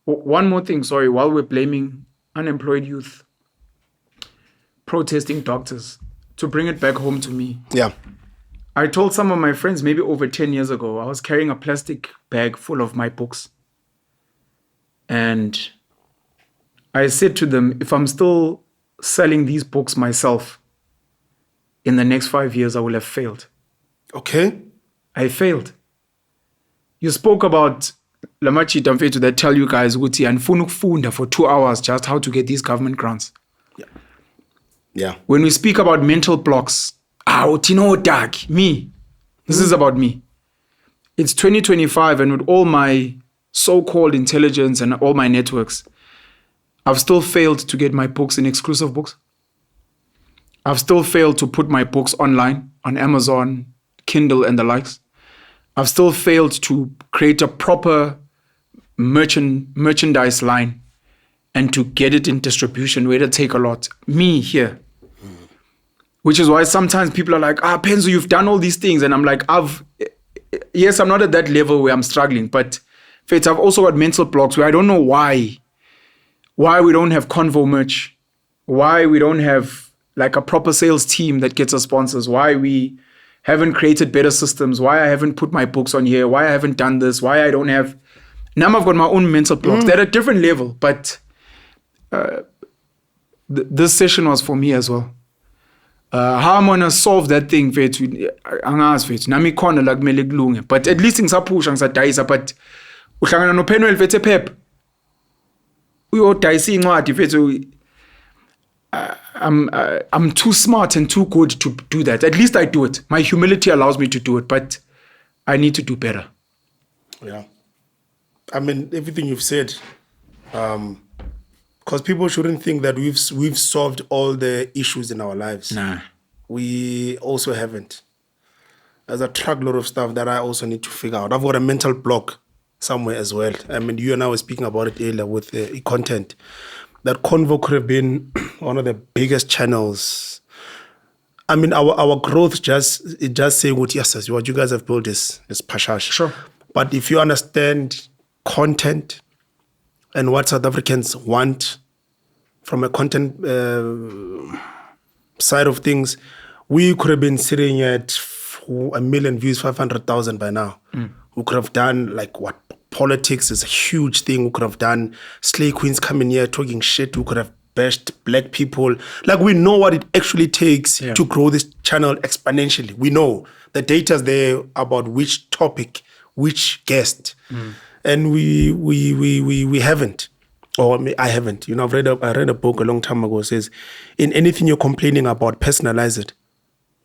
One more thing, sorry, while we're blaming unemployed youth, protesting doctors, to bring it back home to me. Yeah. I told some of my friends maybe over 10 years ago, I was carrying a plastic bag full of my books. And I said to them, if I'm still selling these books myself, in the next 5 years, I will have failed. Okay. I failed. You spoke about Lamachi Damfetu that tell you guys, Guti, and Funuk for 2 hours just how to get these government grants. Yeah. When we speak about mental blocks, me. This is about me. It's 2025, and with all my so-called intelligence and all my networks, I've still failed to get my books in exclusive books. I've still failed to put my books online on Amazon, Kindle, and the likes. I've still failed to create a proper merchandise line and to get it in distribution, where it'll take a lot. Me here. Which is why sometimes people are like, Penzo, you've done all these things. And I'm like, yes, I'm not at that level where I'm struggling, but Faith, I've also got mental blocks where I don't know why we don't have Konvo merch, why we don't have like a proper sales team that gets us sponsors, why we haven't created better systems, why I haven't put my books on here, why I haven't done this, why I don't have. Now I've got my own mental blocks. They're at a different level, but this session was for me as well. How I'm gonna solve that thing, Fethu, angazi Fethu, nami khona la kumele kulunge, but at least ngisaphusha ngisadayisa, but uhlangana no Penuel Fethu Pep uyodayisa incwadi Fethu. I'm too smart and too good to do that. At least I do it. My humility allows me to do it, but I need to do better. Yeah. I mean, everything you've said, because people shouldn't think that we've solved all the issues in our lives. Nah. We also haven't. There's a truckload of stuff that I also need to figure out. I've got a mental block somewhere as well. I mean, you and I were speaking about it earlier with the content. That Konvo could have been one of the biggest channels. I mean, our growth just saying what yes, what you guys have built is pashash. Sure. But if you understand content and what South Africans want from a content side of things, we could have been sitting at 1 million views, 500,000 by now. We could have done like what? Politics is a huge thing. We could have done slay queens coming here talking shit. We could have bashed black people. Like, we know what it actually takes to grow this channel exponentially. We know the data's there about which topic, which guest, and we haven't, or I haven't. You know, I read a book a long time ago. It says, in anything you're complaining about, personalize it.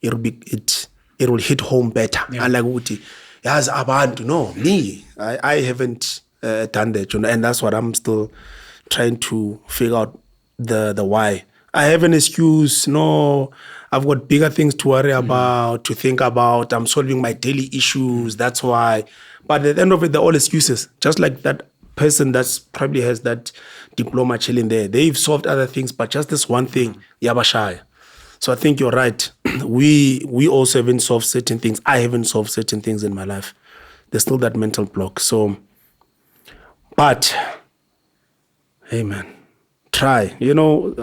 It will hit home better. I like Uti. Yes, abantu. No, me. I haven't done that, you know, and that's what I'm still trying to figure out the why. I have an excuse. No, I've got bigger things to worry about, to think about. I'm solving my daily issues. That's why. But at the end of it, they're all excuses. Just like that person that's probably has that diploma chilling there. They've solved other things, but just this one thing, yabashaya. So I think you're right. We also haven't solved certain things. I haven't solved certain things in my life. There's still that mental block. So, but, hey man, try. You know,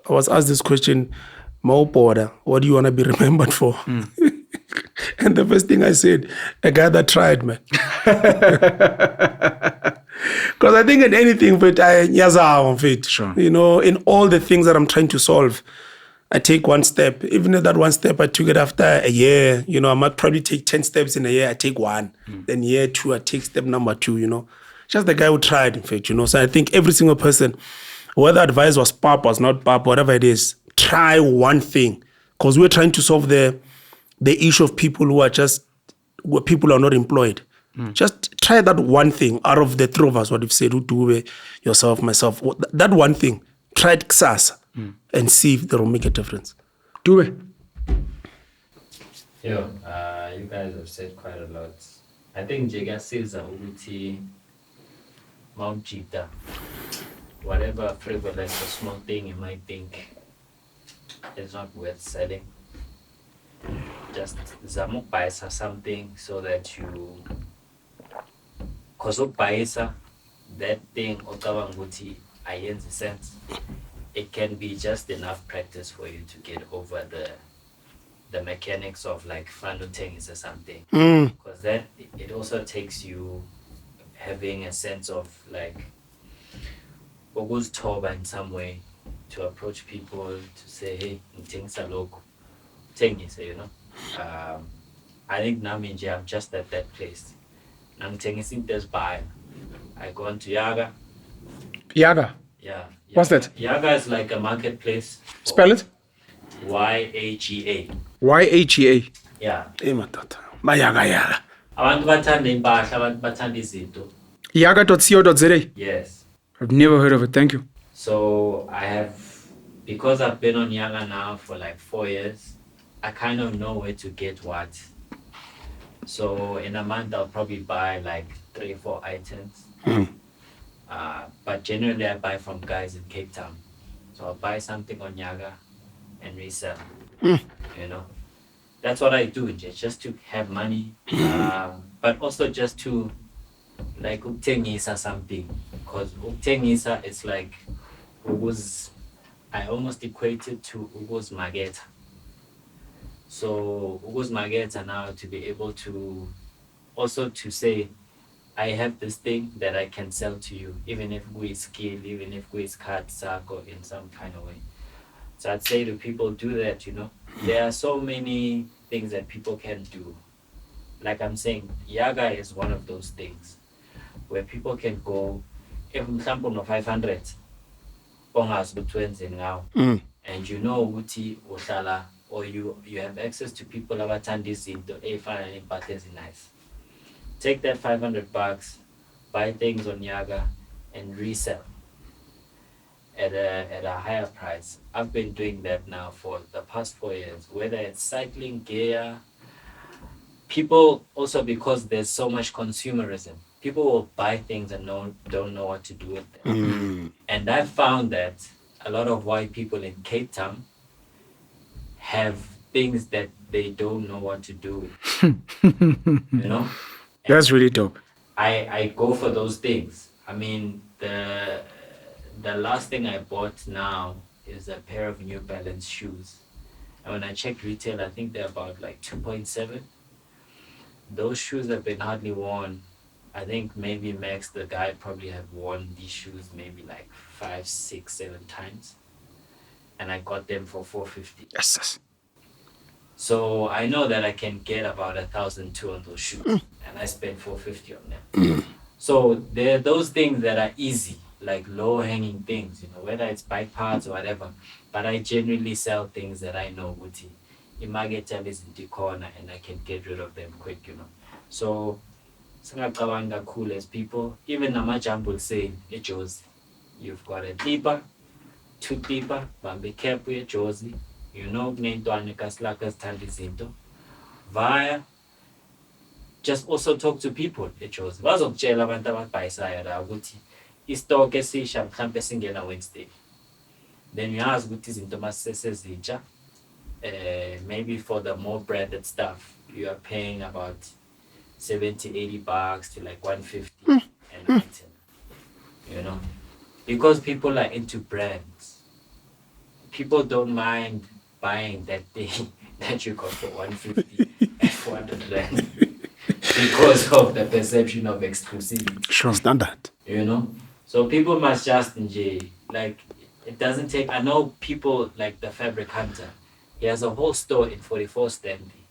I was asked this question, Mo Border, what do you want to be remembered for? And the first thing I said, a guy that tried, man. Because I think in anything, but Sure. you know, in all the things that I'm trying to solve, I take one step. Even if that one step, I took it after a year. You know, I might probably take 10 steps in a year. I take one. Then year 2, I take step number 2, you know. Just the guy who tried, in fact, you know. So I think every single person, whether advice was PAP, was not PAP, whatever it is, try one thing. Because we're trying to solve the issue of people who are people who are not employed. Just try that one thing out of the 3 of us, what you've said, Uduwe, yourself, myself. That one thing. Try it kusasa and see if that will make a difference. Do it. You guys have said quite a lot. I think Jega says Uti Mount Cheetah. Whatever frivolous or small thing you might think is not worth selling. Just Zamuk Baisa something so that you Koso Baisa, that thing Otawanguti Ayenzi sense. It can be just enough practice for you to get over the mechanics of like fanutengis or something. Because that it also takes you having a sense of like Ogo's toba in some way to approach people to say, hey, things are local. Tengis, you know. I think Naminji, I'm just at that place. I'm taking this by. I go on to Yaga. Yaga. Yeah. What's that? Yaga is like a marketplace. Spell it. YAGA. YAGA. Yeah. Mayaga. Abantu bathanda impahla, abantu bathanda izinto. Yaga.co.za. Yes. I've never heard of it. Thank you. So because I've been on Yaga now for like 4 years, I kind of know where to get what. So in a month, I'll probably buy like 3 or 4 items. But generally, I buy from guys in Cape Town. So I'll buy something on Yaga and resell. You know, that's what I do, just to have money, but also just to like ukutengisa something, because ukutengisa it's like I almost equate it to market. So market now to be able to also to say I have this thing that I can sell to you, even if we skill, even if we cut sako in some kind of way. So I'd say to people, do that, There are so many things that people can do. Like I'm saying, Yaga is one of those things where people can go, if mhlawumbe no 500, ongazi ukuthi wenze ngawo. And ukuthi uhlala, or you have access to people abathanda izinto ey'fana ney'mpahla ezinice. Take that $500, buy things on Yaga, and resell at a higher price. I've been doing that now for the past 4 years, whether it's cycling, gear. People also, because there's so much consumerism, people will buy things and don't know what to do with them. And I've found that a lot of white people in Cape Town have things that they don't know what to do with. That's really dope. I go for those things. I mean, the last thing I bought now is a pair of New Balance shoes. And when I checked retail, I think they're about like 2.7. Those shoes have been hardly worn. I think maybe Max, the guy, probably have worn these shoes maybe like 5, 6, 7 times. And I got them for $450. Yes. So I know that I can get about 1,200 on those shoes. And I spent $450 on them. So there are those things that are easy, like low-hanging things, whether it's bike parts or whatever. But I generally sell things that I know Uti. Imagetel is in the corner and I can get rid of them quick, So singacabanga cool as people. Even Namajam will say, hey Josie, you've got a deeper, 2 deeper, but be careful, Josie. Via just also talk to people, Josie. Bazokutshela abantu ababhayisayo la ukuthi istock esisha mhlambe singena Wednesday. Then uyazi ukuthi izinto masesezintsha. Maybe for the more branded stuff, you are paying about $70-$80 to like $150 an item, because people are into brands. People don't mind buying that thing that you got for $150 and $400 because of the perception of exclusivity. Sure, standard. So people must just enjoy. Like, it doesn't take. I know people like the Fabric Hunter. He has a whole store in 44 Stanley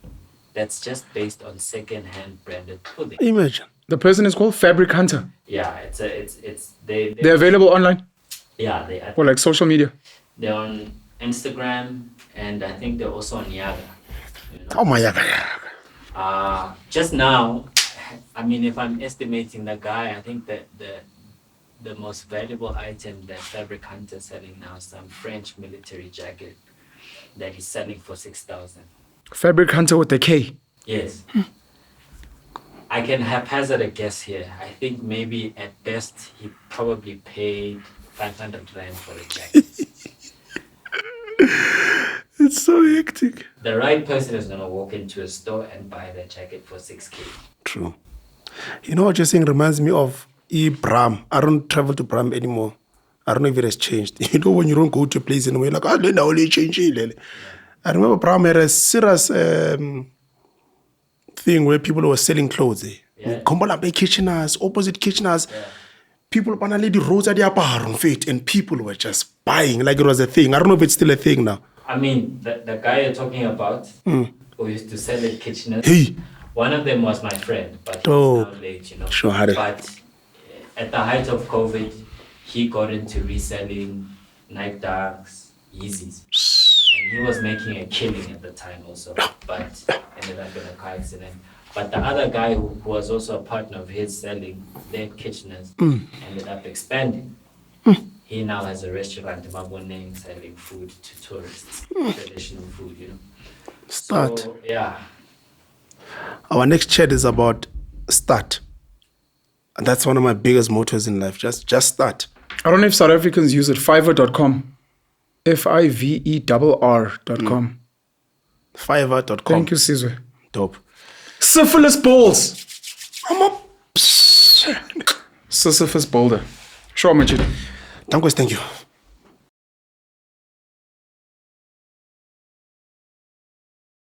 that's just based on second-hand branded clothing. Imagine. The person is called Fabric Hunter. Yeah, They're available online. Yeah, they are. Or like social media. They're on Instagram, and I think they're also on Yaga. Oh my Yaga. Just now, I mean, if I'm estimating the guy, I think that the most valuable item that Fabric Hunter is selling now is some French military jacket that he's selling for $6,000. Fabric Hunter with the K. Yes. I can haphazard a guess here. I think maybe at best he probably paid 500 rand for a jacket. It's so hectic. The right person is going to walk into a store and buy that jacket for 6K. True. What you're saying reminds me of Bram. I don't travel to Bram anymore. I don't know if it has changed. When you don't go to a place and you're like, then I only change it. I remember Bram had a serious thing where people were selling clothes. Kombola Bay Kitcheners, opposite Kitcheners. Yeah. People panally the roads at the fit, and people were just buying like it was a thing. I don't know if it's still a thing now. I mean, the guy you're talking about who used to sell at Kitcheners, one of them was my friend, but he's now late, Sure, but at the height of COVID, he got into reselling Nike Dunks, Yeezys. And he was making a killing at the time also, but ended up in a car accident. But the other guy who was also a partner of his selling their Kitcheners ended up expanding. He now has a restaurant in Maboneng selling food to tourists, traditional food, Start. So, yeah. Our next chat is about start. And that's one of my biggest mottos in life. Just start. I don't know if South Africans use it. Fiverr.com. Fiverr.com. Fiverr.com. Thank you, Sizwe. Dope. Syphilis balls. Sisyphus boulder. Sure, Majid. Thank you.